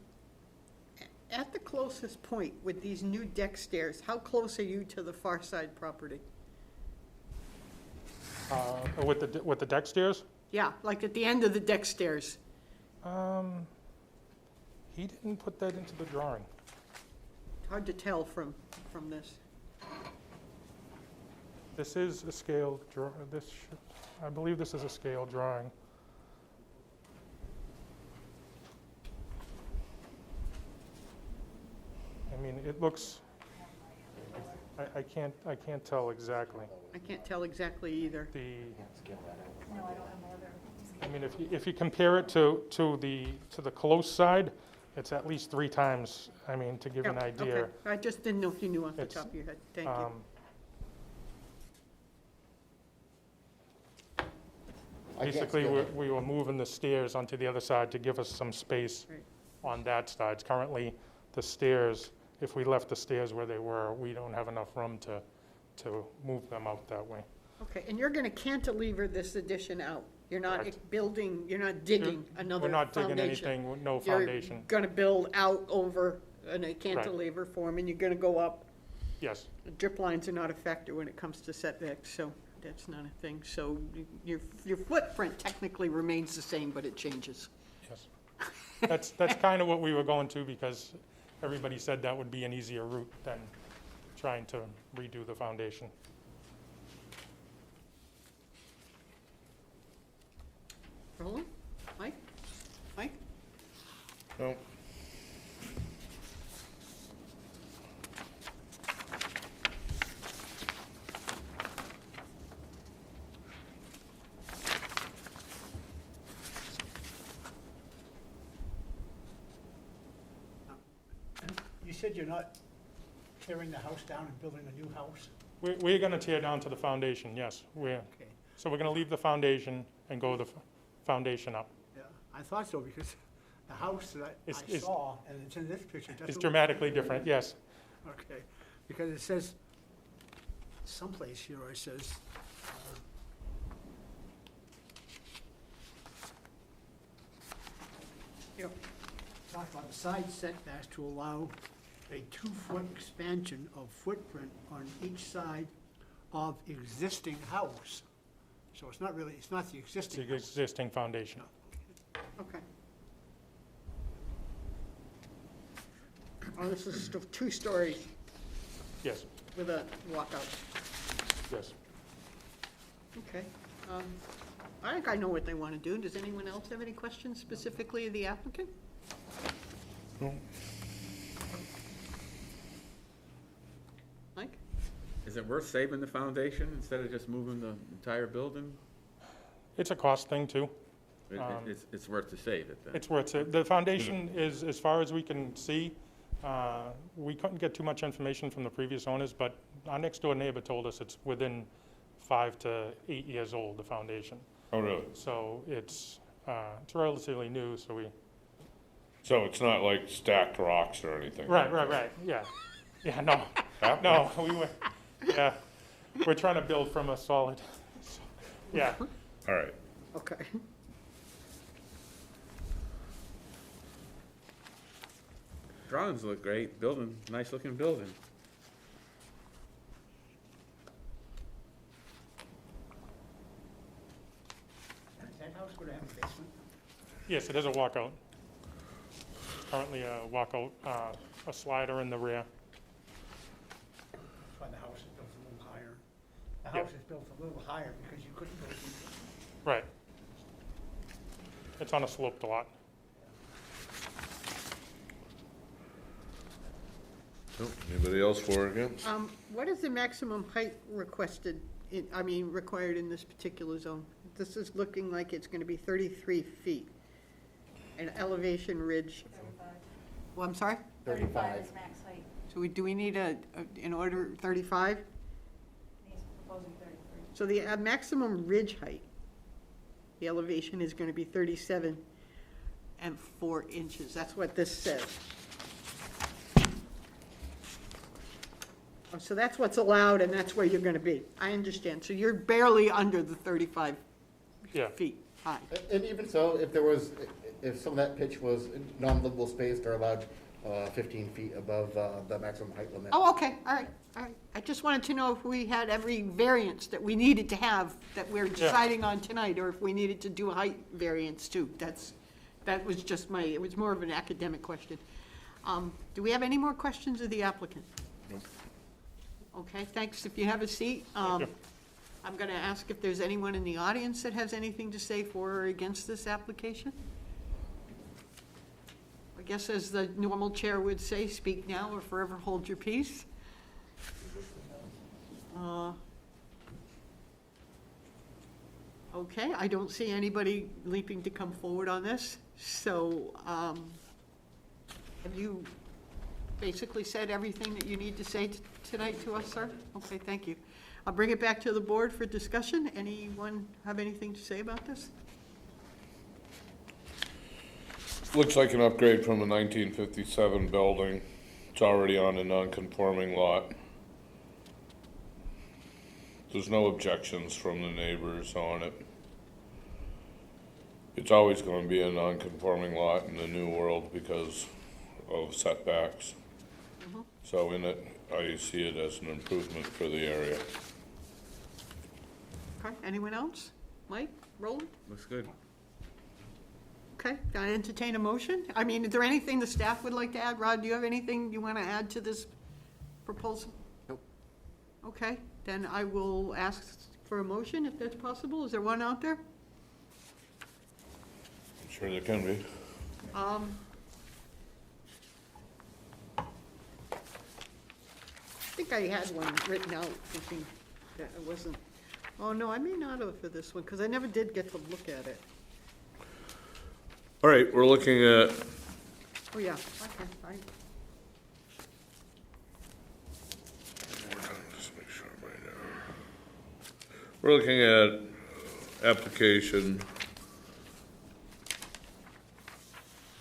at the closest point with these new deck stairs, how close are you to the far side property? With the deck stairs? Yeah, like at the end of the deck stairs. He didn't put that into the drawing. Hard to tell from this. This is a scaled this I believe this is a scale drawing. I mean, it looks, I can't tell exactly. I can't tell exactly either. I mean, if you compare it to the close side, it's at least 3 times, I mean, to give an Yeah, idea. okay. I just didn't know if you knew off the It's, top of your head. Thank you. Basically, we were moving the stairs onto the other side to give us some space Right. on that side. Currently, the stairs, if we left the stairs where they were, we don't have enough room to move them out that way. Okay, and you're going to cantilever this addition out? You're not building, you're not digging another We're not digging foundation? anything, with no foundation. You're going to build out over in a cantilever form, and you're going to go up? Yes, The drip lines are not a factor when it comes to setbacks, so that's not a thing. So your footprint technically remains the same, but it changes. yes. That's kind of what we were going to, because everybody said that would be an easier route than trying to redo the foundation. Roland? Mike? Mike? No. You said you're not tearing the house down and building a new house? We're going to tear down to the foundation, yes. So we're going to leave the foundation and go the foundation up. Yeah, I thought so, because the house that I It's- saw, and it's in this picture, doesn't It's look- dramatically different, yes. Okay, because it says, someplace here it says, Yep. talk about the side setbacks to allow a 2-foot expansion of footprint on each side of existing house. So it's not really, it's not the It's existing the house. existing foundation. Okay. Oh, this is 2 stories Yes, with a walkout. yes. Okay. I think I know what they want to do. Does anyone else have any questions specifically of the applicant? No. Mike? Is it worth saving the foundation instead of just moving the entire building? It's a cost thing, too. It's worth to save it then? It's worth it. The foundation is, as far as we can see, we couldn't get too much information from the previous owners, but our next-door neighbor told us it's within 5 to 8 years old, the foundation. Oh, really? So it's relatively new, so we... So it's not like stacked rocks or anything? Right, yeah. Yeah, no, no, yeah, we're trying to build from a solid, yeah. All right. Okay. Drawings look great, building, nice looking building. That house would have a basement? Yes, it is a walkout. Currently a walkout, a slider in the rear. That's why the house is built a little higher. The Yep. house is built a little higher because you couldn't go deeper. Right. It's on a sloped lot. Anybody else for or against? What is the maximum height requested, required in this particular zone? This is looking like it's going to be 33 feet. An elevation ridge. 35. Well, I'm sorry? 35 is max height. So do we need in order, 35? He's proposing 33. So the maximum ridge height, the elevation is going to be 37 and 4 inches. That's what this says. So that's what's allowed, and that's where you're going to be. I understand. So you're barely under the 35 Yeah. feet high. And even so, if some of that pitch was non-livable space, they're allowed 15 feet above the maximum height limit. Oh, okay, all right. I just wanted to know if we had every variance that we needed to have that we're deciding on tonight, or if we needed to do a height variance too. That was just it was more of an academic question. Do we have any more questions of the applicant? Nope. Okay, thanks. If you have a seat. I'm going to ask if there's anyone in the audience that has anything to say for or against this application. I guess as the normal chair would say, speak now or forever hold your peace. Okay, I don't see anybody leaping to come forward on this. So have you basically said everything that you need to say tonight to us, sir? Okay, thank you. I'll bring it back to the board for discussion. Anyone have anything to say about this? Looks like an upgrade from a 1957 building. It's already on a non-conforming lot. There's no objections from the neighbors on it. It's always going to be a non-conforming lot in the new world because of setbacks. So in it, I see it as an improvement for the area. Okay, anyone else? Mike, Roland? Looks good. Okay, can I entertain a motion? I mean, is there anything the staff would like to add? Rod, do you have anything you want to add to this proposal? Nope. Okay, then I will ask for a motion if that's possible. Is there one out there? I'm sure there can be. I think I had one written out thinking that it wasn't, oh no, I may not have for this one, because I never did get to look at it. All right, we're looking at Oh, yeah, okay, just make sure I'm right now. We're looking at application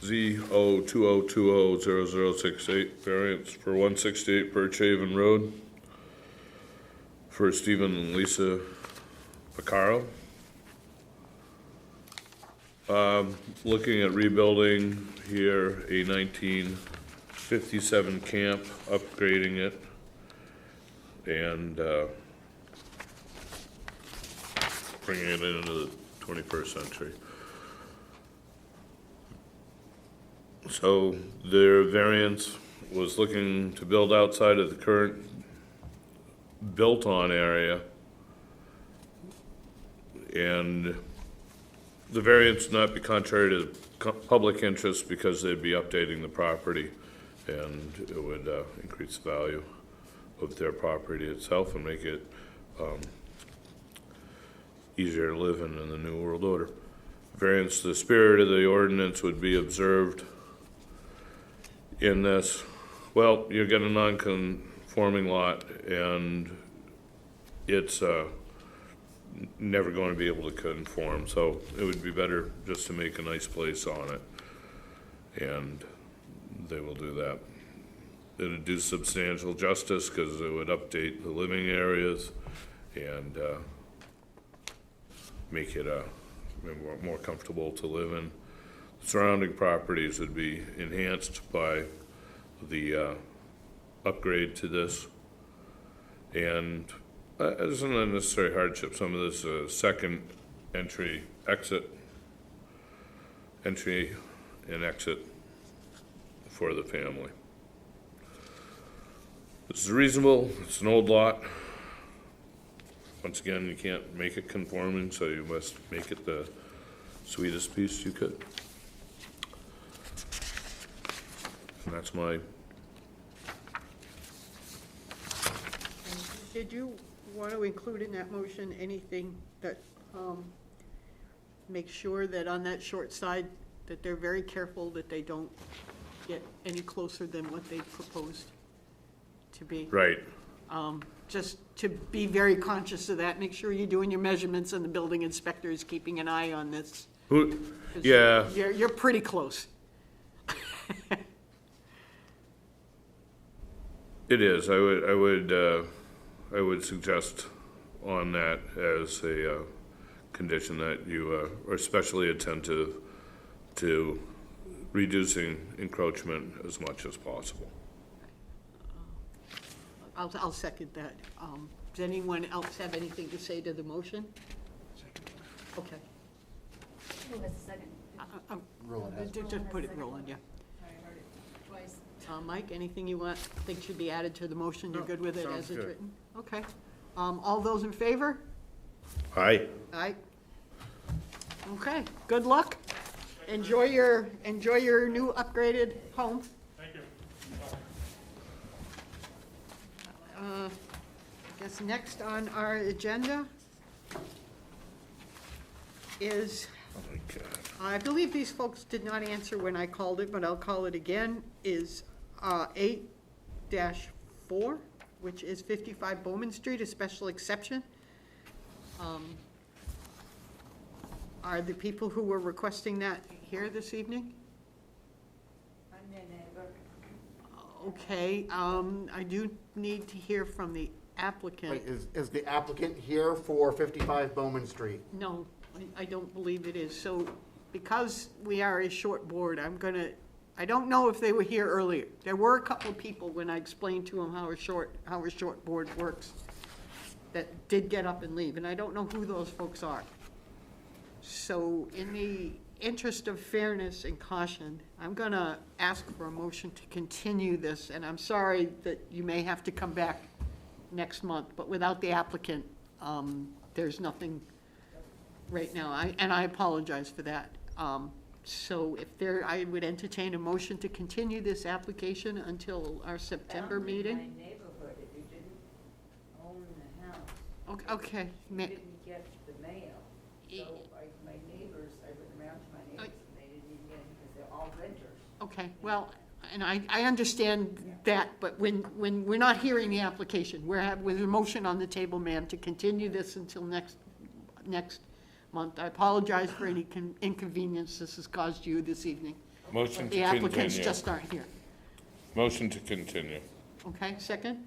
Z020200068, variance for 168 Birch Haven Road for Stephen and Lisa Picaro. Looking at rebuilding here a 1957 camp, upgrading it, and bringing it into the 21st century. So their variance was looking to build outside of the current built-on area, and the variance not be contrary to public interest because they'd be updating the property, and it would increase the value of their property itself and make it easier to live in the New World Order. Variance, the spirit of the ordinance would be observed in this. Well, you get a non-conforming lot, and it's never going to be able to conform, so it would be better just to make a nice place on it, and they will do that. It would do substantial justice because it would update the living areas and make it more comfortable to live in. Surrounding properties would be enhanced by the upgrade to this, and it isn't a necessary hardship. Some of this second entry and exit for the family. This is reasonable. It's an old lot. Once again, you can't make it conforming, so you must make it the sweetest piece you could. And that's my... Did you want to include in that motion anything that makes sure that on that short side, that they're very careful that they don't get any closer than what they proposed to be? Right. Just to be very conscious of that, make sure you're doing your measurements and the building inspector is keeping an eye on this. 'Cause Yeah. You're pretty close. It is. I would suggest on that as a condition that you are especially attentive to reducing encroachment as much as possible. I'll second that. Does anyone else have anything to say to the motion? Okay. Who has a second? Roland has. Just put it rolling, yeah. Sorry, I heard it twice. Mike, anything you think should be added to the motion? You're good with it sounds as it's good. written? Okay. All those in favor? Aye. Aye. Okay, good luck. Enjoy your new upgraded home. Thank you. I guess next on our agenda is, I believe these folks did not answer when I called it, but I'll call it again, is 8-4, which is 55 Bowman Street, a special exception. Are the people who were requesting that here this evening? I'm their neighbor. Okay, I do need to hear from the applicant. Wait, is the applicant here for 55 Bowman Street? No, I don't believe it is. So because we are a short board, I don't know if they were here earlier. There were a couple of people when I explained to them how a short board works that did get up and leave, and I don't know who those folks are. So in the interest of fairness and caution, I'm gonna ask for a motion to continue this, and I'm sorry that you may have to come back next month, but without the applicant, there's nothing right now, and I apologize for that. So I would entertain a motion to continue this application until our September meeting. Found in my neighborhood, if you didn't own the house, Okay, you didn't get the mail. So my neighbors, I went around to my neighbors, and they didn't even get it because they're all renters. okay, well, and I understand that, but when we're not hearing the application, with a motion on the table, ma'am, to continue this until next month. I apologize for any inconvenience this has caused you this evening. Motion to The applicants continue. just aren't here. Motion to continue. Okay, second?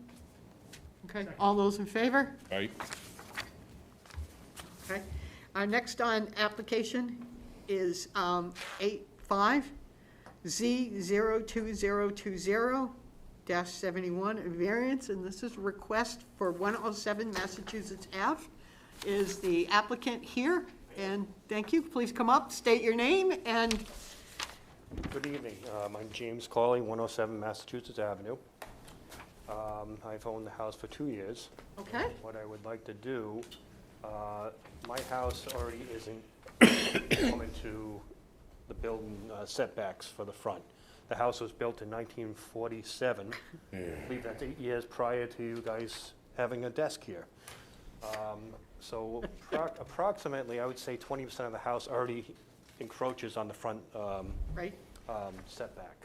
Okay, all those in favor? Aye. Okay. Our next on application is 85 Z02020-71, a variance, and this is a request for 107 Massachusetts Ave. Is the applicant here? And thank you. Please come up, state your name, and Good evening. I'm James Cawley, 107 Massachusetts Avenue. I've owned the house for 2 years. Okay. What I would like to do, my house already isn't coming to the building setbacks for the front. The house was built in 1947. I believe that's 8 years prior to you guys having a desk here. So approximately, I would say 20% of the house already encroaches on the front right. Setback.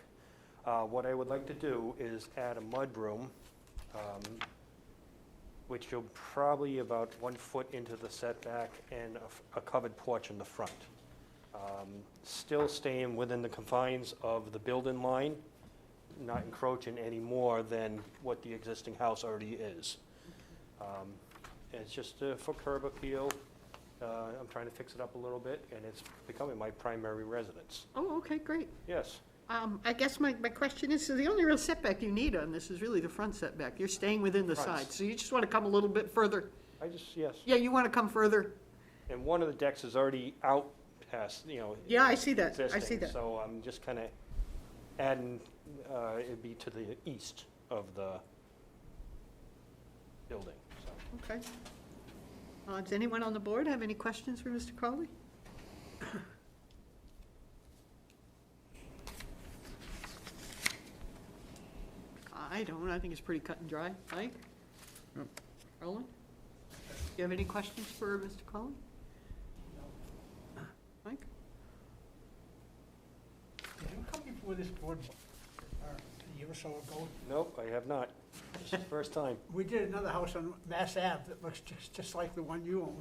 What I would like to do is add a mudroom, which will probably about 1 foot into the setback, and a covered porch in the front. Still staying within the confines of the building line, not encroaching any more than what the existing house already is. It's just for curb appeal. I'm trying to fix it up a little bit, and it's becoming my primary residence. Oh, okay, great. Yes. I guess my question is, so the only real setback you need on this is really the front setback. You're staying within the Front. side, so you just want to come a little bit further. Yes. Yeah, you want to come further. And one of the decks is already out past, Yeah, I see that. I existing, see that. So I'm just kind of adding, it'd be to the east of the building, so. Okay. Does anyone on the board have any questions for Mr. Crowley? I don't. I think it's pretty cut and dry. Mike? Roland? Do you have any questions for Mr. Crowley? Mike? Did you come before this board a year or so ago? Nope, I have not. This is the first time. We did another house on Mass Ave that looks just like the one you own.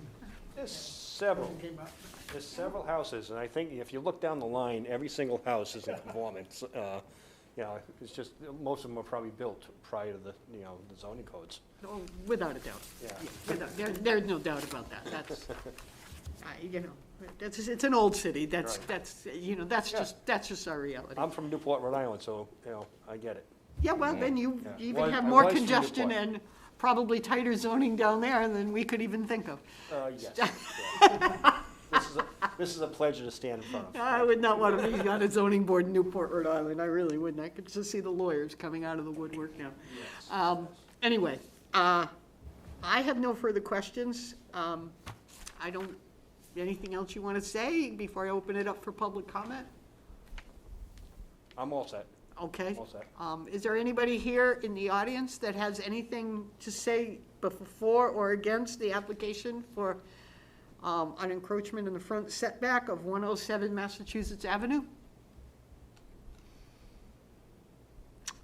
There's several. There's several houses, and I think if you look down the line, every single house is in conformance. It's just, most of them were probably built prior to the zoning codes. Oh, without a doubt. Yeah. There's no doubt about that. That's, it's an old city. That's just our reality. I'm from Newport, Rhode Island, so, I get it. Yeah, well, then you even Was- have I more was from congestion Newport. and probably tighter zoning down there than we could even think of. Yes. This is a pleasure to stand in front of. I would not want to be on a zoning board in Newport, Rhode Island. I really wouldn't. I could just see the lawyers coming out of the woodwork now. Anyway, I have no further questions. I don't, anything else you want to say before I open it up for public comment? I'm all set. Okay. All set. Is there anybody here in the audience that has anything to say for or against the application for an encroachment in the front setback of 107 Massachusetts Avenue?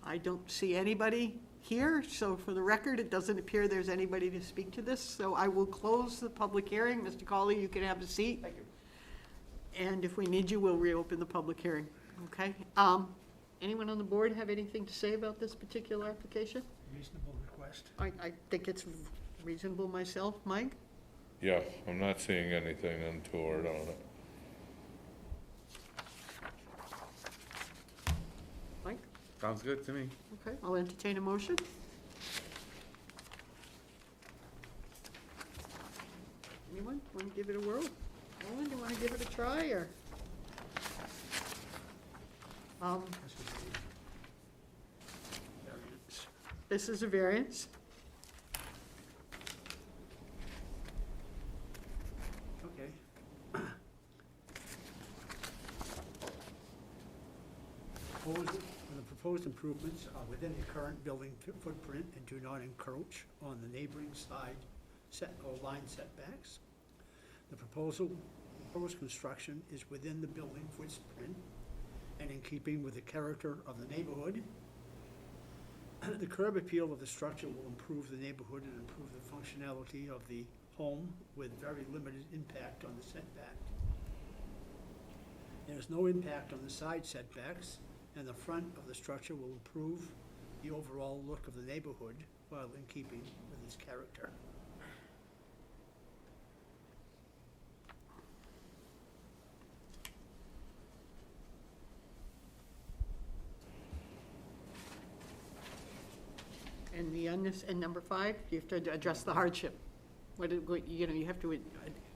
I don't see anybody here, so for the record, it doesn't appear there's anybody to speak to this, so I will close the public hearing. Mr. Colley, you can have a seat. Thank you. And if we need you, we'll reopen the public hearing, okay? Anyone on the board have anything to say about this particular application? Reasonable request. I think it's reasonable myself. Mike? Yeah, I'm not seeing anything untoward on it. Mike? Sounds good to me. Okay, I'll entertain a motion. Anyone want to give it a whirl? Ellen, you want to give it a try, or? This is a variance. Okay. The proposed improvements are within the current building footprint and do not encroach on the neighboring side line setbacks. The proposed construction is within the building footprint and in keeping with the character of the neighborhood. The curb appeal of the structure will improve the neighborhood and improve the functionality of the home with very limited impact on the setback. There is no impact on the side setbacks, and the front of the structure will improve the overall look of the neighborhood while in keeping with its character. And number 5, you have to address the hardship. You have to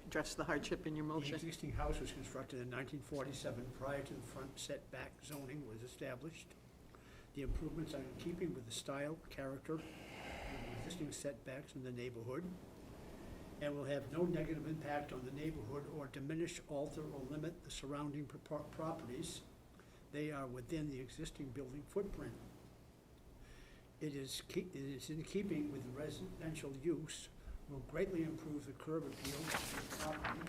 address the hardship in your The motion. existing house was constructed in 1947 prior to the front setback zoning was established. The improvements are in keeping with the style, character, and the existing setbacks in the neighborhood, and will have no negative impact on the neighborhood or diminish, alter, or limit the surrounding properties. They are within the existing building footprint. It is in keeping with the residential use, will greatly improve the curb appeal of the property,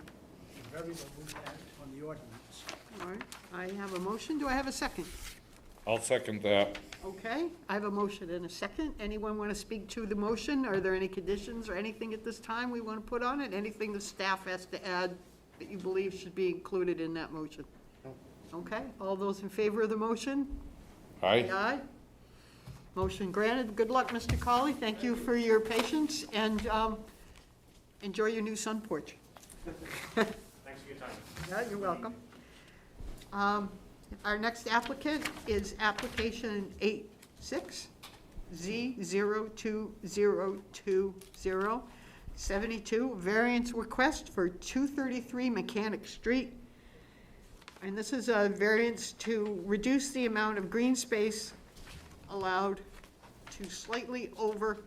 and very little impact on the ordinance. All right, I have a motion. Do I have a second? I'll second that. Okay, I have a motion and a second. Anyone want to speak to the motion? Are there any conditions or anything at this time we want to put on it? Anything the staff has to add that you believe should be included in that motion? Okay, all those in favor of the motion? Aye. Aye. Motion granted. Good luck, Mr. Colley. Thank you for your patience, and enjoy your new sun porch. Thanks for your time. Yeah, you're welcome. Our next applicant is application 86Z02020, variance request for 233 Mechanic Street. And this is a variance to reduce the amount of green space allowed to slightly over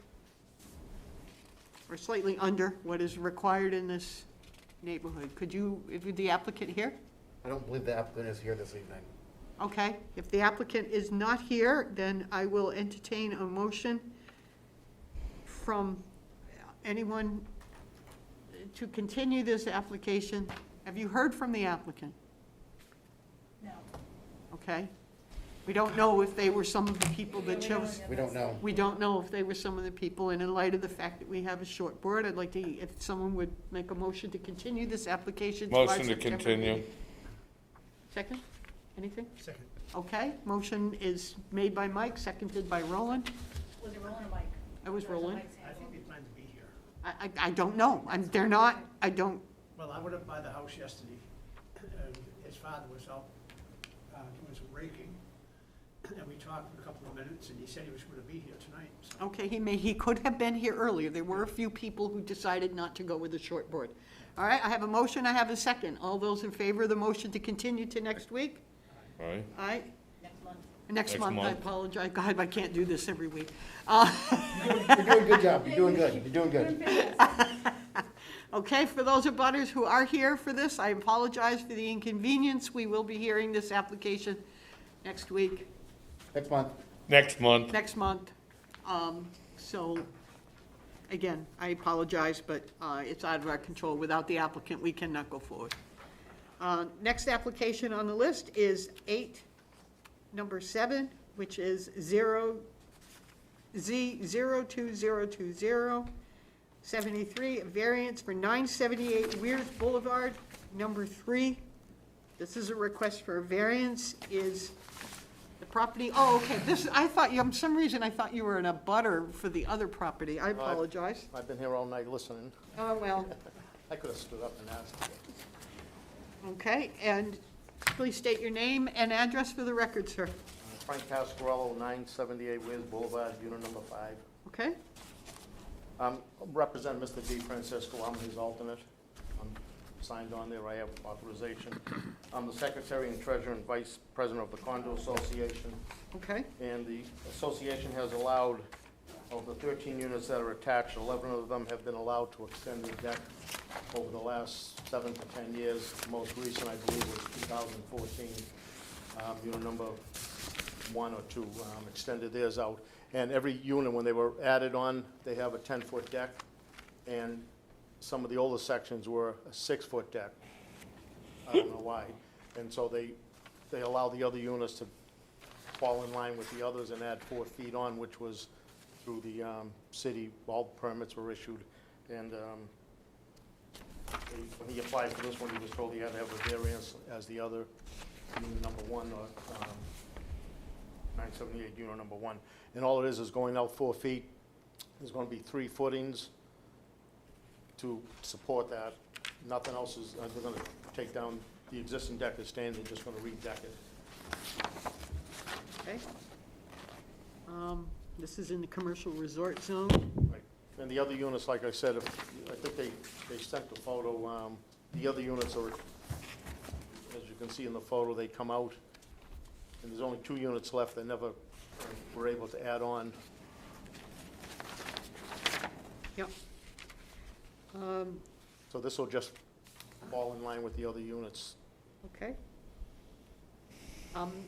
or slightly under what is required in this neighborhood. Could you, if the applicant here? I don't believe the applicant is here this evening. Okay, if the applicant is not here, then I will entertain a motion from anyone to continue this application. Have you heard from the applicant? No. Okay. We don't know if they were some of the people that chose. We don't know. We don't know if they were some of the people, and in light of the fact that we have a short board, I'd like to, if someone would make a motion to continue this application to our Motion to September continue. meeting. Second? Anything? Second. Okay, motion is made by Mike, seconded by Roland. Was it Roland or Mike? I was Roland. I think they plan to be here. I don't know. They're not, I don't, Well, I went up by the house yesterday, and his father was out doing some raking, and we talked for a couple of minutes, and he said he was going to be here tonight, so. okay, he could have been here earlier. There were a few people who decided not to go with the short board. All right, I have a motion, I have a second. All those in favor of the motion to continue to next week? Aye. Aye? Next month. Next Next month, I month. apologize. God, I can't do this every week. You're doing a good job. You're doing good. You're doing good. Okay, for those abutters who are here for this, I apologize for the inconvenience. We will be hearing this application next week, Next month. Next month. next month. So, again, I apologize, but it's out of our control. Without the applicant, we cannot go forward. Next application on the list is number 7, which is Z02020, 73, a variance for 978 Weirs Boulevard, number 3. This is a request for a variance. Is the property, oh, okay, this, I thought you, for some reason, I thought you were in a butter for the other property. I apologize. I've been here all night listening. Oh, well, I could have stood up and asked. okay, and please state your name and address for the record, sir. Frank Cascarello, 978 Weirs Boulevard, unit number 5. Okay? Represent Mr. D. Francisco, I'm his alternate. I'm signed on there, I have authorization. I'm the secretary and treasurer and vice president of the condo association. Okay. And the association has allowed, of the 13 units that are attached, 11 of them have been allowed to extend the deck over the last 7 to 10 years. The most recent, I believe, was 2014. Unit number 1 or 2 extended theirs out. And every unit, when they were added on, they have a 10-foot deck, and some of the older sections were a 6-foot deck. I don't know why. And so they allow the other units to fall in line with the others and add 4 feet on, which was through the city, all permits were issued. And when he applied for this one, he was told he had to have a variance as the other, unit number 1, or 978 unit number 1. And all it is going out 4 feet. There's going to be 3 footings to support that. Nothing else is, they're going to take down the existing deck is staying, they're just going to redeck it. Okay. This is in the commercial resort zone. Right. And the other units, like I said, I think they sent the photo, the other units are, as you can see in the photo, they come out, and there's only 2 units left that never were able to add on. Yep. So this will just fall in line with the other units. Okay.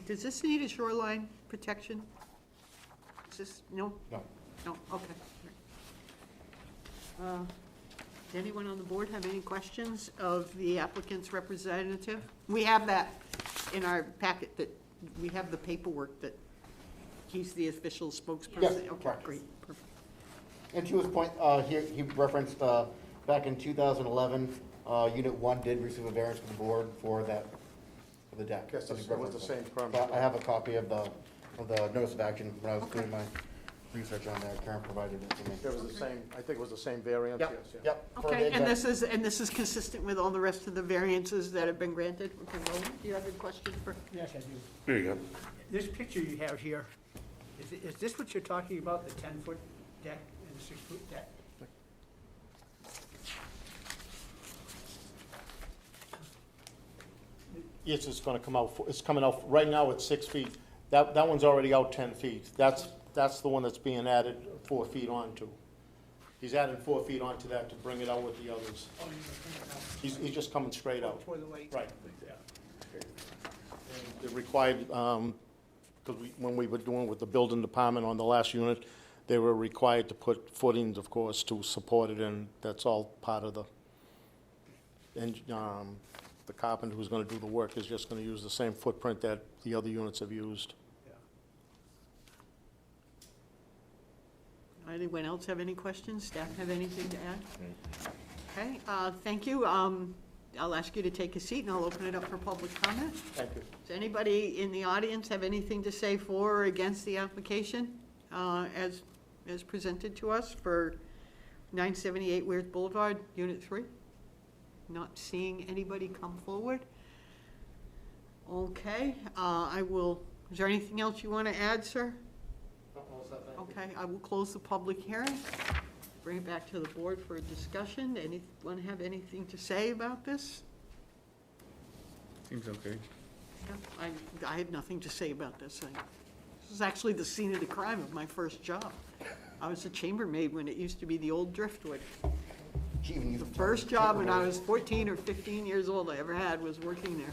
Does this need a shoreline protection? Is this, no? No. No, okay. Does anyone on the board have any questions of the applicant's representative? We have that in our packet, that we have the paperwork that he's the official spokesperson. Yes, Okay, correct. great, perfect. And to his point, he referenced, back in 2011, Unit 1 did receive a variance from the board for that, for the deck. Yes, So he it was the referenced same it. permit. But I have a copy of the notice of action when I was Okay. doing my research on that. Karen provided it to me. It was the same, I think it was the same variance, yes, Yep, yeah. yep. for the Okay, and exact- this is consistent with all the rest of the variances that have been granted? Okay, Roland, do you have a question for? Yes, I do. There you go. This picture you have here, is this what you're talking about, the 10-foot deck and the 6-foot deck? Yes, it's gonna come out, it's coming out, right now it's 6 feet. That one's already out 10 feet. That's the one that's being added 4 feet onto. He's adding 4 feet onto that to bring it out with the others. He's just coming straight out. Toward the lake. Right. It required, because when we were doing with the building department on the last unit, they were required to put footings, of course, to support it, and that's all part of the, and the carpenter who's gonna do the work is just gonna use the same footprint that the other units have used. Anyone else have any questions? Staff have anything to add? Okay, thank you. I'll ask you to take a seat, and I'll open it up for public comment. Thank you. Does anybody in the audience have anything to say for or against the application as presented to us for 978 Weirs Boulevard, Unit 3? Not seeing anybody come forward. Okay, is there anything else you want to add, sir? Okay, I will close the public hearing, bring it back to the board for a discussion. Anyone have anything to say about this? Seems okay. Yeah, I have nothing to say about this. This is actually the scene of the crime of my first job. I was a chambermaid when it used to be the old Driftwood. The first job when I was 14 or 15 years old I ever had was working there.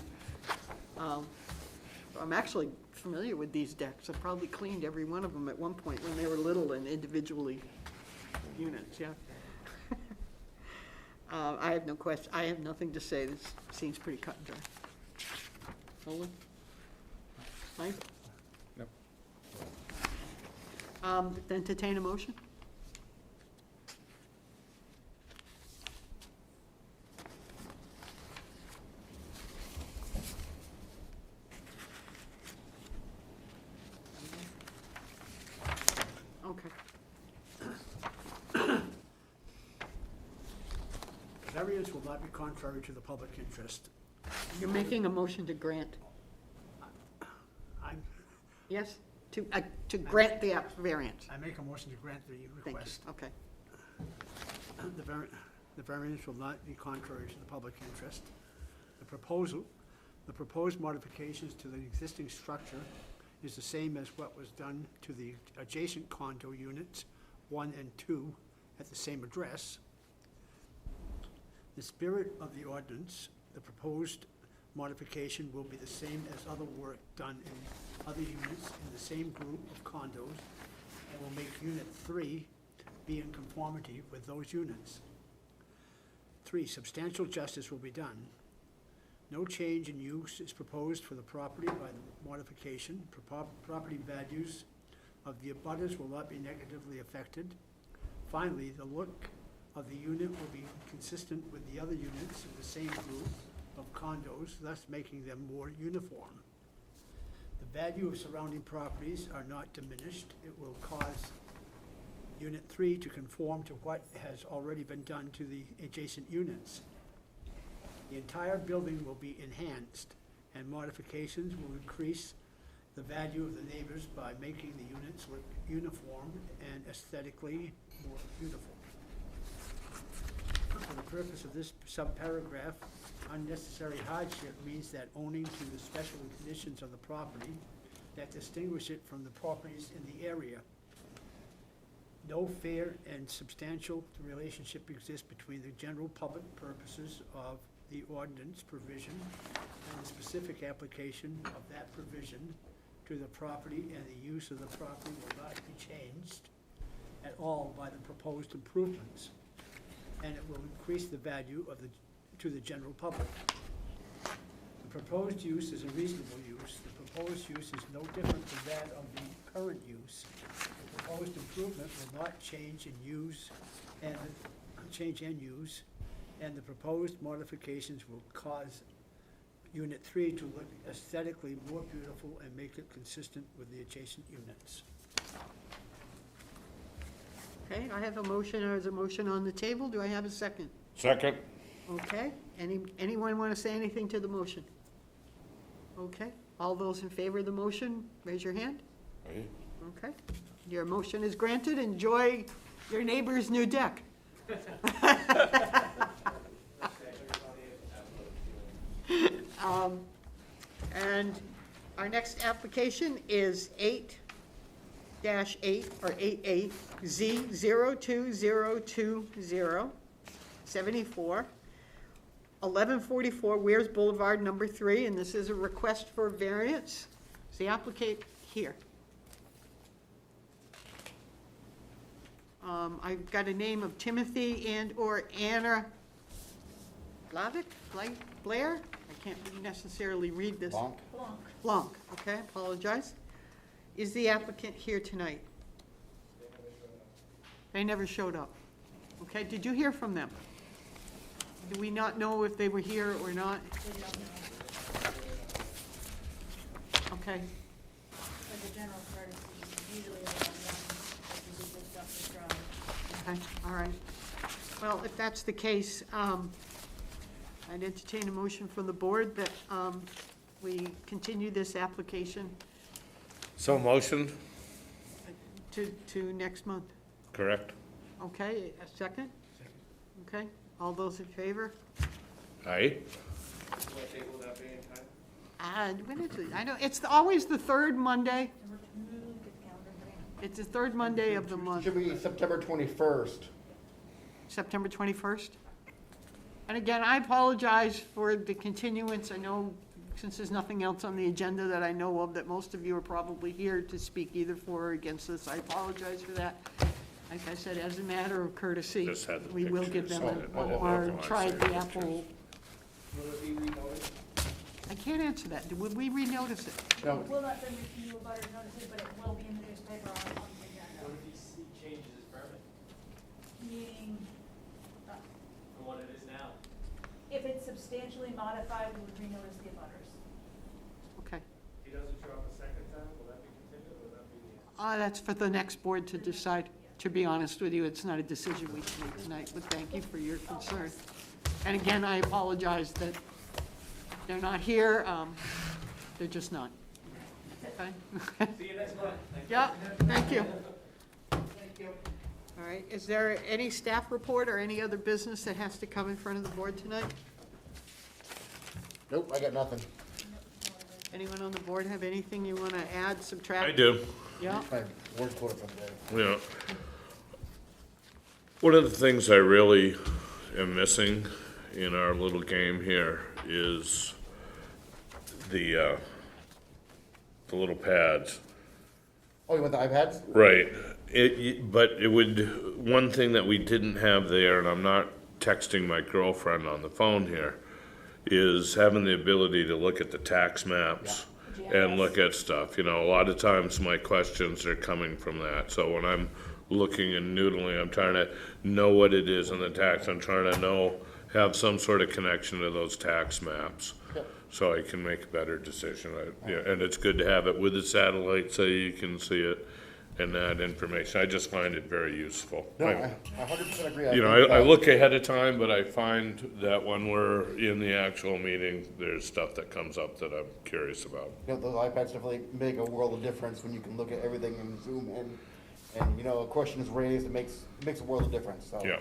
I'm actually familiar with these decks. I probably cleaned every one of them at one point when they were little and individually units, yeah. I have no question, I have nothing to say. This seems pretty cut and dry. Nolan? Mike? Yep. Entertain a motion? Okay. Variance will not be contrary to the public interest. You're making a motion to grant, I'm, yes? To grant the variance. I make a motion to grant the Thank you, request. okay. The variance will not be contrary to the public interest. The proposed modifications to the existing structure is the same as what was done to the adjacent condo units 1 and 2 at the same address. The spirit of the ordinance, the proposed modification will be the same as other work done in other units in the same group of condos and will make Unit 3 be in conformity with those units. 3, substantial justice will be done. No change in use is proposed for the property by the modification. Property values of the abutters will not be negatively affected. Finally, the look of the unit will be consistent with the other units in the same group of condos, thus making them more uniform. The value of surrounding properties are not diminished. It will cause Unit 3 to conform to what has already been done to the adjacent units. The entire building will be enhanced, and modifications will increase the value of the neighbors by making the units look uniform and aesthetically more beautiful. For the purpose of this subparagraph, unnecessary hardship means that owning to the special conditions of the property that distinguish it from the properties in the area. No fair and substantial relationship exists between the general public purposes of the ordinance provision and the specific application of that provision to the property, and the use of the property will not be changed at all by the proposed improvements, and it will increase the value of to the general public. The proposed use is a reasonable use. The proposed use is no different from that of the current use. The proposed improvement will not change in use and and the proposed modifications will cause Unit 3 to look aesthetically more beautiful and make it consistent with the adjacent units. Okay, I have a motion, there's a motion on the table. Do I have a second? Second. Okay, anyone want to say anything to the motion? Okay, all those in favor of the motion, raise your hand. Aye. Okay, your motion is granted. Enjoy your neighbor's new deck. And our next application is 8-8 or 88 Z02020 74 1144 Weirs Boulevard, number 3, and this is a request for variance. Is the applicant here? I've got a name of Timothy and/or Anna Blair? I can't necessarily read this. Blanc. Blanc, okay, apologize. Is the applicant here tonight? They never showed up. Okay, did you hear from them? Do we not know if they were here or not? Okay. As a general courtesy, usually I don't know if we do this stuff for trial. Okay, all right. Well, if that's the case, I'd entertain a motion from the board that we continue this application So motion, to next month. correct? Okay, a second? Okay, all those in favor? Aye. And when is it? I know, it's always the third Monday. It's the third Monday of the month. Should be September 21st. September 21st. And again, I apologize for the continuance. I know, since there's nothing else on the agenda that I know of, that most of you are probably here to speak either for or against this. I apologize for that. Like I said, as a matter of courtesy, Just had the we will give them pictures, so one I more didn't know if I tried said the pictures. apple. I can't answer that. Would we renotice it? No. We'll not send it to you about notices, but it will be in the newspaper on the agenda. What if he changes his permit Meaning, from what it is now? if it's substantially modified, we would renotice the abutters. Okay. If he doesn't show up a second time, will that be continued or will that be? That's for the next board to decide. To be honest with you, it's not a decision we can make tonight, but thank you for your concern. And again, I apologize that they're not here. They're just not. Okay? See you next month. Yeah, thank you. All right, is there any staff report or any other business that has to come in front of the board tonight? Nope, I got nothing. Anyone on the board have anything you want to add, subtract? I do. Yeah? My word quote for the day. Yeah. One of the things I really am missing in our little game here is the little pads. Oh, you want the iPads? Right. But it would, one thing that we didn't have there, and I'm not texting my girlfriend on the phone here, is having the ability to look at the tax maps and look at stuff. You know, a lot of times my questions are coming from that. So when I'm looking and noodling, I'm trying to know what it is in the tax. I'm trying to have some sort of connection to those tax maps. So I can make a better decision. Yeah, and it's good to have it with the satellite so you can see it and that information. I just find it very useful. No, I 100% agree. You know, I look ahead of time, but I find that when we're in the actual meeting, there's stuff that comes up that I'm curious about. You know, those iPads definitely make a world of difference when you can look at everything and zoom in. And, you know, a question is raised, it makes a world of difference, so. Yeah.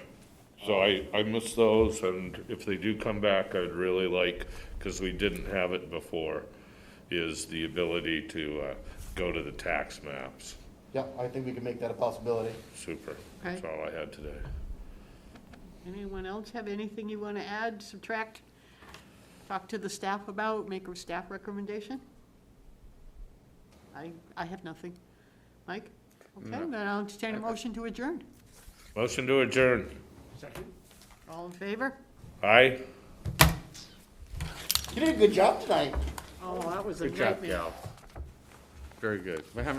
So I miss those, and if they do come back, I'd really like, because we didn't have it before, is the ability to go to the tax maps. Yeah, I think we can make that a possibility. Super. Okay. That's all I had today. Anyone else have anything you want to add, subtract, talk to the staff about, make a staff recommendation? I have nothing. Mike? Okay, No. then I'll entertain a motion to adjourn. Motion to adjourn. Second? All in favor? Aye. You did a good job tonight. Oh, that was a Good job, nightmare. Gal. Very good. We're having a